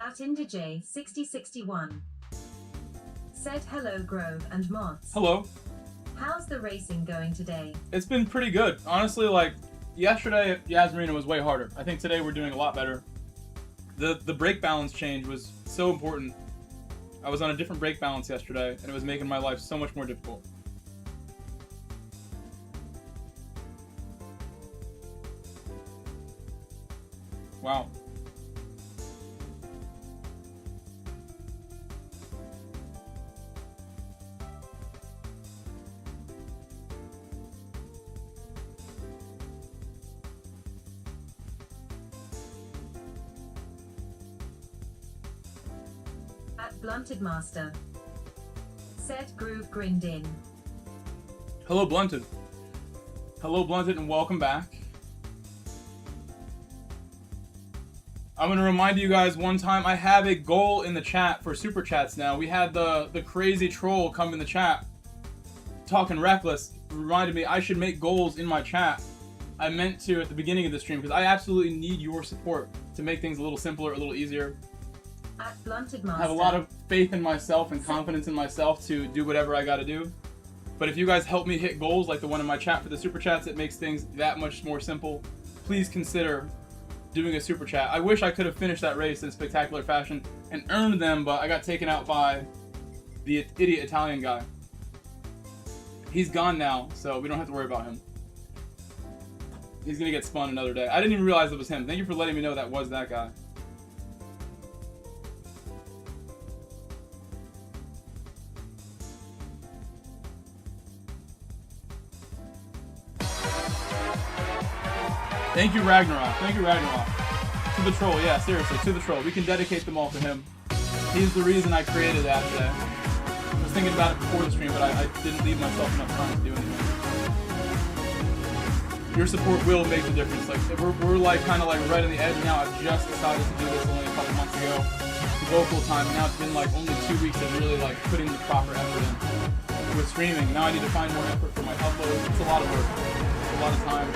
S2: At IndiJ6061. Said hello Grove and mods.
S1: Hello.
S2: How's the racing going today?
S1: It's been pretty good. Honestly, like, yesterday, YAS MARINA was way harder. I think today we're doing a lot better. The brake balance change was so important. I was on a different brake balance yesterday, and it was making my life so much more difficult. Wow.
S2: At Blunted Master. Said Groove grinned in.
S1: Hello, Blunted. Hello, Blunted, and welcome back. I'm going to remind you guys one time, I have a goal in the chat for Super Chats now. We had the crazy troll come in the chat, talking reckless, reminded me I should make goals in my chat. I meant to at the beginning of the stream, because I absolutely need your support to make things a little simpler, a little easier.
S2: At Blunted Master.
S1: I have a lot of faith in myself and confidence in myself to do whatever I got to do. But if you guys help me hit goals like the one in my chat for the Super Chats, it makes things that much more simple. Please consider doing a Super Chat. I wish I could have finished that race in spectacular fashion and earned them, but I got taken out by the idiot Italian guy. He's gone now, so we don't have to worry about him. He's gonna get spun another day. I didn't even realize it was him. Thank you for letting me know that was that guy. Thank you, Ragnarok. Thank you, Ragnarok. To the troll, yeah, seriously, to the troll. We can dedicate them all to him. He's the reason I created that today. I was thinking about it before the stream, but I didn't leave myself enough time to do anything. Your support will make the difference. Like, we're like kind of like right on the edge now. I've just decided to do this only a couple months ago to go full time. Now it's been like only 2 weeks of really like putting the proper effort in with streaming. Now I need to find more effort for my uploads. It's a lot of work. It's a lot of time.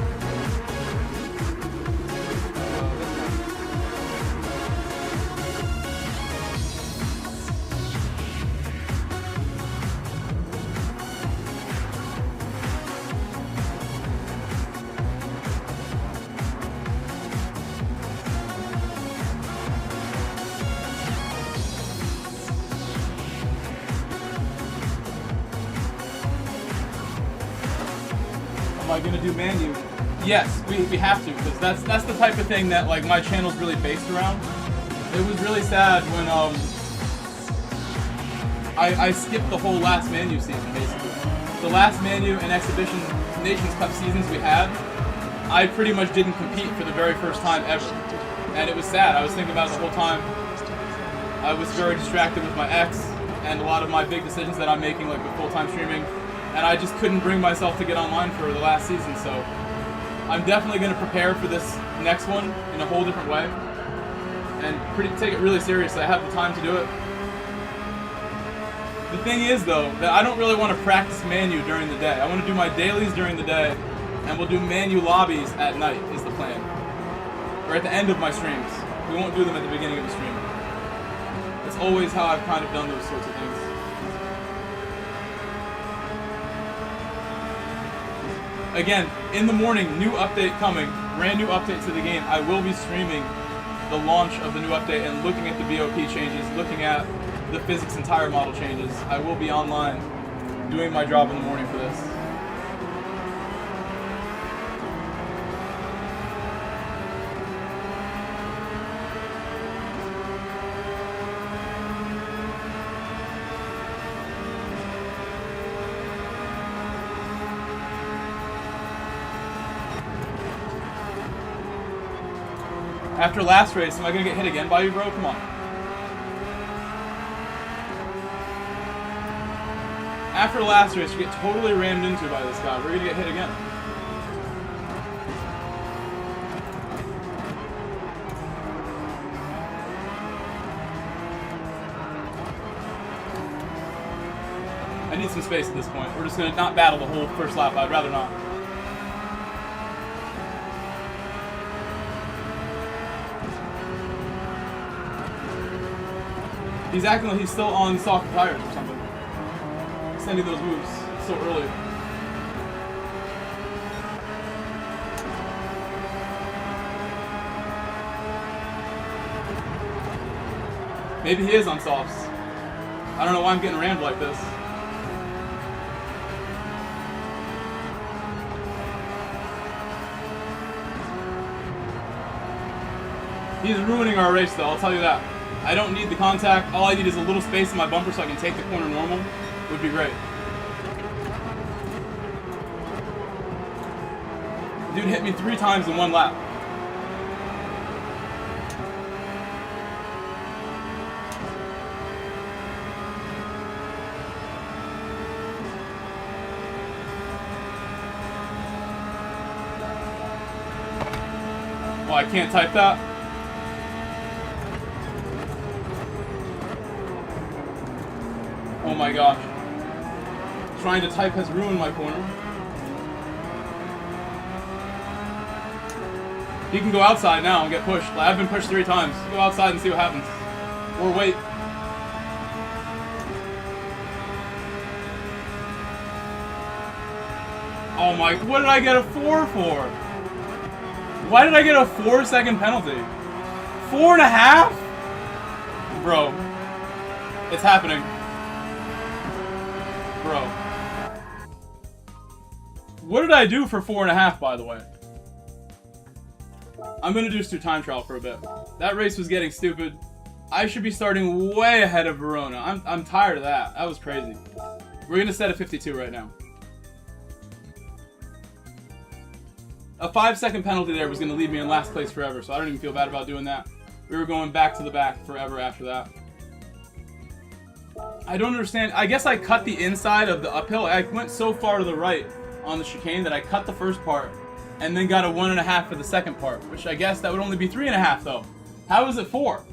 S1: Am I gonna do menu? Yes, we have to, because that's the type of thing that like my channel's really based around. It was really sad when I skipped the whole last menu season basically. The last menu and exhibition Nations Cup seasons we had, I pretty much didn't compete for the very first time ever. And it was sad. I was thinking about it the whole time. I was very distracted with my ex and a lot of my big decisions that I'm making, like with full-time streaming. And I just couldn't bring myself to get online for the last season, so I'm definitely going to prepare for this next one in a whole different way and take it really seriously. I have the time to do it. The thing is, though, that I don't really want to practice manu during the day. I want to do my dailies during the day, and we'll do manu lobbies at night is the plan. Or at the end of my streams. We won't do them at the beginning of the stream. That's always how I've kind of done those sorts of things. Again, in the morning, new update coming, brand new update to the game. I will be streaming the launch of the new update and looking at the BOP changes, looking at the physics and tire model changes. I will be online doing my job in the morning for this. After last race, am I gonna get hit again by you, bro? Come on. After last race, you get totally rammed into by this guy. We're gonna get hit again. I need some space at this point. We're just gonna not battle the whole first lap. I'd rather not. He's acting like he's still on soft tires or something. Sending those moves so early. Maybe he is on softs. I don't know why I'm getting rammed like this. He's ruining our race though, I'll tell you that. I don't need the contact. All I need is a little space in my bumper so I can take the corner normal. Would be great. Dude hit me 3 times in 1 lap. Well, I can't type that. Oh my gosh. Trying to type has ruined my corner. He can go outside now and get pushed. I've been pushed 3 times. Go outside and see what happens. Or wait. Oh my, what did I get a 4 for? Why did I get a 4-second penalty? 4.5? Bro. It's happening. Bro. What did I do for 4.5, by the way? I'm gonna just do time trial for a bit. That race was getting stupid. I should be starting way ahead of Verona. I'm tired of that. That was crazy. We're gonna set a 52 right now. A 5-second penalty there was gonna leave me in last place forever, so I don't even feel bad about doing that. We were going back to the back forever after that. I don't understand. I guess I cut the inside of the uphill. I went so far to the right on the chicane that I cut the first part and then got a 1.5 for the second part, which I guess that would only be 3.5 though. How is it 4?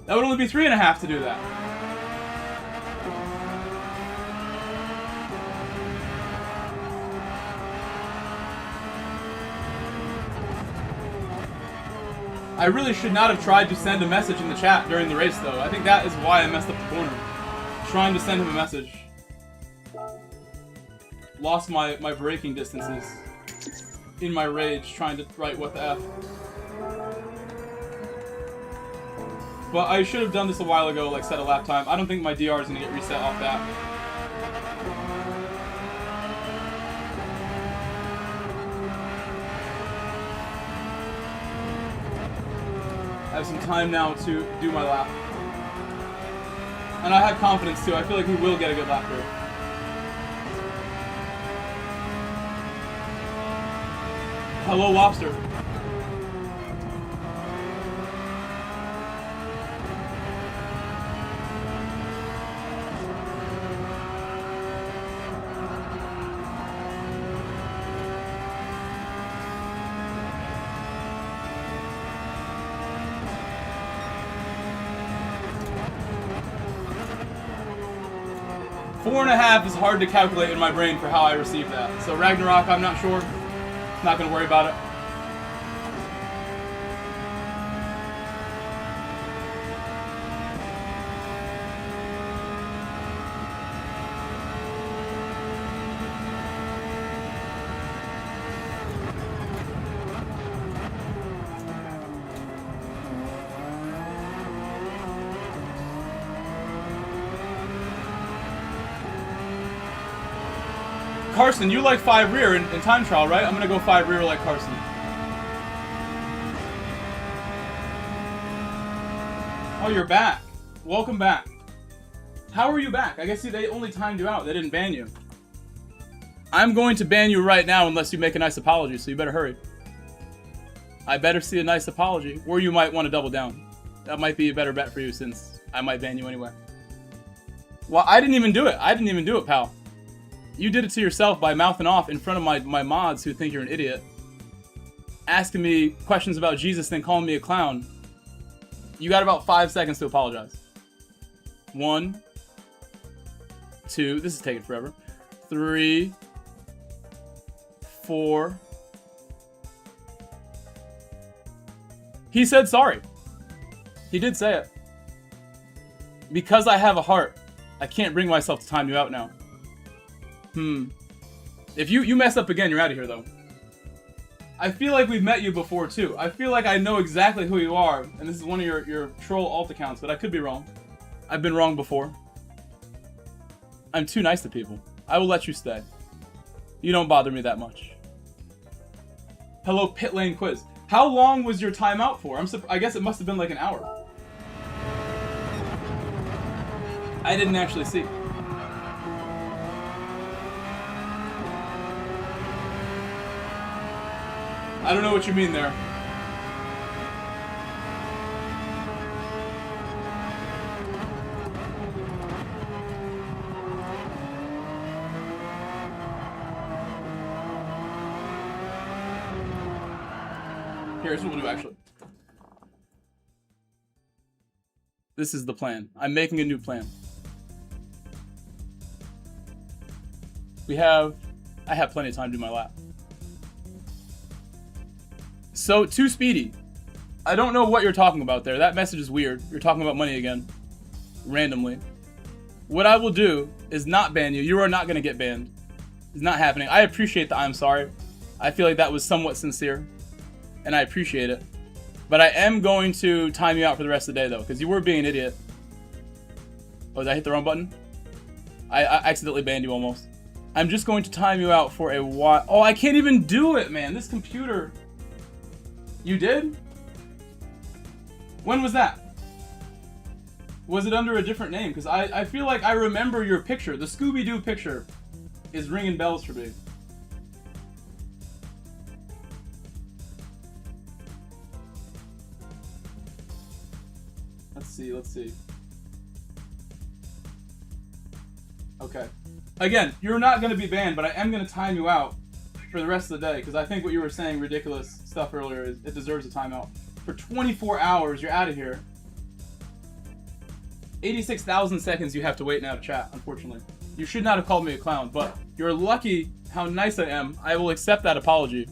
S1: That would only be 3.5 to do that. I really should not have tried to send a message in the chat during the race though. I think that is why I messed up the corner. Trying to send him a message. Lost my braking distances in my rage trying to write what the F. But I should have done this a while ago, like set a lap time. I don't think my DR is going to get reset off that. I have some time now to do my lap. And I have confidence too. I feel like we will get a good lap here. Hello, Lobster. Four and a half is hard to calculate in my brain for how I received that. So Ragnarok, I'm not sure. Not gonna worry about it. Carson, you like 5 rear in time trial, right? I'm gonna go 5 rear like Carson. Oh, you're back. Welcome back. How are you back? I guess they only timed you out. They didn't ban you. I'm going to ban you right now unless you make a nice apology, so you better hurry. I better see a nice apology, or you might want to double down. That might be a better bet for you since I might ban you anyway. Well, I didn't even do it. I didn't even do it, pal. You did it to yourself by mouthing off in front of my mods who think you're an idiot. Asking me questions about Jesus, then calling me a clown. You got about 5 seconds to apologize. 1, 2, this is taking forever. 3, 4. He said sorry. He did say it. Because I have a heart, I can't bring myself to time you out now. If you mess up again, you're out of here, though. I feel like we've met you before, too. I feel like I know exactly who you are, and this is one of your troll alt accounts, but I could be wrong. I've been wrong before. I'm too nice to people. I will let you stay. You don't bother me that much. Hello, Pit Lane Quiz. How long was your timeout for? I guess it must have been like an hour. I didn't actually see. I don't know what you mean there. Here's what we'll do, actually. This is the plan. I'm making a new plan. I have plenty of time to do my lap. So, too speedy. I don't know what you're talking about there. That message is weird. You're talking about money again. Randomly. What I will do is not ban you. You are not going to get banned. It's not happening. I appreciate the I'm sorry. I feel like that was somewhat sincere. And I appreciate it. But I am going to time you out for the rest of the day, though. Because you were being an idiot. Oh, did I hit the wrong button? I accidentally banned you almost. I'm just going to time you out for a while. Oh, I can't even do it, man. This computer... You did? When was that? Was it under a different name? Because I feel like I remember your picture. The Scooby-Doo picture is ringing bells for me. Let's see. Okay. Again, you're not going to be banned, but I am going to time you out for the rest of the day, because I think what you were saying, ridiculous stuff earlier, it deserves a timeout. For 24 hours, you're out of here. 86,000 seconds you have to wait now to chat, unfortunately. You should not have called me a clown, but you're lucky how nice I am. I will accept that apology.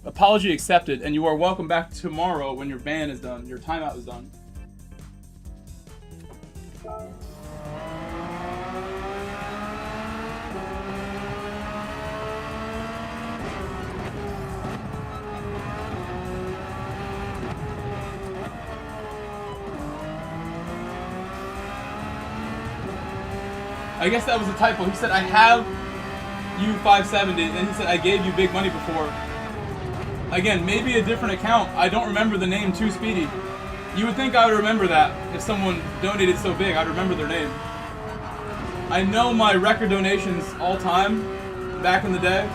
S1: Apology accepted, and you are welcome back tomorrow when your ban is done, your timeout is done. I guess that was a typo. He said, I have you 570, and he said, I gave you big money before. Again, maybe a different account. I don't remember the name Too Speedy. You would think I would remember that. If someone donated so big, I'd remember their name. I know my record donations all time, back in the day.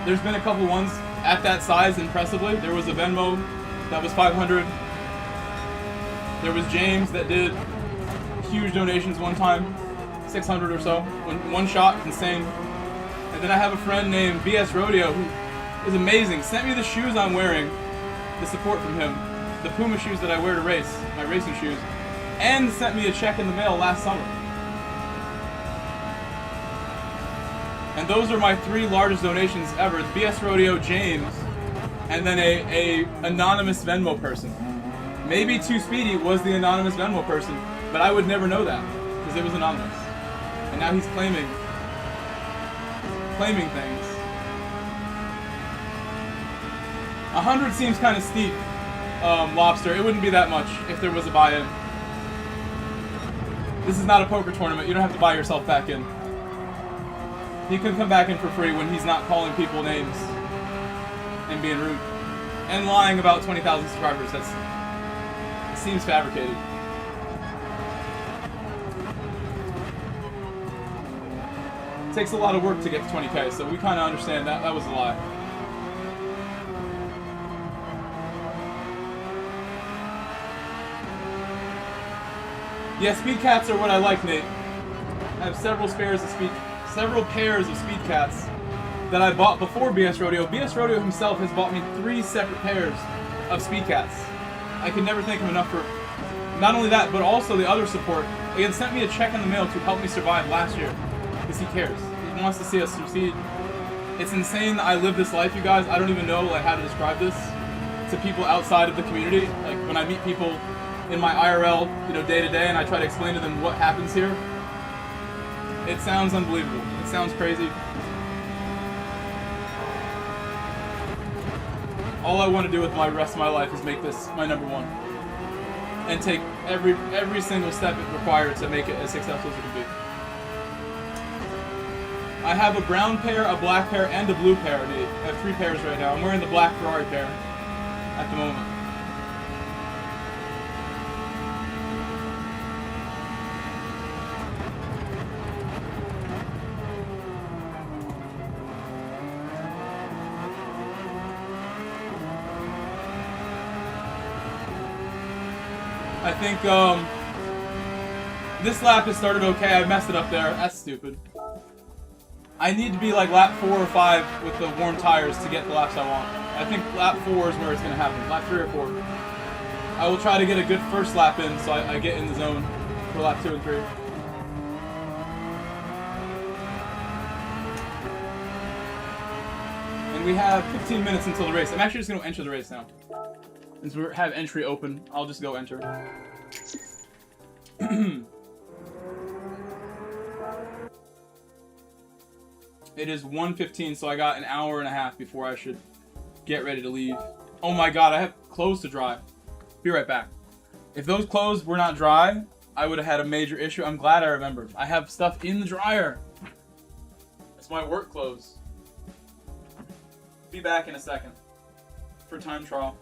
S1: There's been a couple ones at that size, impressively. There was a Venmo that was 500. There was James that did huge donations one time. 600 or so, one shot, insane. And then I have a friend named BS Rodeo who is amazing. Sent me the shoes I'm wearing, the support from him, the Puma shoes that I wear to race, my racing shoes, and sent me a check in the mail last summer. And those are my 3 largest donations ever. It's BS Rodeo, James, and then a anonymous Venmo person. Maybe Too Speedy was the anonymous Venmo person, but I would never know that because it was anonymous. And now he's claiming things. 100 seems kind of steep, Lobster. It wouldn't be that much if there was a buy-in. This is not a poker tournament. You don't have to buy yourself back in. He can come back in for free when he's not calling people names and being rude and lying about 20,000 subscribers. It seems fabricated. Takes a lot of work to get to 20K, so we kind of understand that was a lie. Yeah, speed cats are what I like, Nate. I have several pairs of speed cats that I bought before BS Rodeo. BS Rodeo himself has bought me 3 separate pairs of speed cats. I can never thank him enough for not only that, but also the other support. He had sent me a check in the mail to help me survive last year. Because he cares. He wants to see us succeed. It's insane that I live this life, you guys. I don't even know how to describe this to people outside of the community. Like when I meet people in my IRL, you know, day to day, and I try to explain to them what happens here, it sounds unbelievable. It sounds crazy. All I want to do with my rest of my life is make this my number one, and take every single step required to make it as successful as it can be. I have a brown pair, a black pair, and a blue pair. I have 3 pairs right now. I'm wearing the black Ferrari pair at the moment. I think this lap has started okay. I messed it up there. That's stupid. I need to be like lap 4 or 5 with the warm tires to get the laps I want. I think lap 4 is where it's going to happen. Lap 3 or 4. I will try to get a good first lap in so I get in the zone for lap 2 and 3. And we have 15 minutes until the race. I'm actually just going to enter the race now. Since we have entry open, I'll just go enter. It is 1:15, so I got an hour and a half before I should get ready to leave. Oh my god, I have clothes to dry. Be right back. If those clothes were not dry, I would have had a major issue. I'm glad I remembered. I have stuff in the dryer. It's my work clothes. Be back in a second for time trial.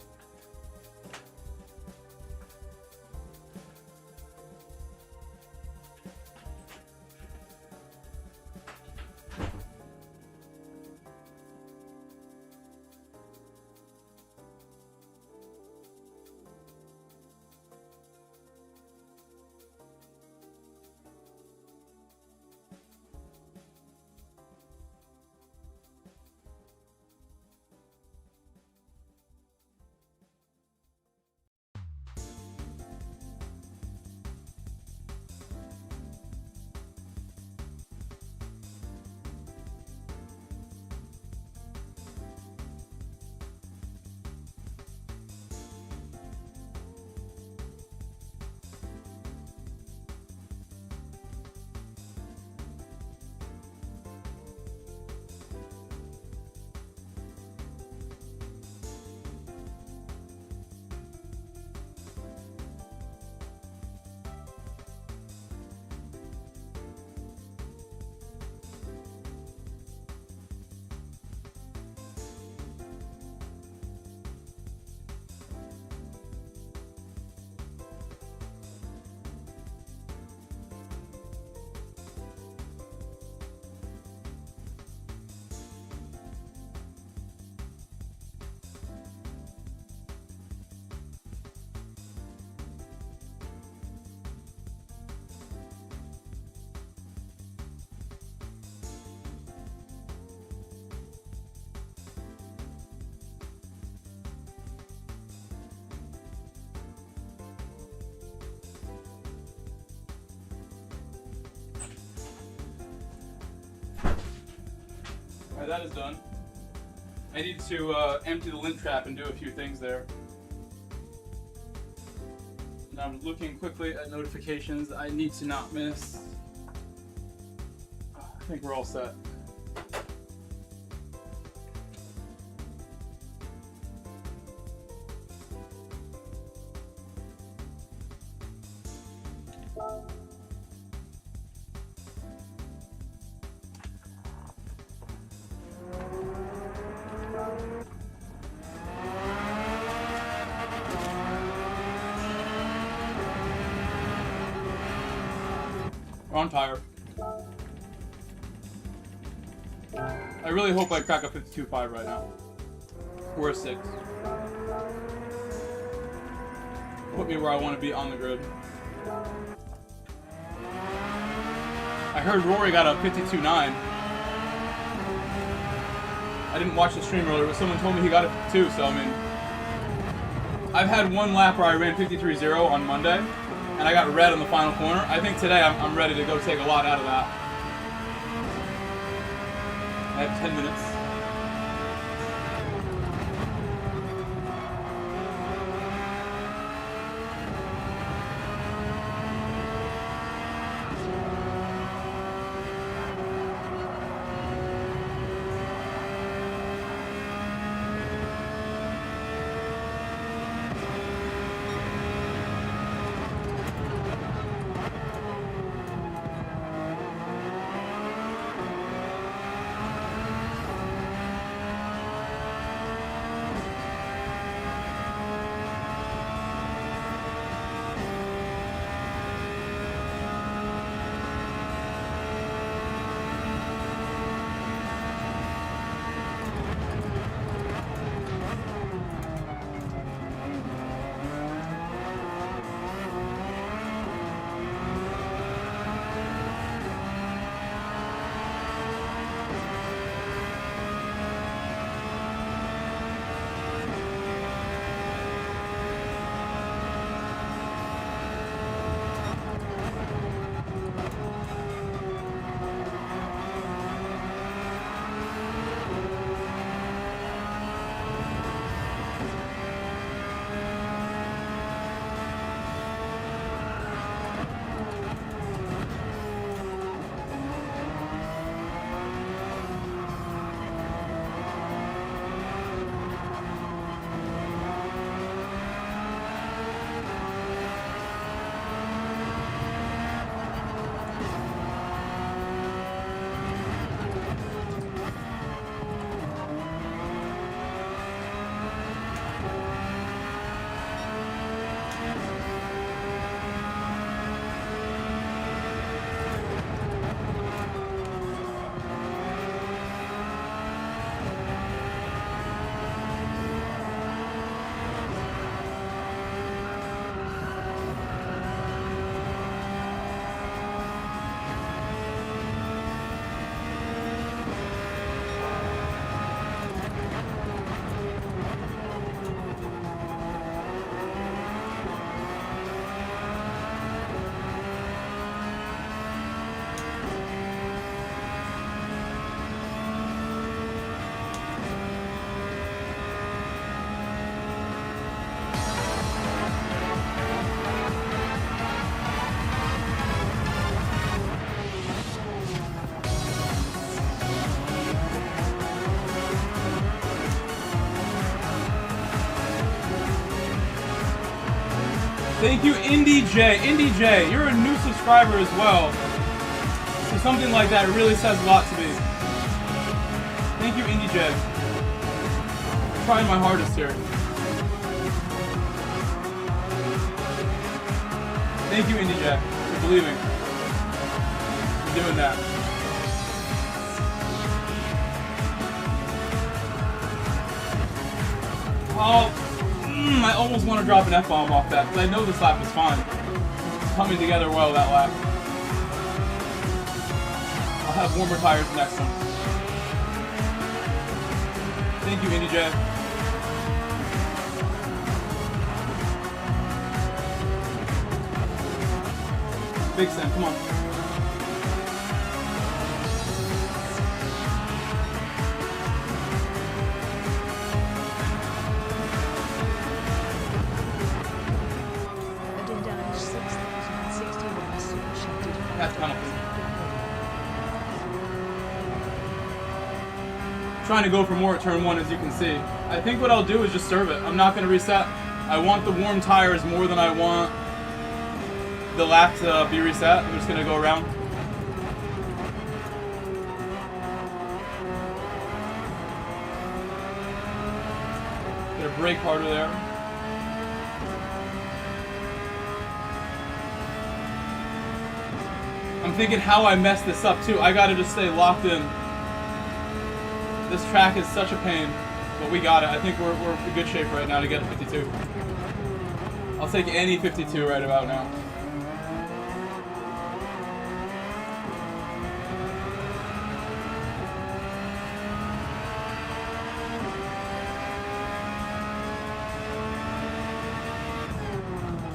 S1: Alright, that is done. I need to empty the lint trap and do a few things there. And I'm looking quickly at notifications that I need to not miss. I think we're all set. On tire. I really hope I crack a 52.5 right now. Or a 6. Put me where I want to be on the grid. I heard Rory got a 52.9. I didn't watch the stream earlier, but someone told me he got it too, so I mean... I've had one lap where I ran 53.0 on Monday, and I got red on the final corner. I think today I'm ready to go take a lot out of that. I have 10 minutes. Thank you, Indy J. Indy J, you're a new subscriber as well. So something like that really says a lot to me. Thank you, Indy J. I'm trying my hardest here. Thank you, Indy J, for believing. For doing that. Oh, I almost want to drop an F-bomb off that, because I know this lap is fine. It's coming together well, that lap. I'll have warmer tires next one. Thank you, Indy J. Big Sam, come on. That's penalty. Trying to go for more at turn 1, as you can see. I think what I'll do is just serve it. I'm not going to reset. I want the warm tires more than I want the lap to be reset. I'm just going to go around. Get a brake harder there. I'm thinking how I messed this up too. I gotta just stay locked in. This track is such a pain, but we got it. I think we're in good shape right now to get a 52. I'll take any 52 right about now.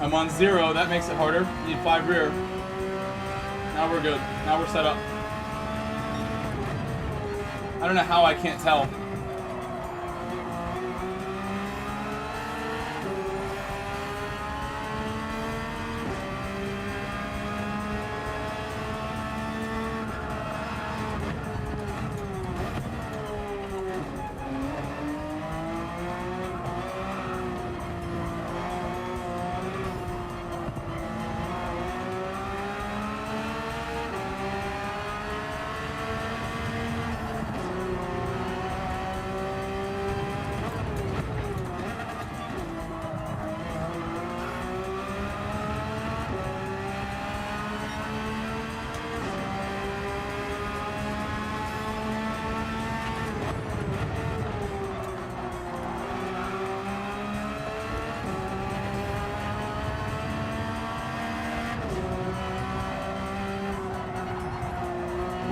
S1: I'm on 0, that makes it harder. Need 5 rear. Now we're good. Now we're set up. I don't know how I can't tell.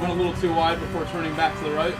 S1: Went a little too wide before turning back to the right.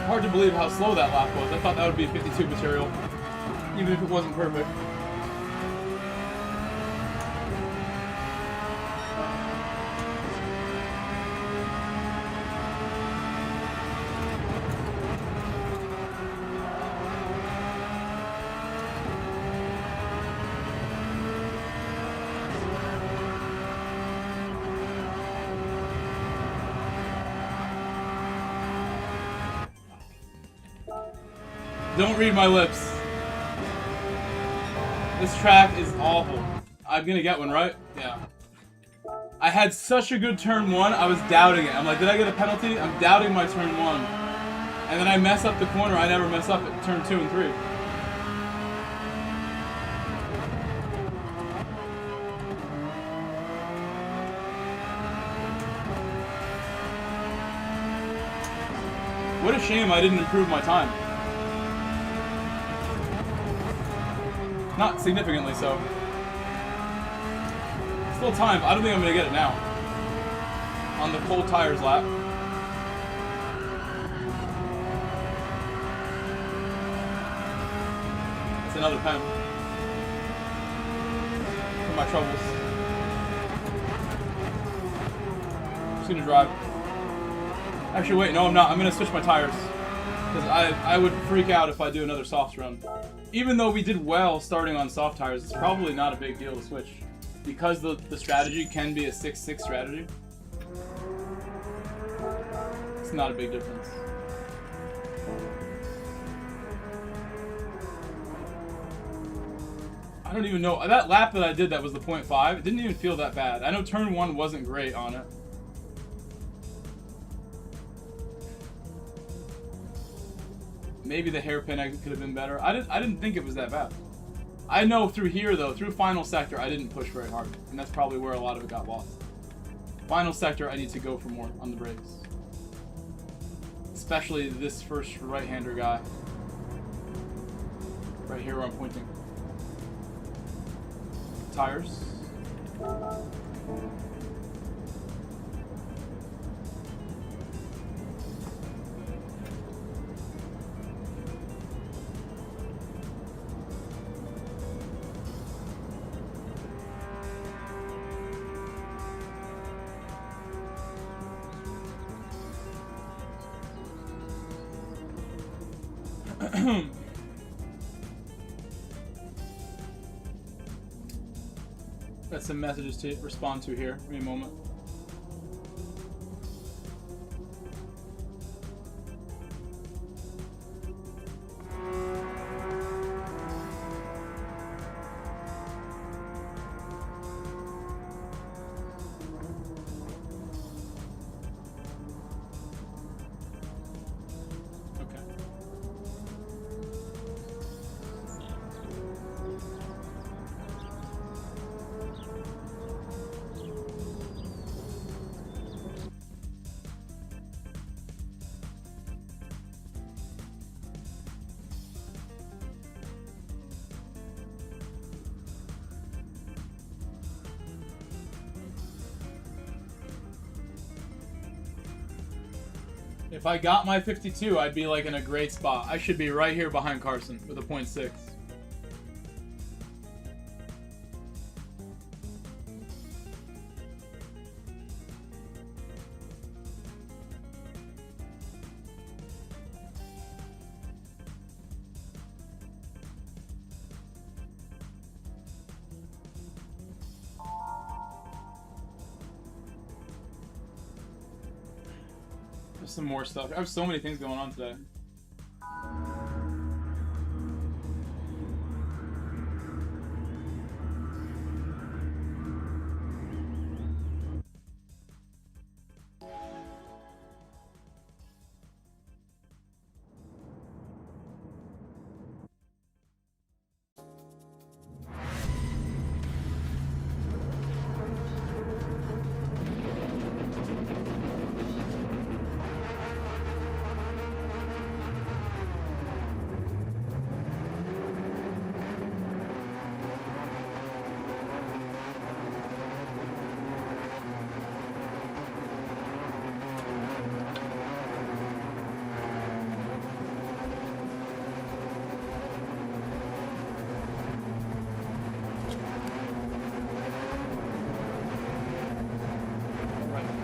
S1: Hard to believe how slow that lap was. I thought that would be 52 material, even if it wasn't perfect. Don't read my lips. This track is awful. I'm gonna get one, right? Yeah. I had such a good turn 1, I was doubting it. I'm like, did I get a penalty? I'm doubting my turn 1. And then I mess up the corner. I never mess up at turn 2 and 3. What a shame I didn't improve my time. Not significantly so. Still time. I don't think I'm going to get it now. On the cold tires lap. It's another pen. For my troubles. Just going to drive. Actually, wait, no, I'm not. I'm going to switch my tires. Because I would freak out if I do another softs run. Even though we did well starting on soft tires, it's probably not a big deal to switch. Because the strategy can be a 6-6 strategy. It's not a big difference. I don't even know. That lap that I did that was the 0.5. It didn't even feel that bad. I know turn 1 wasn't great on it. Maybe the hairpin exit could have been better. I didn't think it was that bad. I know through here though, through final sector, I didn't push very hard, and that's probably where a lot of it got lost. Final sector, I need to go for more on the brakes, especially this first right-hander guy. Right here where I'm pointing. Tires. Got some messages to respond to here. Give me a moment. If I got my 52, I'd be like in a great spot. I should be right here behind Carson with a 0.6. Some more stuff. I have so many things going on today.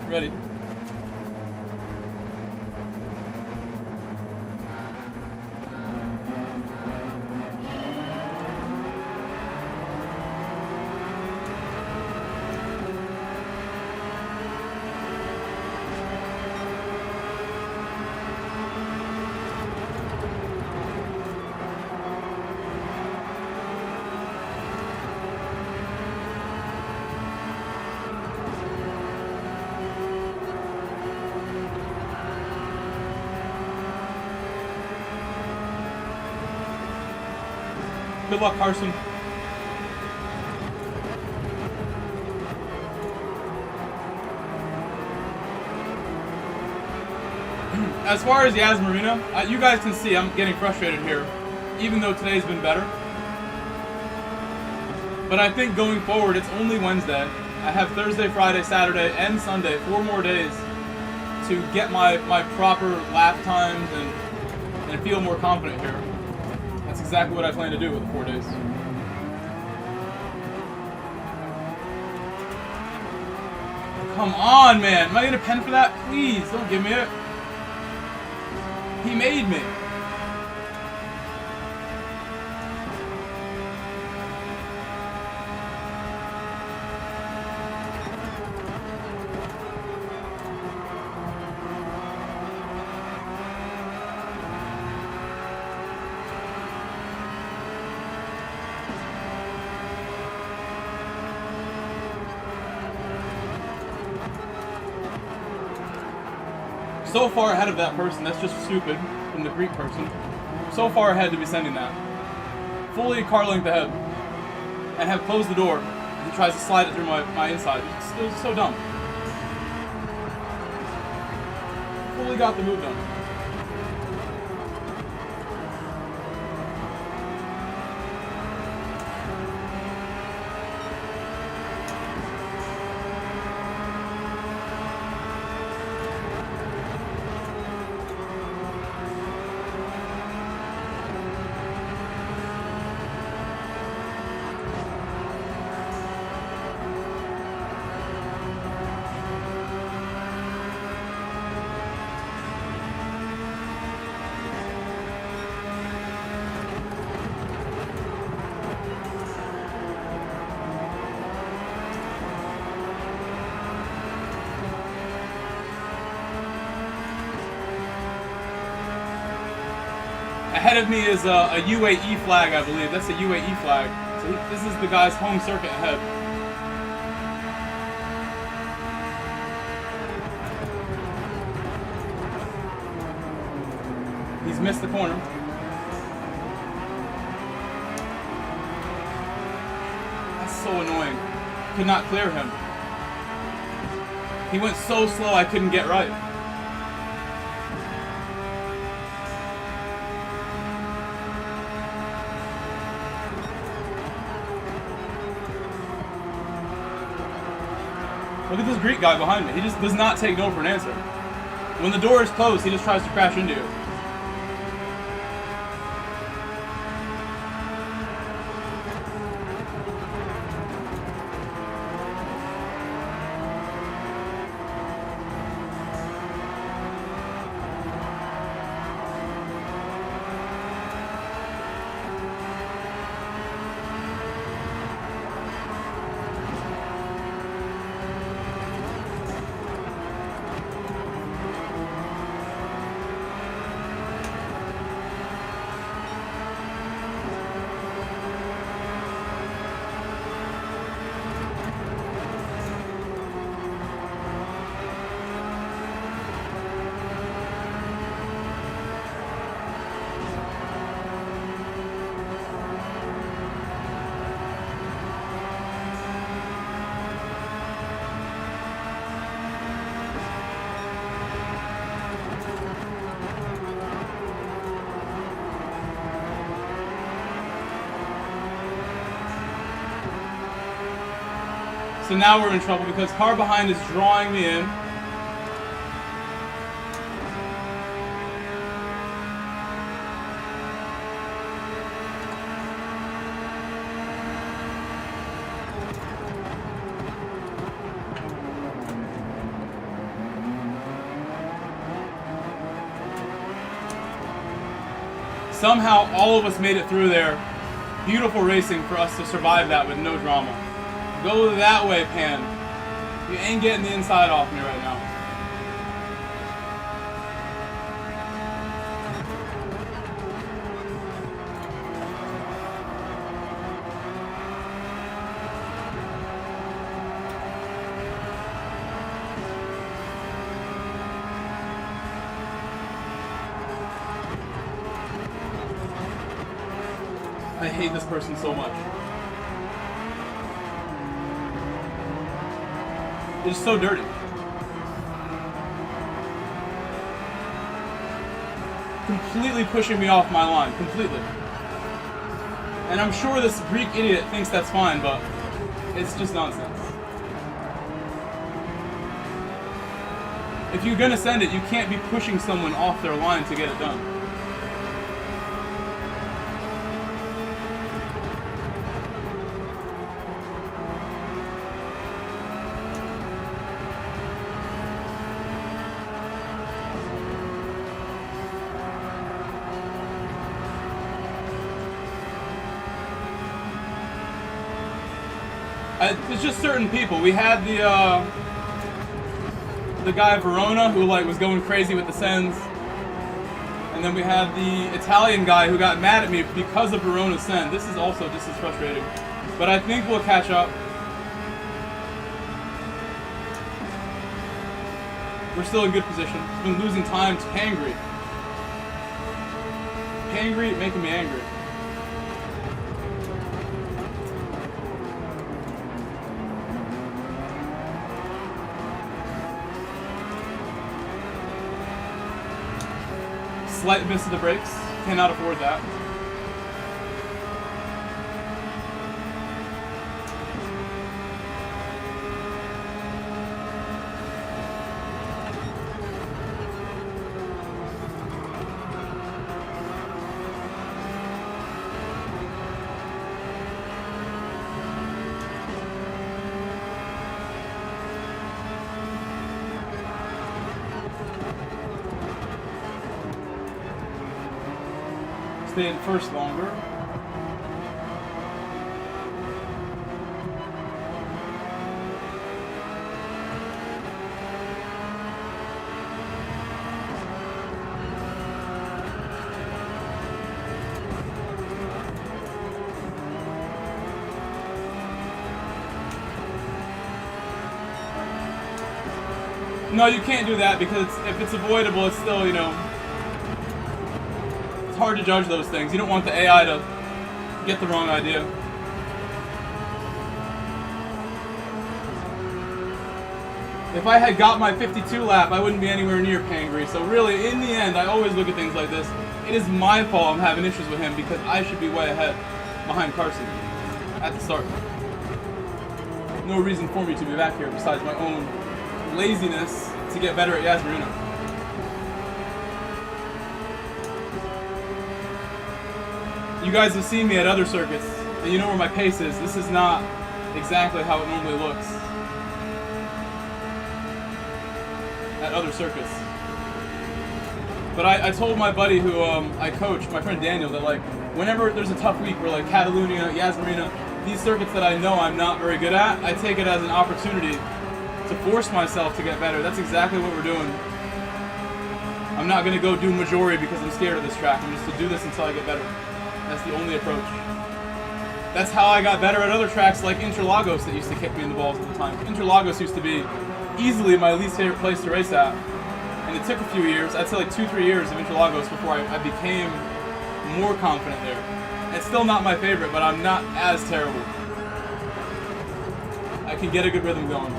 S1: Ready. Good luck, Carson. As far as YAS Marina, you guys can see I'm getting frustrated here, even though today's been better. But I think going forward, it's only Wednesday. I have Thursday, Friday, Saturday, and Sunday, 4 more days to get my proper lap times and feel more confident here. That's exactly what I plan to do with the 4 days. Come on, man. Am I going to pen for that? Please, don't give me it. He made me. So far ahead of that person, that's just stupid from the Greek person. So far ahead to be sending that. Fully car length ahead. And have closed the door. He tries to slide it through my inside. It was so dumb. Fully got the move done. Ahead of me is a UAE flag, I believe. That's a UAE flag. So this is the guy's home circuit ahead. He's missed the corner. That's so annoying. Could not clear him. He went so slow I couldn't get right. Look at this Greek guy behind me. He just does not take no for an answer. When the door is closed, he just tries to crash into you. So now we're in trouble because car behind is drawing me in. Somehow all of us made it through there. Beautiful racing for us to survive that with no drama. Go that way, Pan. You ain't getting the inside off me right now. I hate this person so much. It's so dirty. Completely pushing me off my line, completely. And I'm sure this Greek idiot thinks that's fine, but it's just nonsense. If you're gonna send it, you can't be pushing someone off their line to get it done. It's just certain people. We had the guy Verona who like was going crazy with the sends, and then we had the Italian guy who got mad at me because of Verona's send. This is also just as frustrating, but I think we'll catch up. We're still in good position. It's been losing time to Hangry. Hangry making me angry. Slight miss of the brakes. Cannot afford that. Stay in first longer. No, you can't do that because if it's avoidable, it's still, you know, it's hard to judge those things. You don't want the AI to get the wrong idea. If I had got my 52 lap, I wouldn't be anywhere near Pangry. So really, in the end, I always look at things like this. It is my fault I'm having issues with him because I should be way ahead behind Carson at the start. No reason for me to be back here besides my own laziness to get better at YAS MARINA. You guys have seen me at other circuits, and you know where my pace is. This is not exactly how it normally looks at other circuits. But I told my buddy who I coach, my friend Daniel, that like whenever there's a tough week where like Catalunya, YAS MARINA, these circuits that I know I'm not very good at, I take it as an opportunity to force myself to get better. That's exactly what we're doing. I'm not going to go do majority because I'm scared of this track. I'm just to do this until I get better. That's the only approach. That's how I got better at other tracks like Interlagos that used to kick me in the balls all the time. Interlagos used to be easily my least favorite place to race at. And it took a few years, I'd say like 2-3 years of Interlagos before I became more confident there. It's still not my favorite, but I'm not as terrible. I can get a good rhythm going.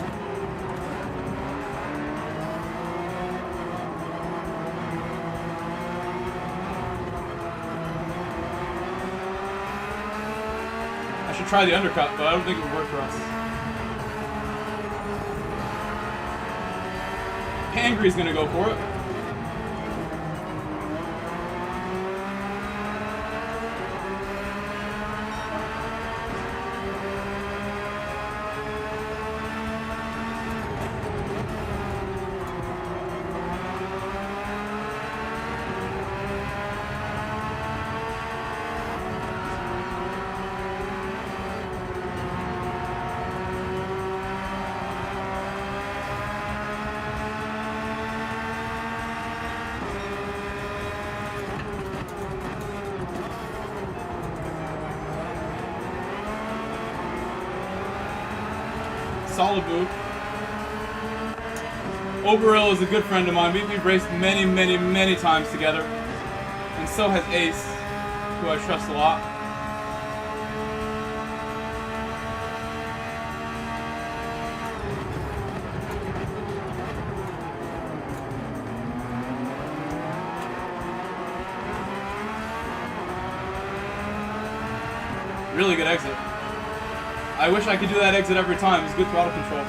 S1: I should try the undercut, but I don't think it would work for us. Hangry's gonna go for it. Solid move. Oberil is a good friend of mine. We've raced many times together. And so has Ace, who I trust a lot. Really good exit. I wish I could do that exit every time. It's good throttle control.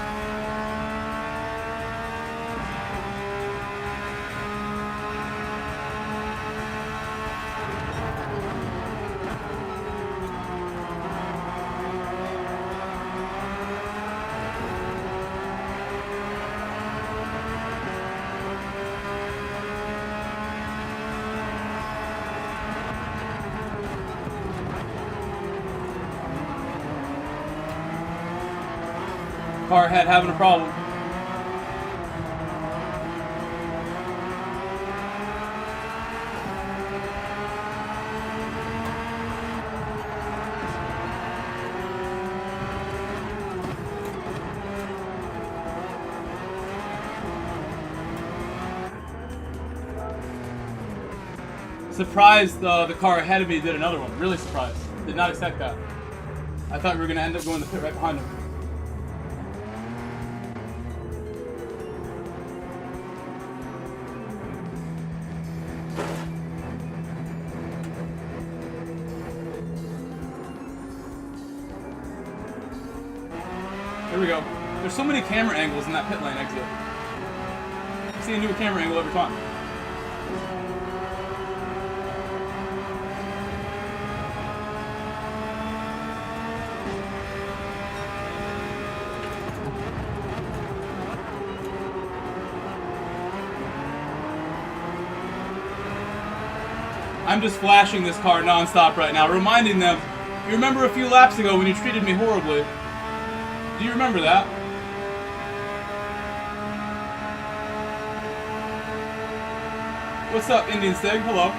S1: Car ahead having a problem. Surprised the car ahead of me did another one. Really surprised. Did not expect that. I thought we were going to end up going to the pit right behind him. There we go. There's so many camera angles in that pit lane exit. I see a new camera angle every time. I'm just flashing this car non-stop right now, reminding them, you remember a few laps ago when you treated me horribly? Do you remember that? What's up, Indian Stig? Hello.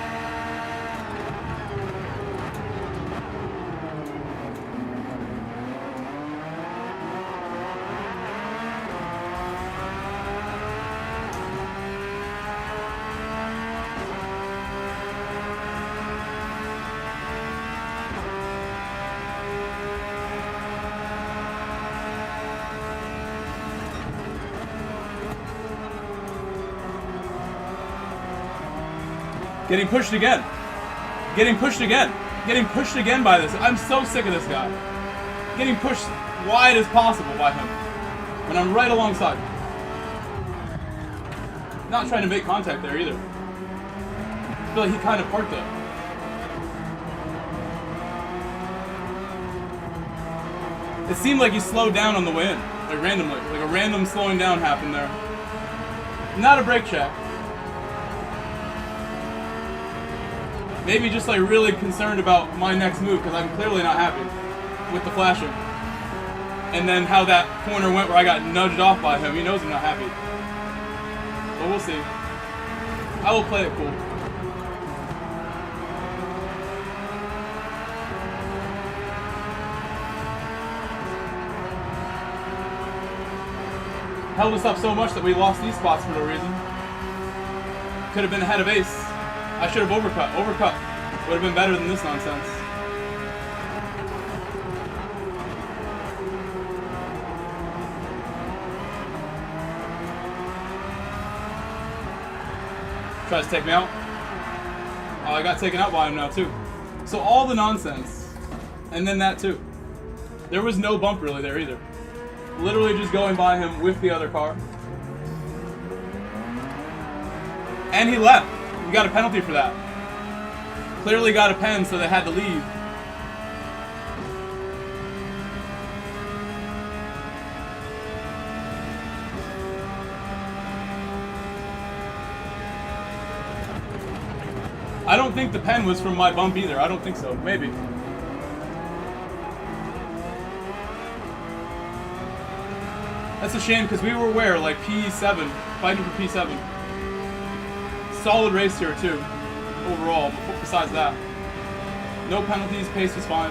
S1: Getting pushed again. Getting pushed again. Getting pushed again by this. I'm so sick of this guy. Getting pushed wide as possible by him. When I'm right alongside. Not trying to make contact there either. I feel like he kind of parked it. It seemed like he slowed down on the way in. Like randomly. Like a random slowing down happened there. Not a brake check. Maybe just like really concerned about my next move because I'm clearly not happy with the flashing. And then how that corner went where I got nudged off by him. He knows I'm not happy. But we'll see. I will play it cool. Held us up so much that we lost these spots for no reason. Could have been ahead of Ace. I should have overcut. Overcut would have been better than this nonsense. Tries to take me out. Oh, I got taken out by him now too. So all the nonsense, and then that too. There was no bump really there either. Literally just going by him with the other car. And he left. We got a penalty for that. Clearly got a pen, so they had to leave. I don't think the pen was from my bump either. I don't think so. Maybe. That's a shame because we were where? Like P7. Fighting for P7. Solid race here too, overall, besides that. No penalties, pace was fine.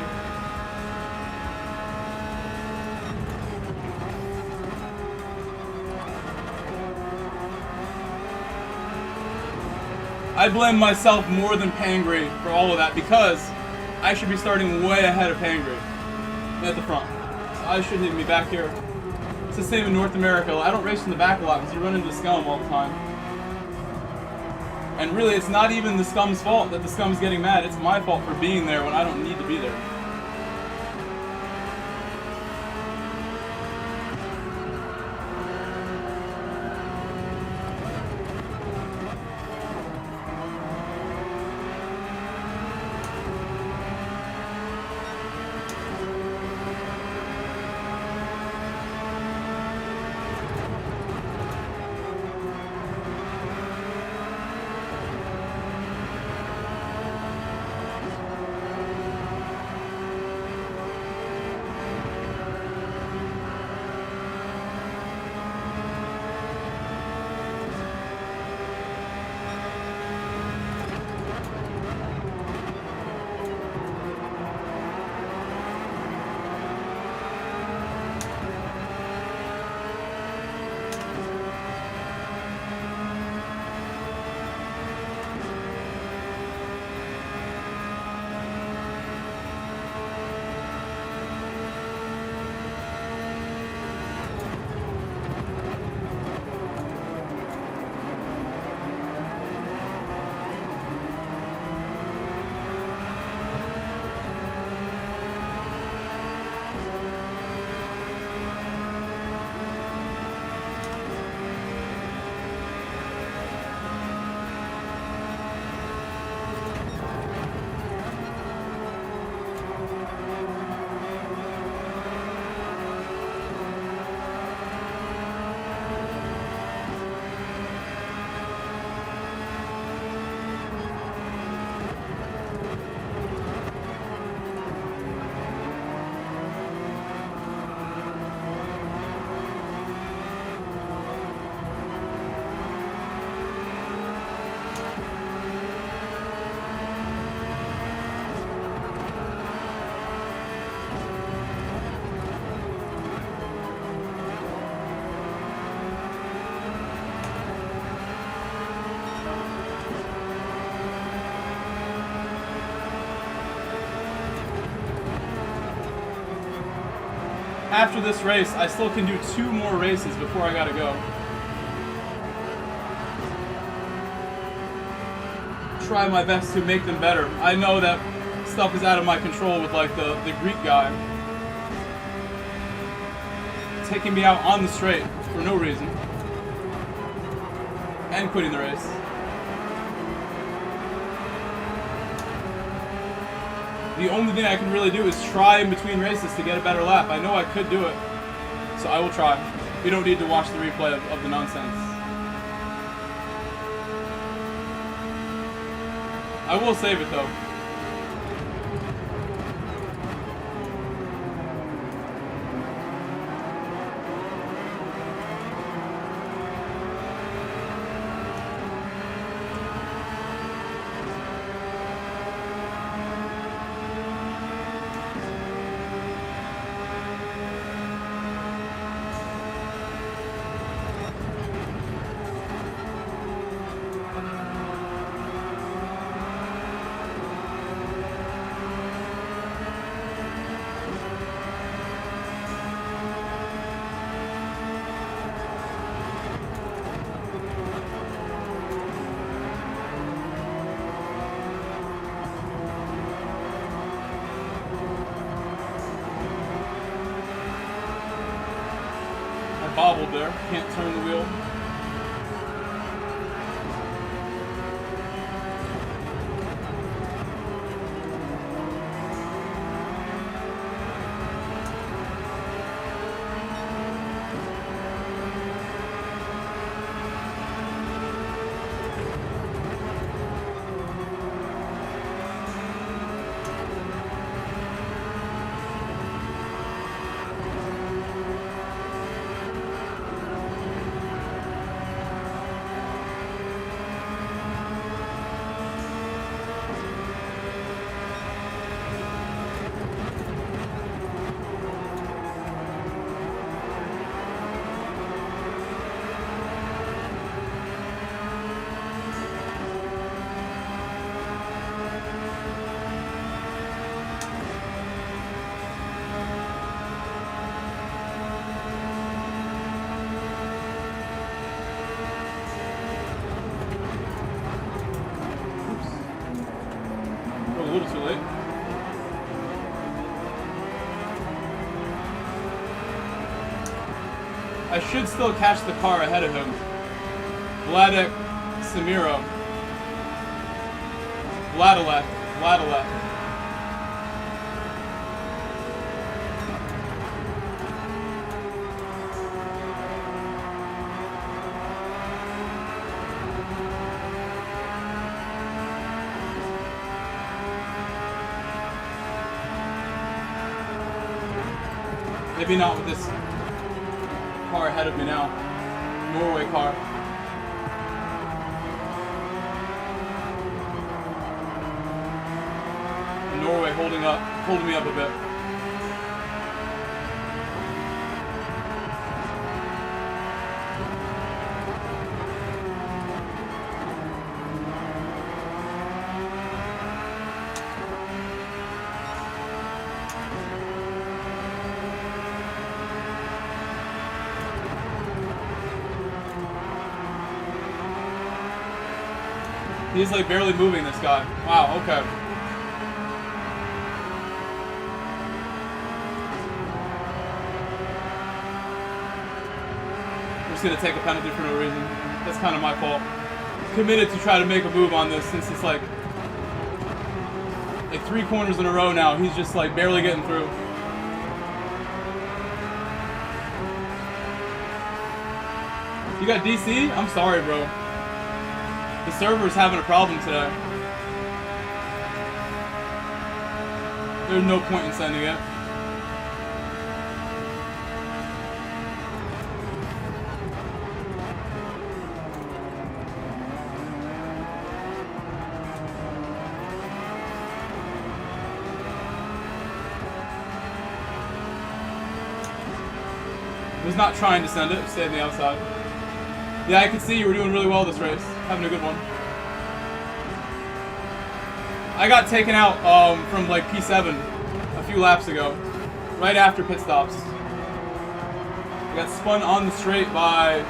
S1: I blame myself more than Pangray for all of that because I should be starting way ahead of Pangray at the front. So I shouldn't even be back here. It's the same in North America. I don't race in the back a lot because you run into scum all the time. And really, it's not even the scum's fault that the scum's getting mad. It's my fault for being there when I don't need to be there. after this race, I still can do 2 more races before I gotta go. Try my best to make them better. I know that stuff is out of my control with like the Greek guy taking me out on the straight for no reason and quitting the race. The only thing I can really do is try in between races to get a better lap. I know I could do it, so I will try. You don't need to watch the replay of the nonsense. I will save it though. Bobbled there, can't turn the wheel. A little too late. I should still catch the car ahead of him. Vladek Samiro. Vladilek. Maybe not with this car ahead of me now. Norway car. Norway holding me up a bit. He's like barely moving, this guy. Wow, okay. I'm just gonna take a penalty for no reason. That's kind of my fault. Committed to try to make a move on this since it's like 3 corners in a row now. He's just like barely getting through. You got DC? I'm sorry, bro. The server's having a problem today. There's no point in sending it. Was not trying to send it, stay on the outside. Yeah, I could see you were doing really well this race. Having a good one. I got taken out from like P7 a few laps ago, right after pit stops. I got spun on the straight by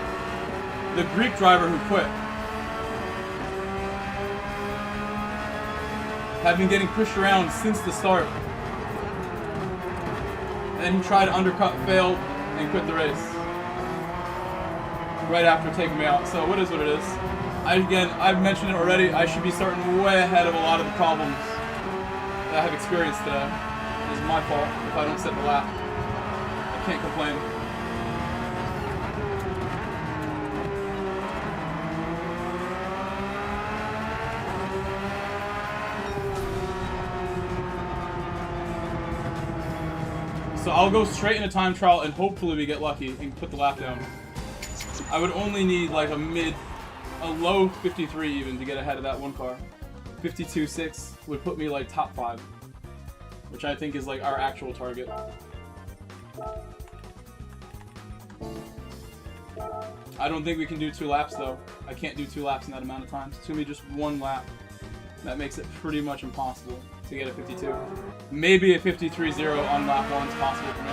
S1: the Greek driver who quit. Have been getting pushed around since the start. And then he tried to undercut, failed, and quit the race. Right after taking me out. So what is what it is. I've mentioned it already, I should be starting way ahead of a lot of the problems that I have experienced today. It is my fault if I don't set the lap. I can't complain. So I'll go straight into time trial and hopefully we get lucky and put the lap down. I would only need like a low 53 even to get ahead of that one car. 52.6 would put me like top 5, which I think is like our actual target. I don't think we can do 2 laps though. I can't do 2 laps in that amount of time. It's gonna be just 1 lap. That makes it pretty much impossible to get a 52. Maybe a 53.0 on lap 1 is possible for me.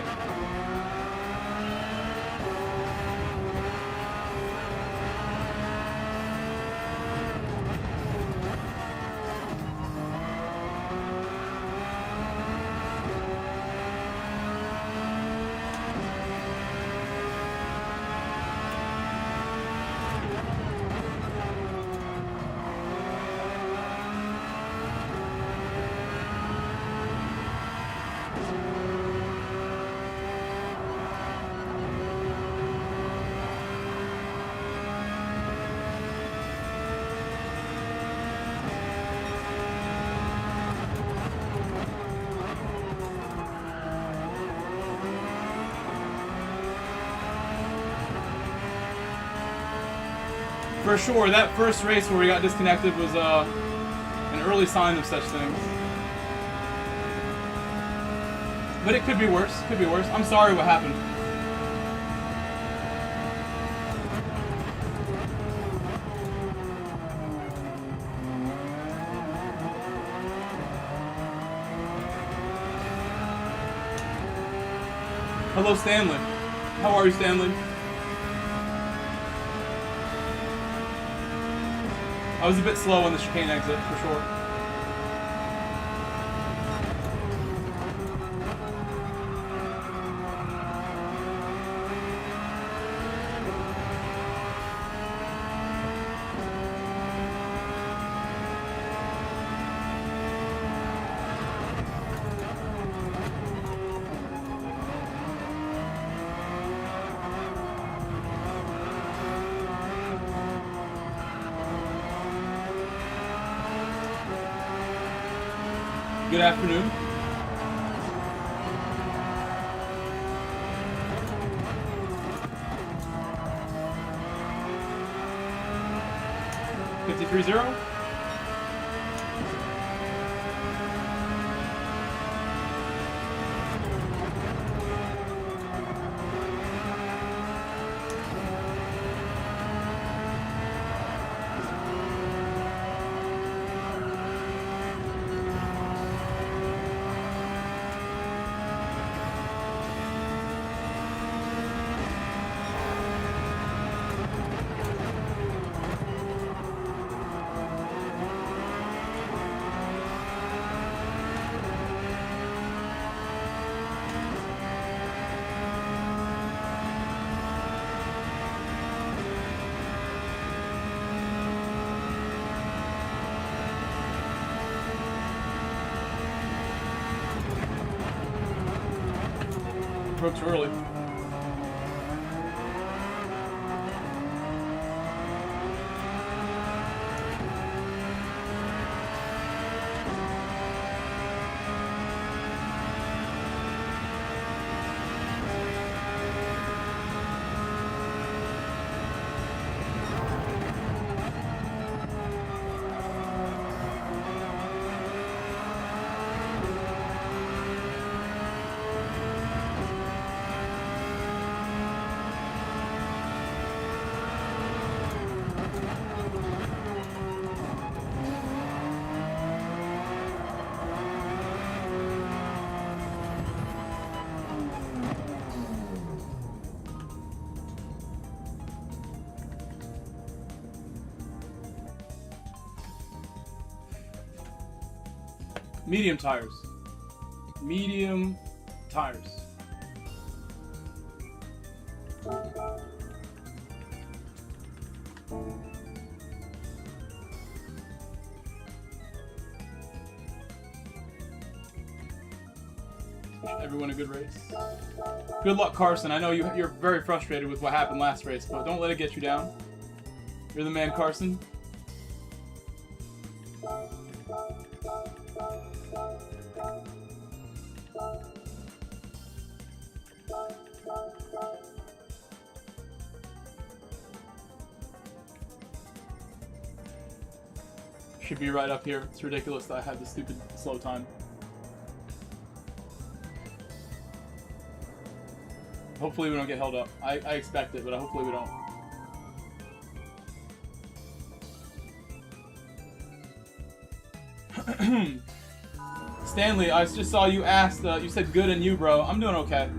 S1: For sure, that first race where we got disconnected was an early sign of such things. But it could be worse, could be worse. I'm sorry what happened. Hello, Stanley. How are you, Stanley? I was a bit slow on the chicane exit, for sure. Good afternoon. $53.0. Broke too early. Medium tires. Medium tires. Wish everyone a good race. Good luck, Carson. I know you're very frustrated with what happened last race, but don't let it get you down. You're the man, Carson. Should be right up here. It's ridiculous that I had this stupid slow time. Hopefully we don't get held up. I expect it, but hopefully we don't. Stanley, I just saw you asked, you said good and you, bro. I'm doing okay.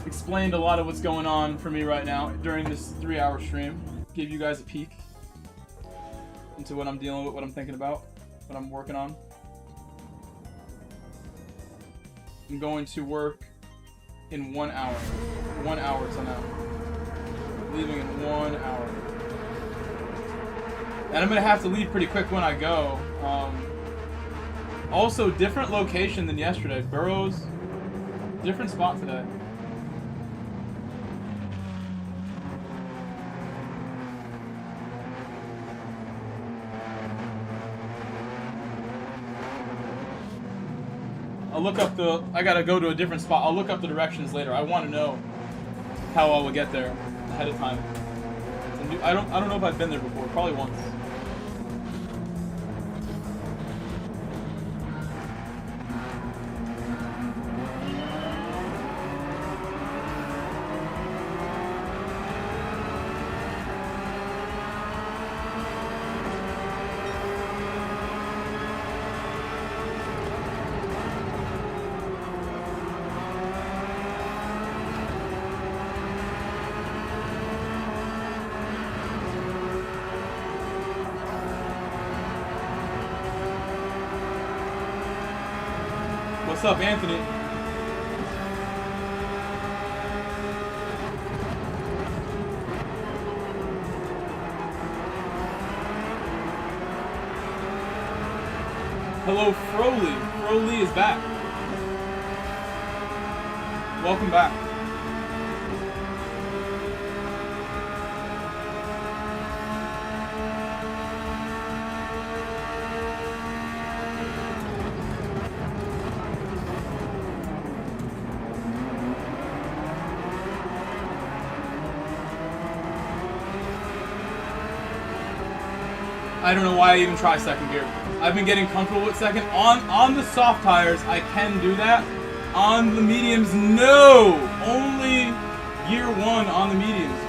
S1: Explained a lot of what's going on for me right now during this 3-hour stream. Gave you guys a peek into what I'm dealing with, what I'm thinking about, what I'm working on. I'm going to work in 1 hour. 1 hour till now. Leaving in 1 hour. And I'm gonna have to leave pretty quick when I go. Also, different location than yesterday. Burrows, different spot today. I'll look up the, I gotta go to a different spot. I'll look up the directions later. I want to know how I will get there ahead of time. I don't know if I've been there before. Probably once. What's up, Anthony? Hello, Froly. Froly is back. Welcome back. I don't know why I even try second gear. I've been getting comfortable with second. On the soft tires, I can do that. On the mediums, no! Only gear 1 on the mediums.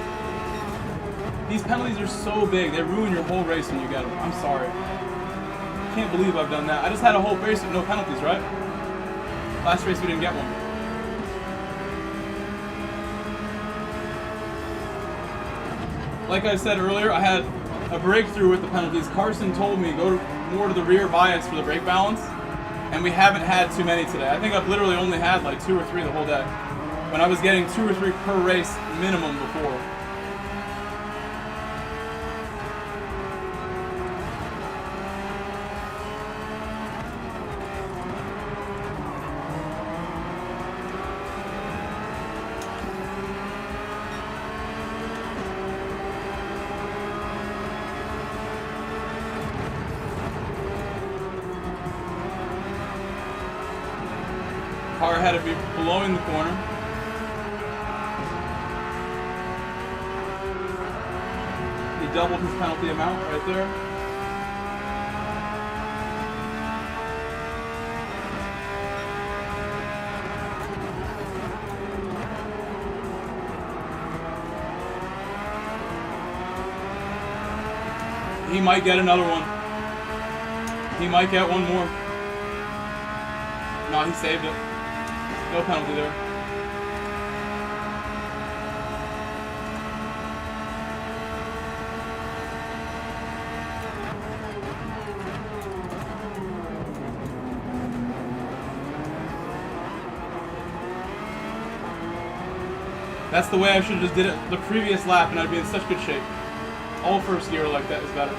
S1: These penalties are so big, they ruin your whole race when you get them. I'm sorry. I can't believe I've done that. I just had a whole race with no penalties, right? Last race we didn't get one. Like I said earlier, I had a breakthrough with the penalties. Carson told me go more to the rear bias for the brake balance, and we haven't had too many today. I think I've literally only had like 2 or 3 the whole day, when I was getting 2 or 3 per race minimum before. Car had to be blowing the corner. He doubled his penalty amount right there. He might get another one. He might get one more. No, he saved it. No penalty there. That's the way I should have just did it the previous lap, and I'd be in such good shape. All first gear like that is better.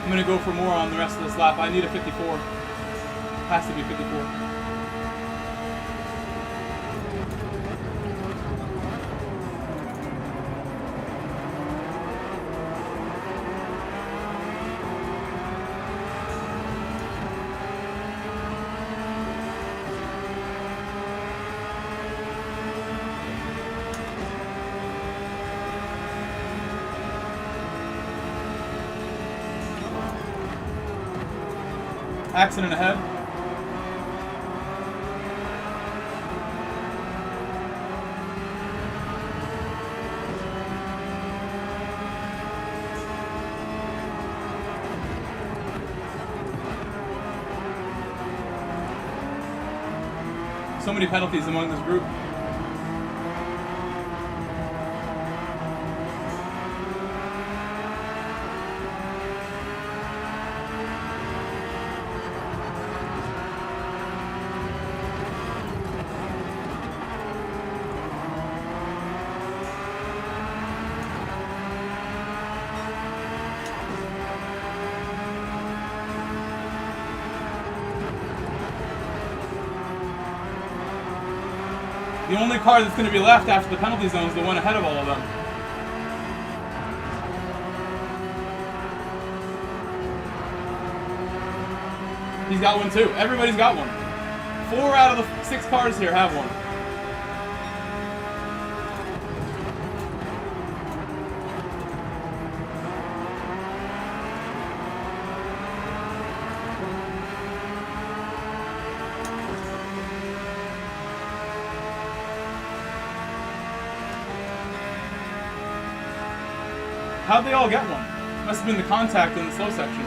S1: I'm gonna go for more on the rest of this lap. I need a 54. Has to be 54. Accident ahead. So many penalties among this group. only car that's going to be left after the penalty zone is the one ahead of all of them. He's got one too. Everybody's got one. 4 out of the 6 cars here have one. How'd they all get one? Must have been the contact in the slow section.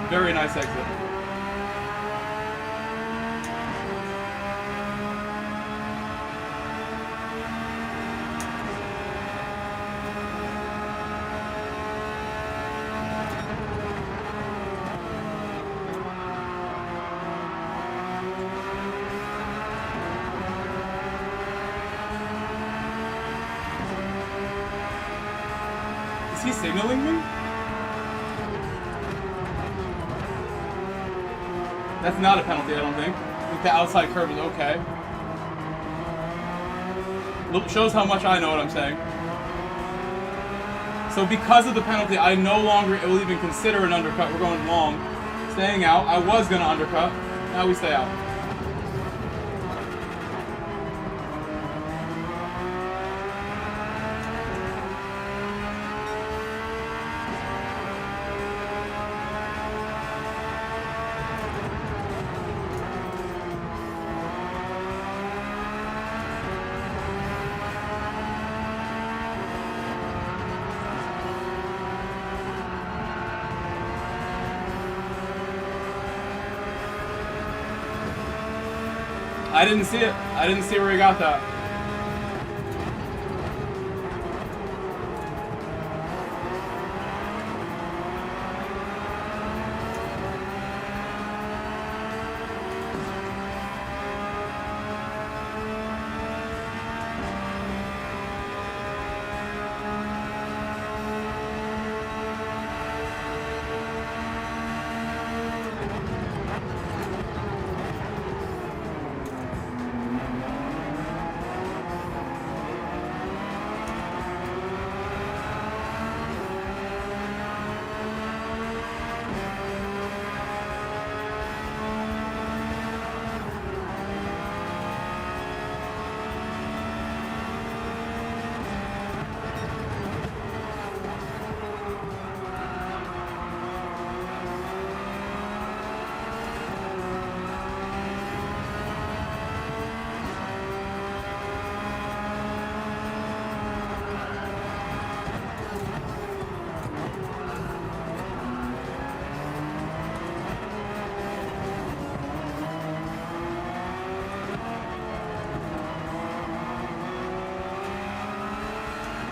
S1: Very nice exit. Is he signaling me? That's not a penalty, I don't think. I think the outside curve is okay. Look, shows how much I know what I'm saying. So because of the penalty, I no longer will even consider an undercut. We're going long. Staying out. I was going to undercut. Now we stay out. I didn't see it. I didn't see where he got that.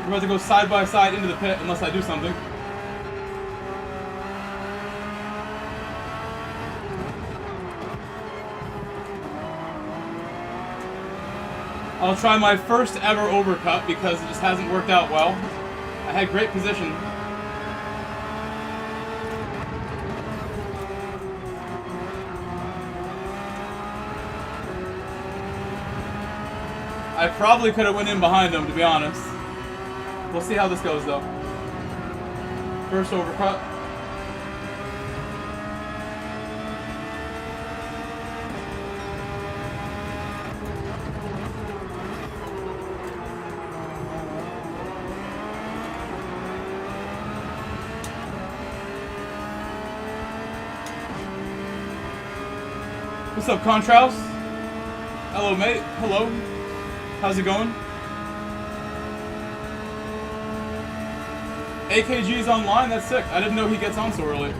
S1: We're about to go side by side into the pit unless I do something. I'll try my first ever overcut because it just hasn't worked out well. I had great position. I probably could have went in behind him, to be honest. We'll see how this goes, though. First overcut. What's up, Contraus? Hello, mate. Hello. How's it going? AKG's online? That's sick. I didn't know he gets on so early.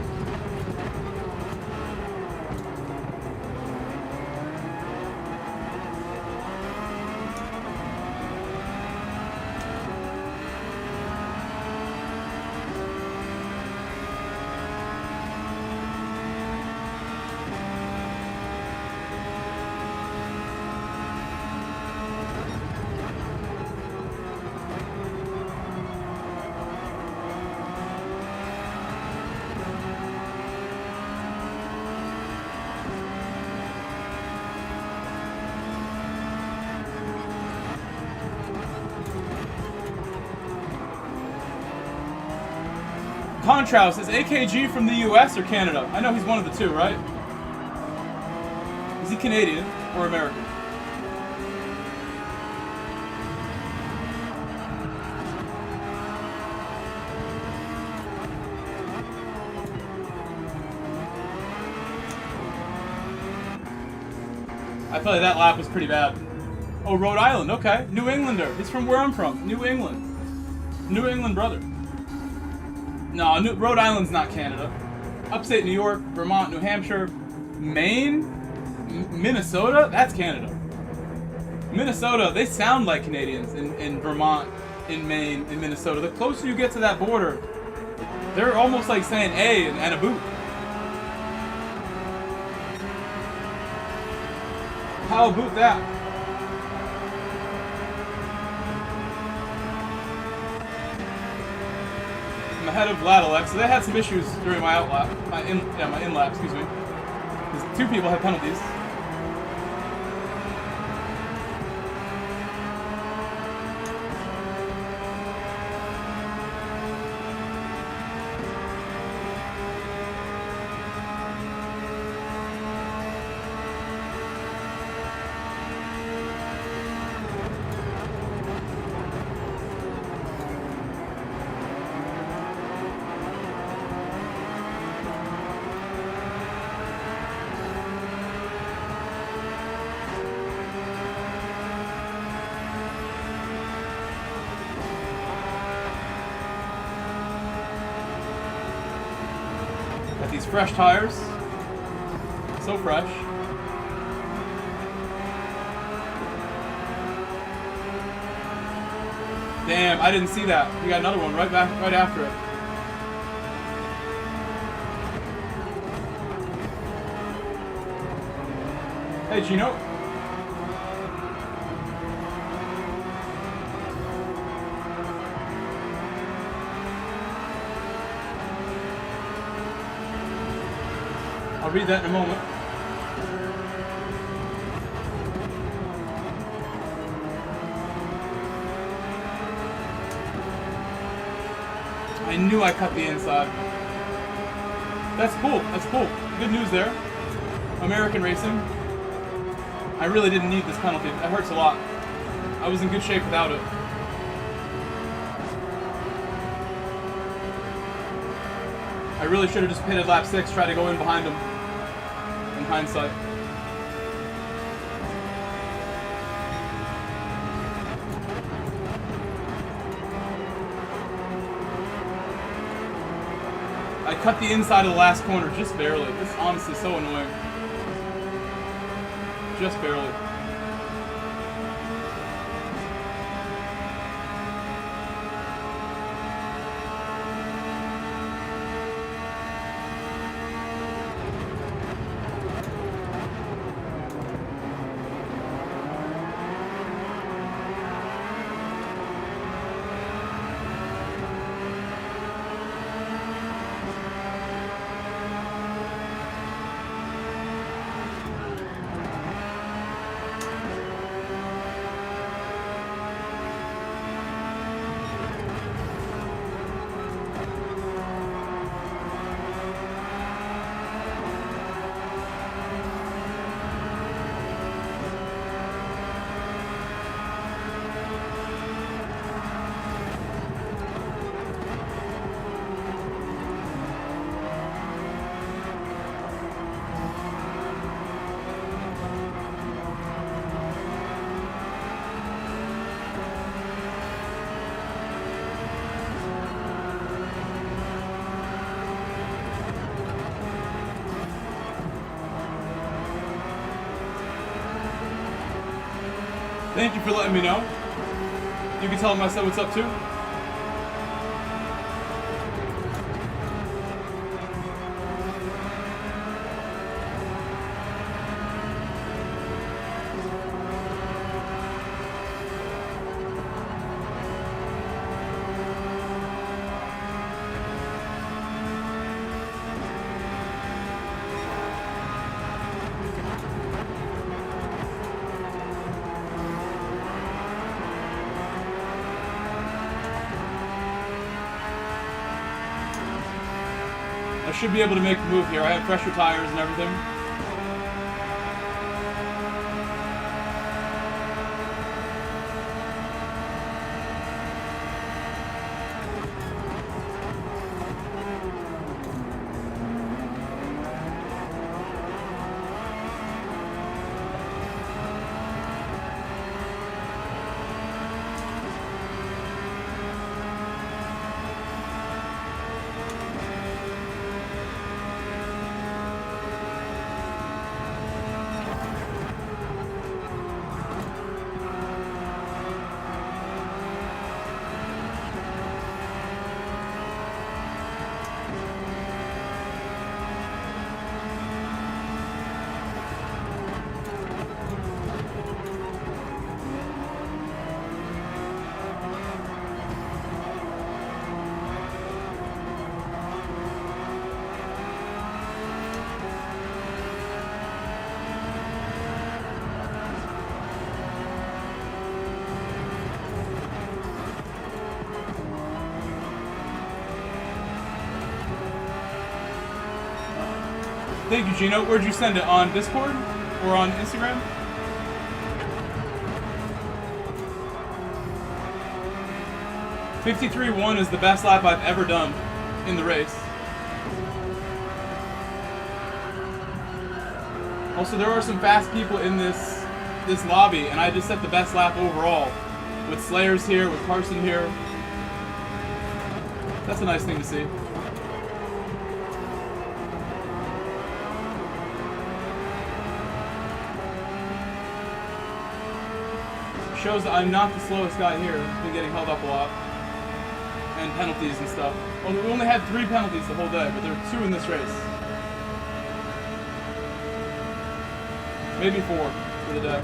S1: Contraust, is AKG from the US or Canada? I know he's one of the two, right? Is he Canadian or American? I feel like that lap was pretty bad. Oh, Rhode Island, okay. New Englander. He's from where I'm from. New England. New England brother. No, Rhode Island's not Canada. Upstate New York, Vermont, New Hampshire, Maine, Minnesota, that's Canada. Minnesota, they sound like Canadians in Vermont, in Maine, in Minnesota. The closer you get to that border, they're almost like saying A and a boot. How about that? I'm ahead of Vlad Alexa. They had some issues during my outlap, my in lap, excuse me. 'Cause two people had penalties. These fresh tires, so fresh. Damn, I didn't see that. We got another one right after it. Hey, Gino. I'll read that in a moment. I knew I cut the inside. That's cool. That's cool. Good news there. American racing. I really didn't need this penalty. That hurts a lot. I was in good shape without it. I really should have just pitted lap 6, try to go in behind him. In hindsight. I cut the inside of the last corner just barely. This is honestly so annoying. Just barely. Thank you for letting me know. You can tell him I said what's up too. I should be able to make a move here. I have fresher tires and everything. Thank you, Gino. Where'd you send it? On Discord? Or on Instagram? .53.1 is the best lap I've ever done in the race. Also, there are some fast people in this lobby, and I just set the best lap overall. With Slayers here, with Carson here. That's a nice thing to see. Shows that I'm not the slowest guy here. I've been getting held up a lot. And penalties and stuff. Well, we only had 3 penalties the whole day, but there were 2 in this race. Maybe 4 for the day.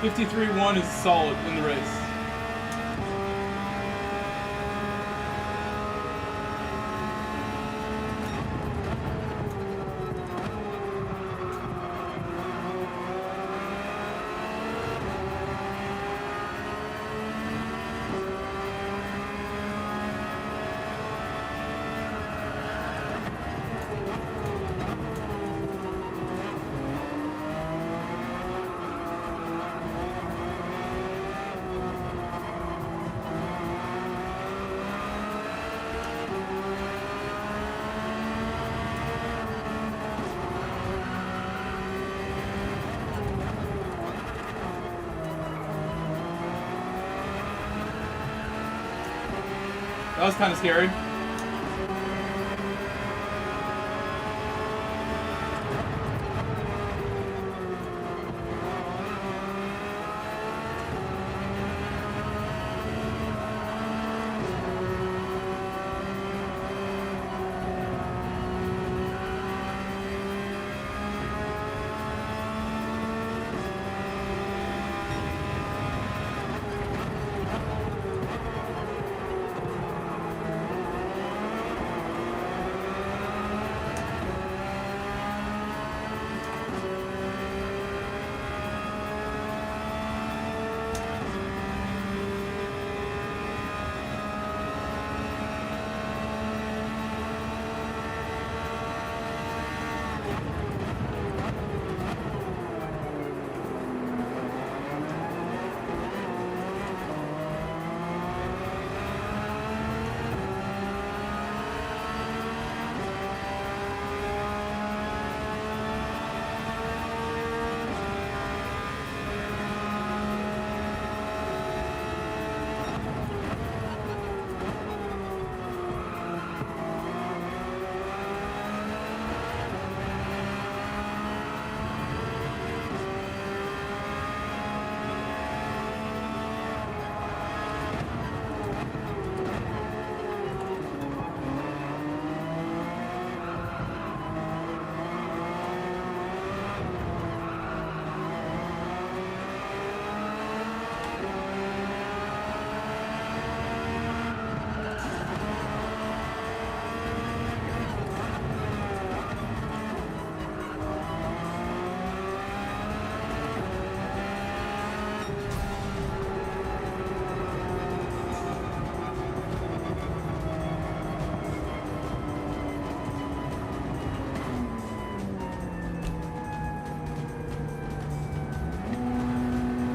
S1: .53.1 is solid in the race. That was kind of scary.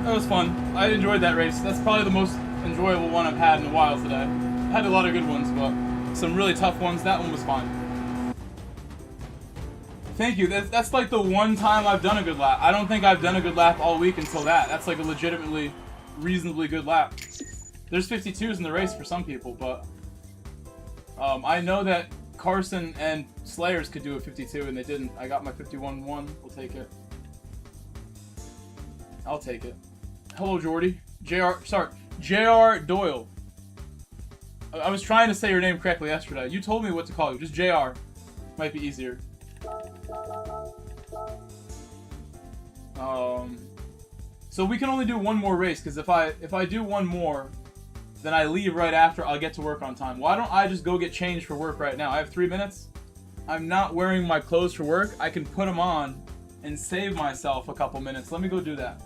S1: That was fun. I enjoyed that race. That's probably the most enjoyable one I've had in a while today. I had a lot of good ones, but some really tough ones. That one was fine. Thank you. That's like the one time I've done a good lap. I don't think I've done a good lap all week until that. That's like a legitimately, reasonably good lap. There's 52s in the race for some people, but I know that Carson and Slayers could do a 52 and they didn't. I got my 51-1. We'll take it. I'll take it. Hello, Jordy. JR Doyle. I was trying to say your name correctly yesterday. You told me what to call you. Just JR. Might be easier. So we can only do one more race, because if I do one more, then I leave right after. I'll get to work on time. Why don't I just go get changed for work right now? I have 3 minutes. I'm not wearing my clothes for work. I can put them on and save myself a couple minutes. Let me go do that.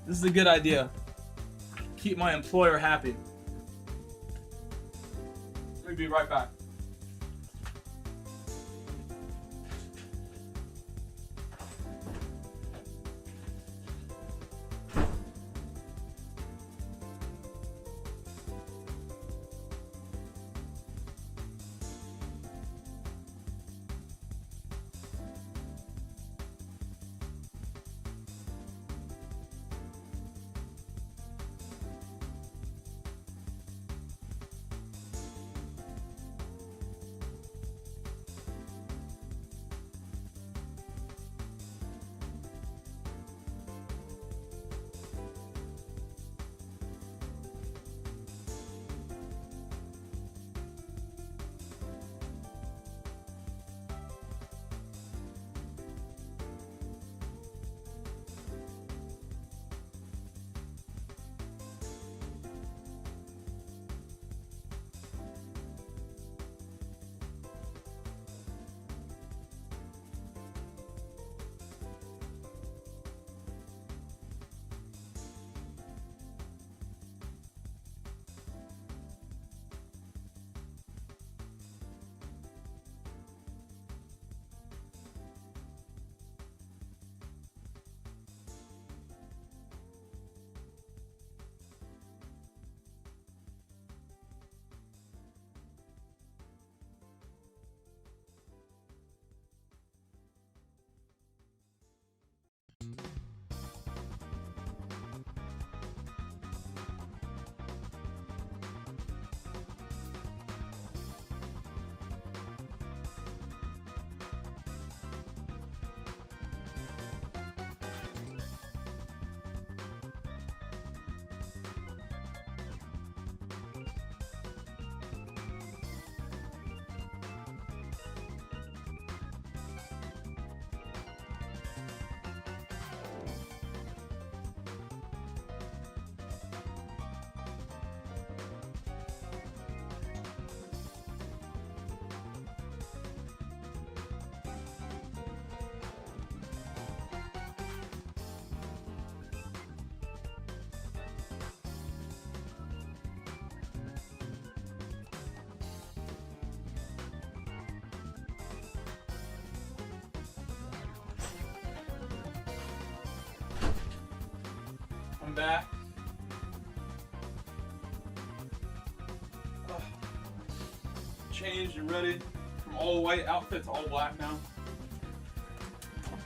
S1: This is a good idea. Keep my employer happy. Let me be right back. I'm back. Changed and ready from all white outfit to all black now.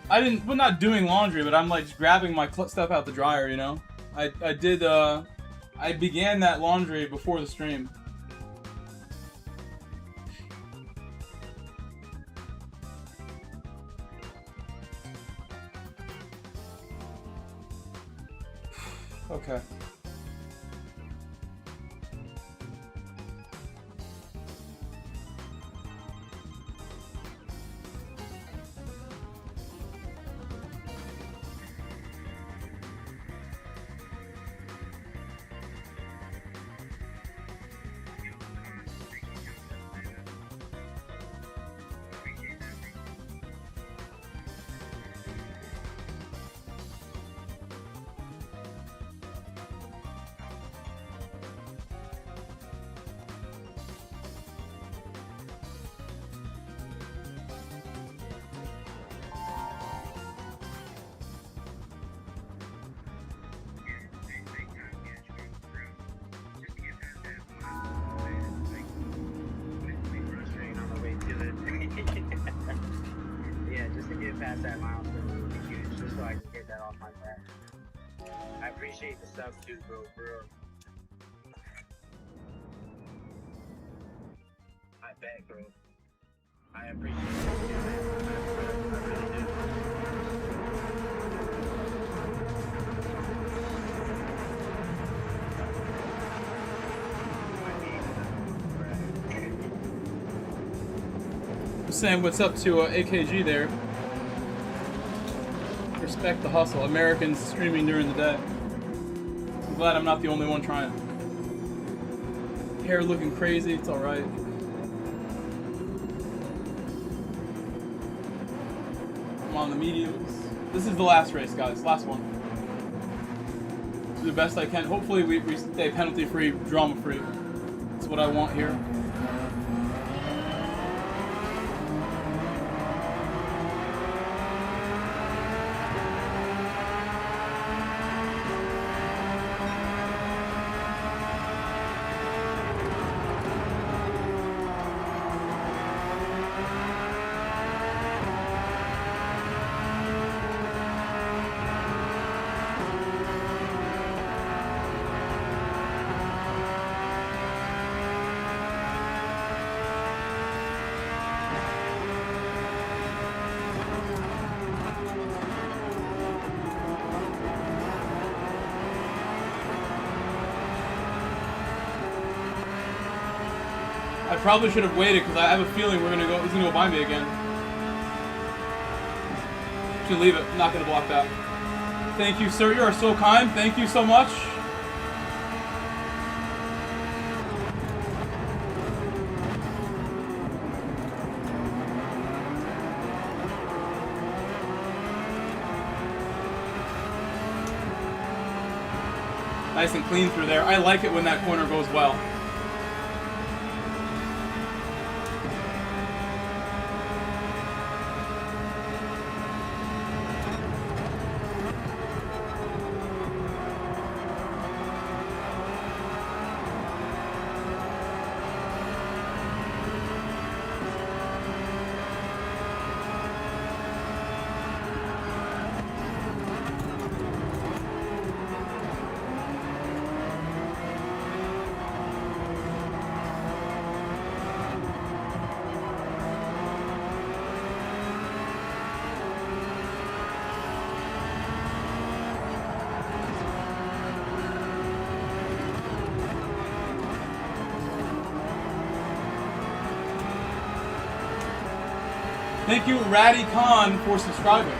S1: We're not doing laundry, but I'm like just grabbing my stuff out the dryer, you know? I began that laundry before the stream. Okay.
S4: pass that milestone would be huge, just so I can get that off my back. I appreciate the stuff too, bro, for real. I bet, bro. I appreciate it. Yeah, I really do.
S1: Saying what's up to AKG there. Respect the hustle. Americans streaming during the day. I'm glad I'm not the only one trying. Hair looking crazy, it's alright. I'm on the mediums. This is the last race, guys. Last one. Do the best I can. Hopefully we stay penalty free, drama free. That's what I want here. I probably should have waited because I have a feeling he's gonna go by me again. Should leave it. I'm not gonna block that. Thank you, sir. You are so kind. Thank you so much. Nice and clean through there. I like it when that corner goes well. Thank you, Ratty Khan, for subscribing.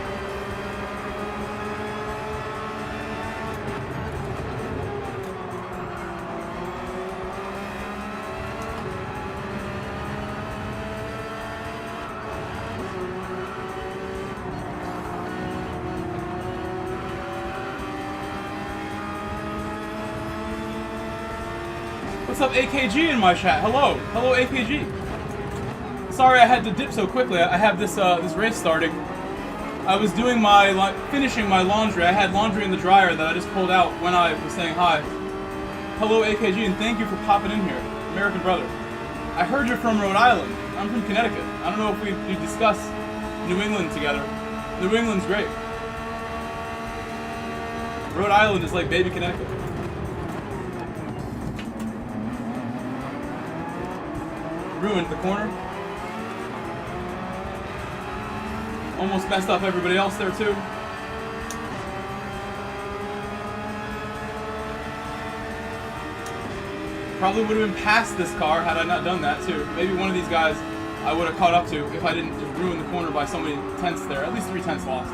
S1: What's up, AKG, in my chat? Hello. Hello, AKG. Sorry I had to dip so quickly. I have this this race starting. I was doing finishing my laundry. I had laundry in the dryer that I just pulled out when I was saying hi. Hello, AKG, and thank you for popping in here, American brother. I heard you're from Rhode Island. I'm from Connecticut. I don't know if we discuss New England together. New England's great. Rhode Island is like baby Connecticut. Ruined the corner. Almost messed up everybody else there too. Probably would have been past this car had I not done that too. Maybe one of these guys I would have caught up to if I didn't just ruin the corner by so many tenths there. At least 3 tenths lost.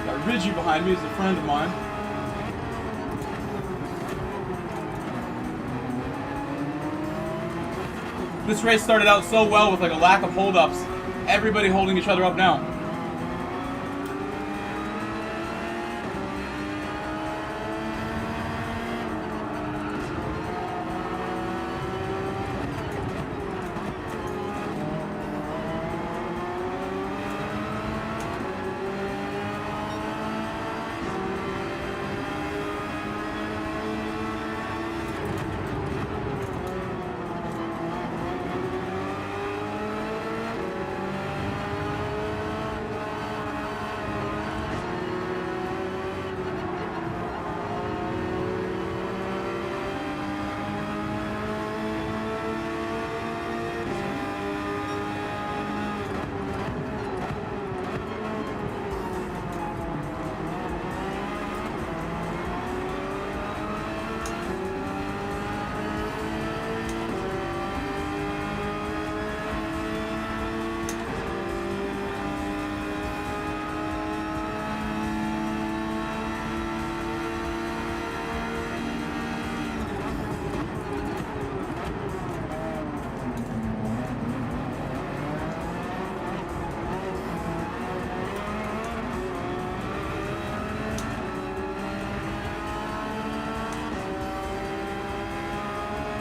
S1: Got Ridgie behind me, who's a friend of mine. This race started out so well with like a lack of holdups. Everybody holding each other up now.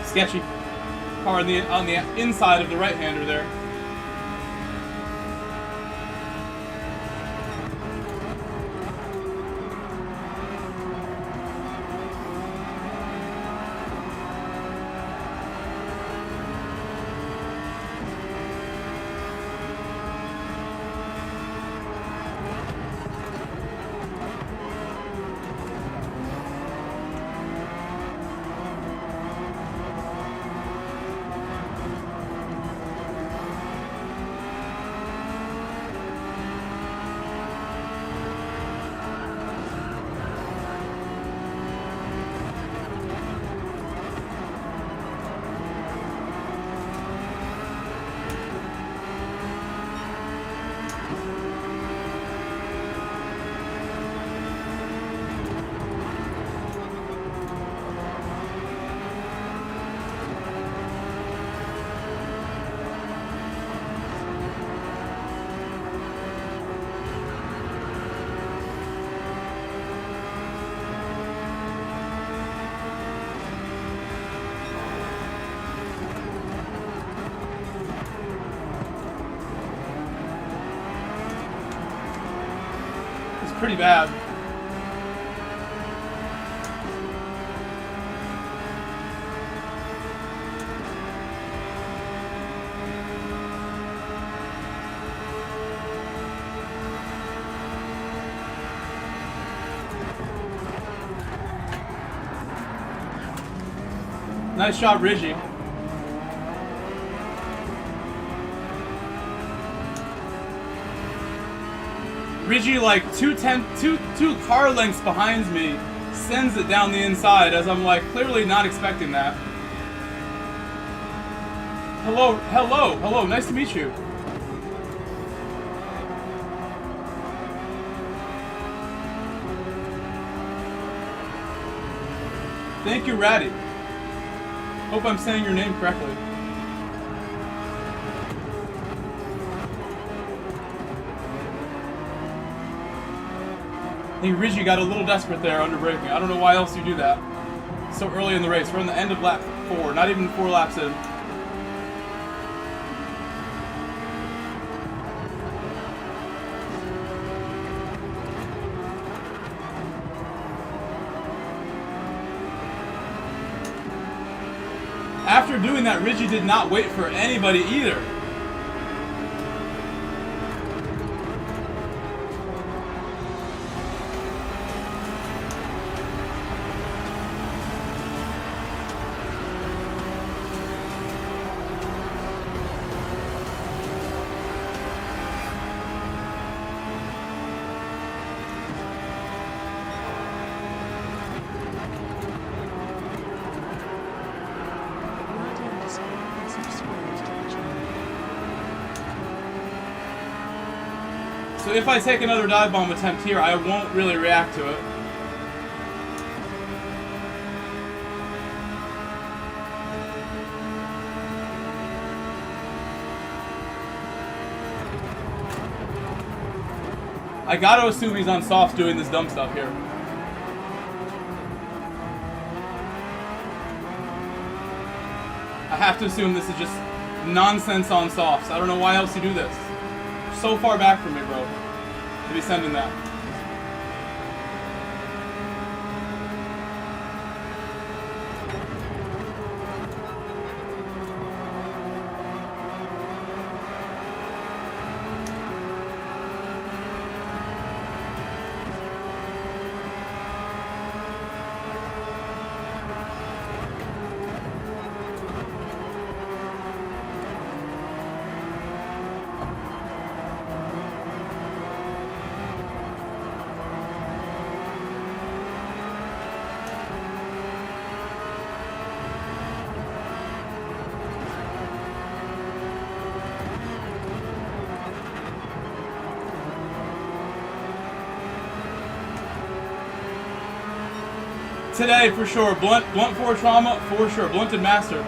S1: sketchy. Car on the inside of the right-hander there. Pretty bad. Nice job, Ridgy. Ridgy, like two car lengths behind me, sends it down the inside as I'm like clearly not expecting that. Hello, nice to meet you. Thank you, Ratty. Hope I'm saying your name correctly. I think Ridgy got a little desperate there under braking. I don't know why else you do that so early in the race. We're on the end of lap 4, not even 4 laps in. After doing that, Ridgy did not wait for anybody either. So if I take another dive bomb attempt here, I won't really react to it. I gotta assume he's on softs doing this dumb stuff here. I have to assume this is just nonsense on softs. I don't know why else you do this. So far back from me, bro, to be sending that. Today, for sure. Blunt 4 trauma, for sure. Blunted master.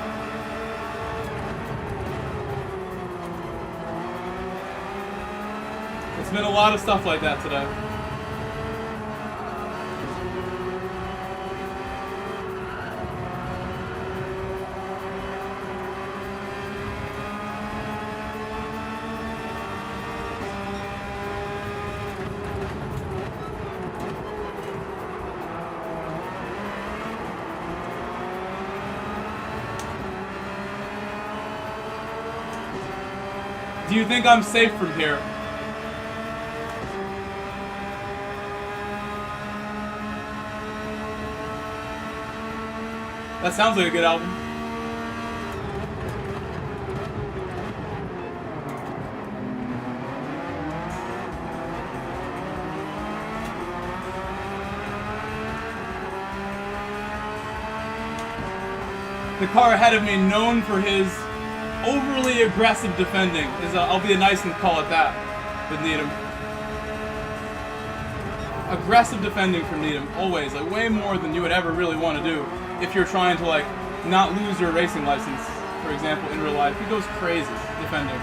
S1: It's been a lot of stuff like that today. Do you think I'm safe from here? That sounds like a good album. The car ahead of me, known for his overly aggressive defending, is I'll be nice and call it that with Needham. Aggressive defending from Needham, always, like way more than you would ever really want to do if you're trying to like not lose your racing license, for example, in real life. He goes crazy defending.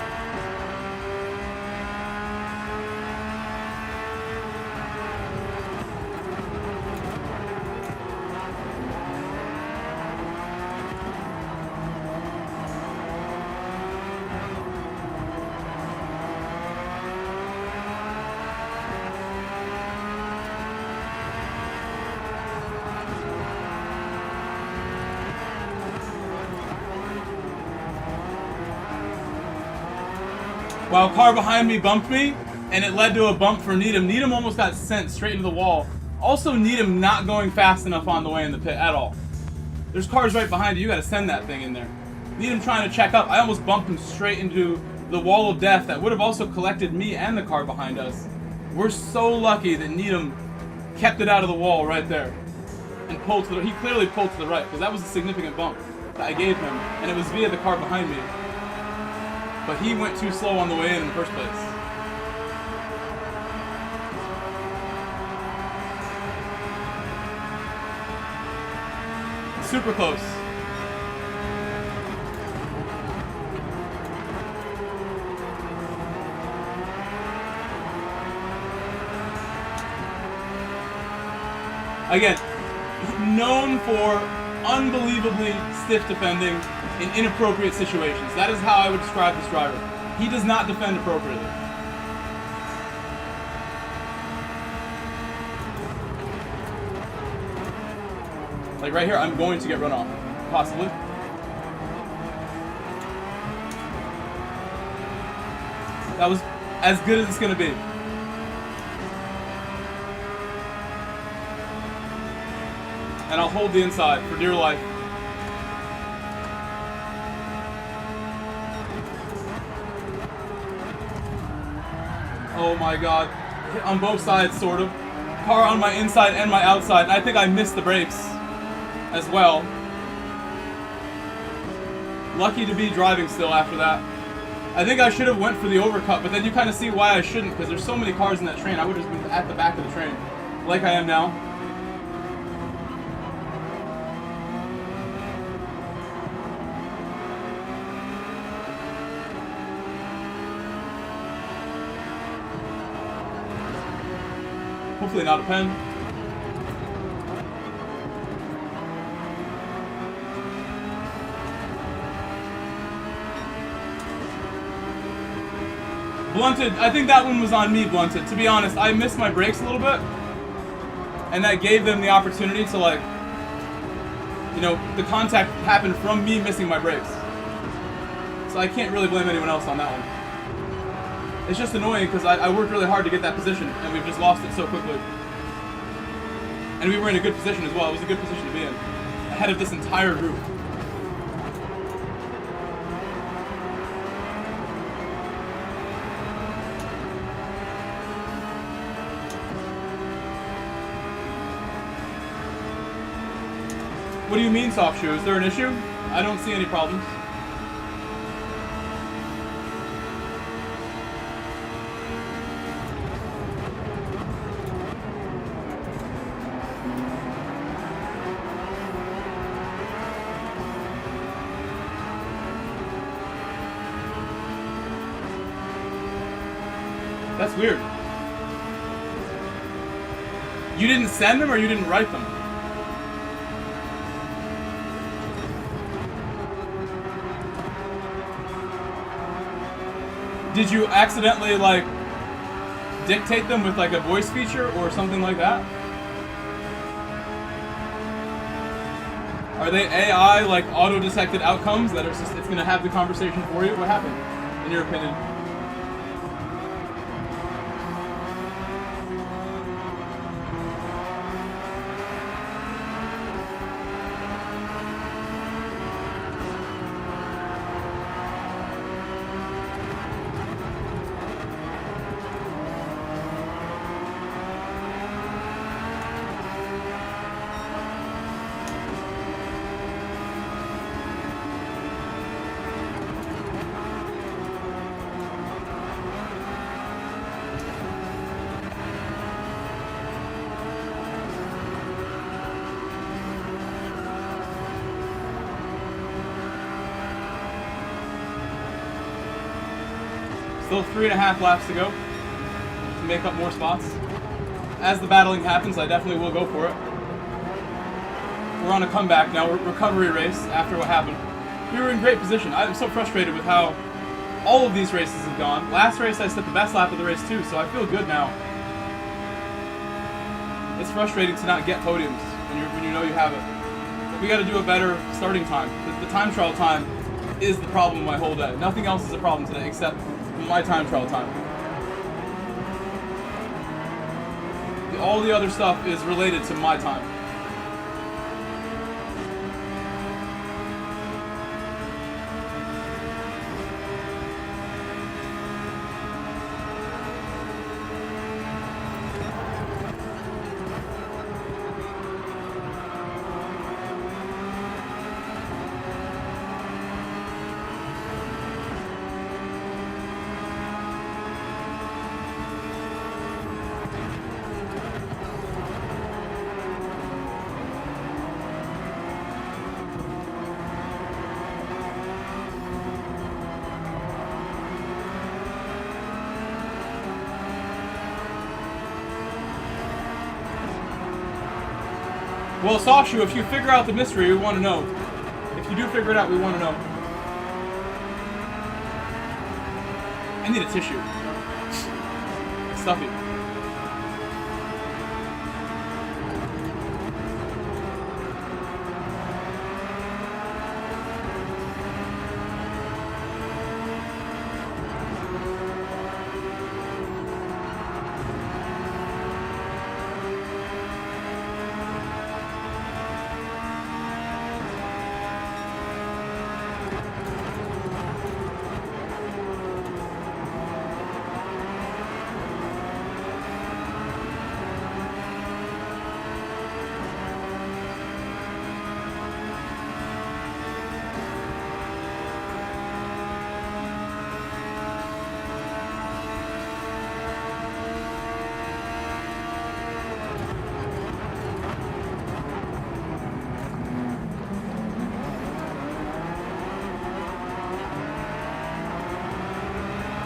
S1: While a car behind me bumped me, and it led to a bump for Needham. Needham almost got sent straight into the wall. Also, Needham not going fast enough on the way in the pit at all. There's cars right behind you. You got to send that thing in there. Needham trying to check up. I almost bumped him straight into the wall of death that would have also collected me and the car behind us. We're so lucky that Needham kept it out of the wall right there. And pulled to the, he clearly pulled to the right, because that was a significant bump that I gave him. And it was via the car behind me. But he went too slow on the way in the first place. Super close. Again, known for unbelievably stiff defending in inappropriate situations. That is how I would describe this driver. He does not defend appropriately. Like right here, I'm going to get run off. Possibly. That was as good as it's going to be. And I'll hold the inside for dear life. Oh my god. On both sides, sort of. Car on my inside and my outside. And I think I missed the brakes as well. Lucky to be driving still after that. I think I should have went for the overcut, but then you kind of see why I shouldn't, because there's so many cars in that train. I would have just been at the back of the train, like I am now. Hopefully not a pen. Blunted, I think that one was on me, Blunted. To be honest, I missed my brakes a little bit. And that gave them the opportunity to, like, you know, the contact happened from me missing my brakes. So I can't really blame anyone else on that one. It's just annoying because I worked really hard to get that position, and we've just lost it so quickly. And we were in a good position as well. It was a good position to be in, ahead of this entire group. What do you mean soft shoe? Is there an issue? I don't see any problems. That's weird. You didn't send them or you didn't write them? Did you accidentally, like, dictate them with, like, a voice feature or something like that? Are they AI, like, auto-detected outcomes that are just, it's gonna have the conversation for you? What happened, in your opinion? Still 3.5 laps to go to make up more spots. As the battling happens, I definitely will go for it. We're on a comeback now, recovery race after what happened. We were in great position. I'm so frustrated with how all of these races have gone. Last race I set the best lap of the race too, so I feel good now. It's frustrating to not get podiums when you know you have it. But we got to do a better starting time. The time trial time is the problem my whole day. Nothing else is a problem today except my time trial time. All the other stuff is related to my time. Well, Sashu, if you figure out the mystery, we want to know. If you do figure it out, we want to know. I need a tissue. Stuffy.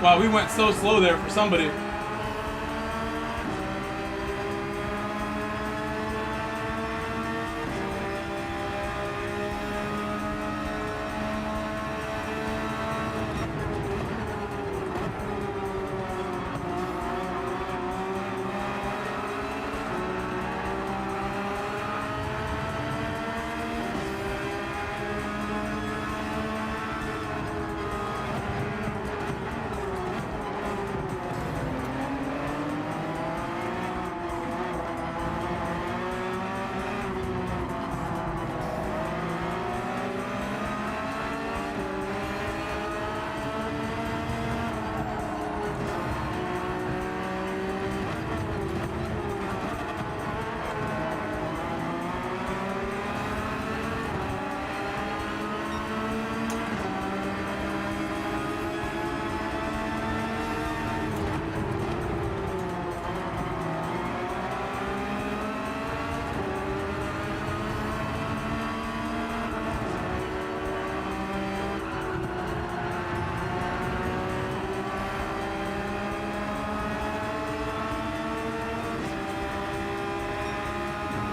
S1: Wow, we went so slow there for somebody.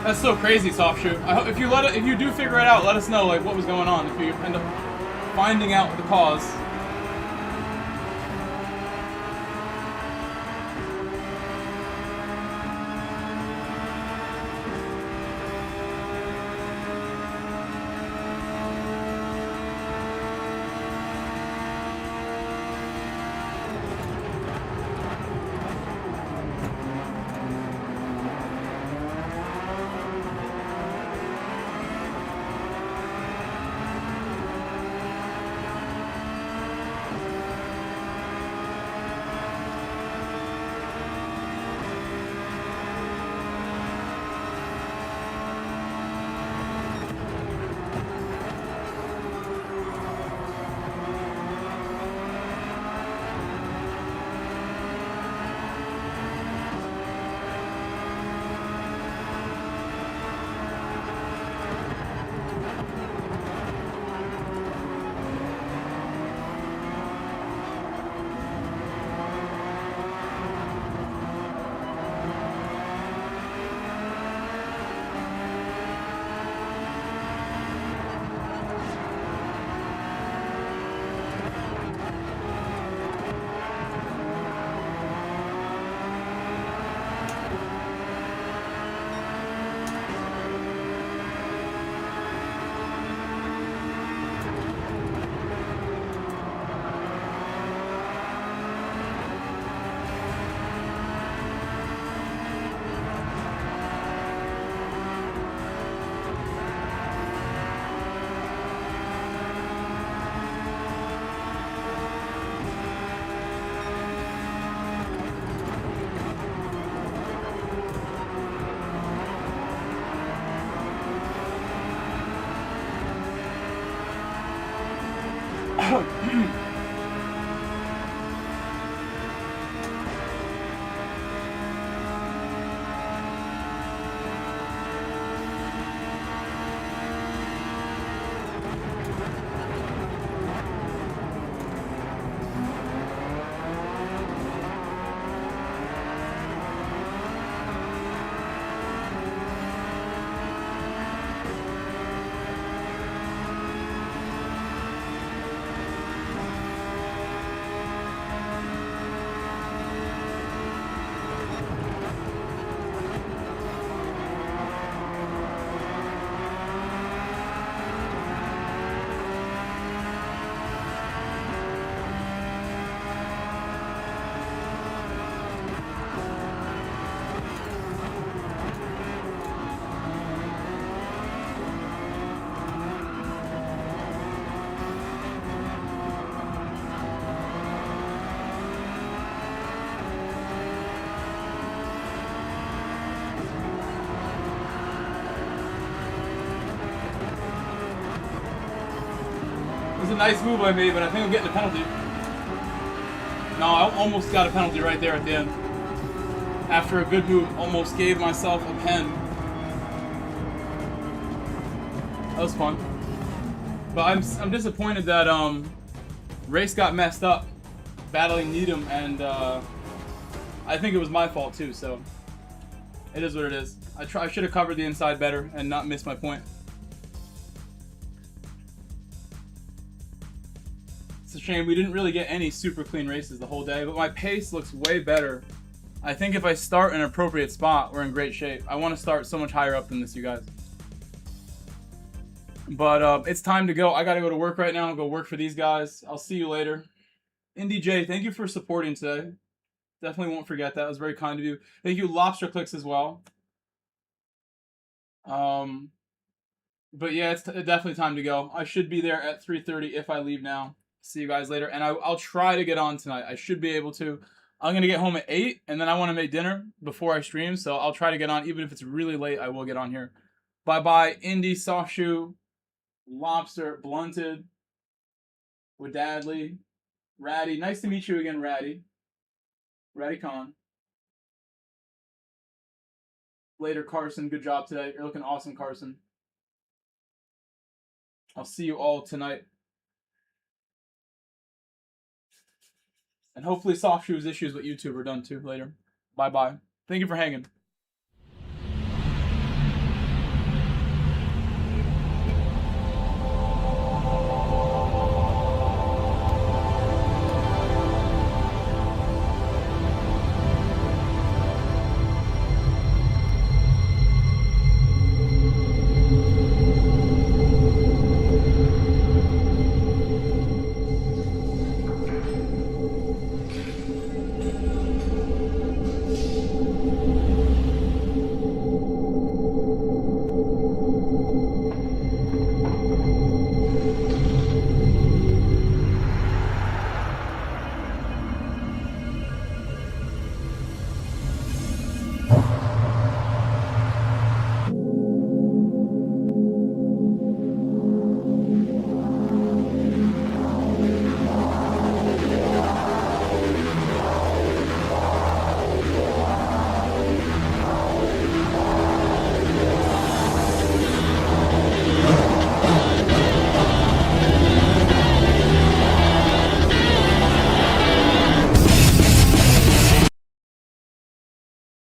S1: That's so crazy, Soft Shoe. I hope if you do figure it out, let us know like what was going on. If you end up finding out the cause. It was a nice move I made, but I think I'm getting a penalty. No, I almost got a penalty right there at the end. After a good move, almost gave myself a pen. That was fun. But I'm disappointed that race got messed up battling Needham, and I think it was my fault too, so it is what it is. I should have covered the inside better and not missed my point. It's a shame we didn't really get any super clean races the whole day, but my pace looks way better. I think if I start in an appropriate spot, we're in great shape. I want to start so much higher up than this, you guys. But it's time to go. I got to go to work right now. I'll go work for these guys. I'll see you later. Indy J, thank you for supporting today. Definitely won't forget that. It was very kind of you. Thank you, Lobster Clicks, as well. But yeah, it's definitely time to go. I should be there at 3:30 if I leave now. See you guys later. And I'll try to get on tonight. I should be able to. I'm going to get home at 8, and then I want to make dinner before I stream. So I'll try to get on. Even if it's really late, I will get on here. Bye-bye, Indy, Soft Shoe, Lobster, Blunted, Wadadley, Ratty. Nice to meet you again, Ratty. Ratty Khan. Later, Carson. Good job today. You're looking awesome, Carson. I'll see you all tonight. And hopefully Soft Shoes issues with YouTube are done too later. Bye-bye. Thank you for hanging.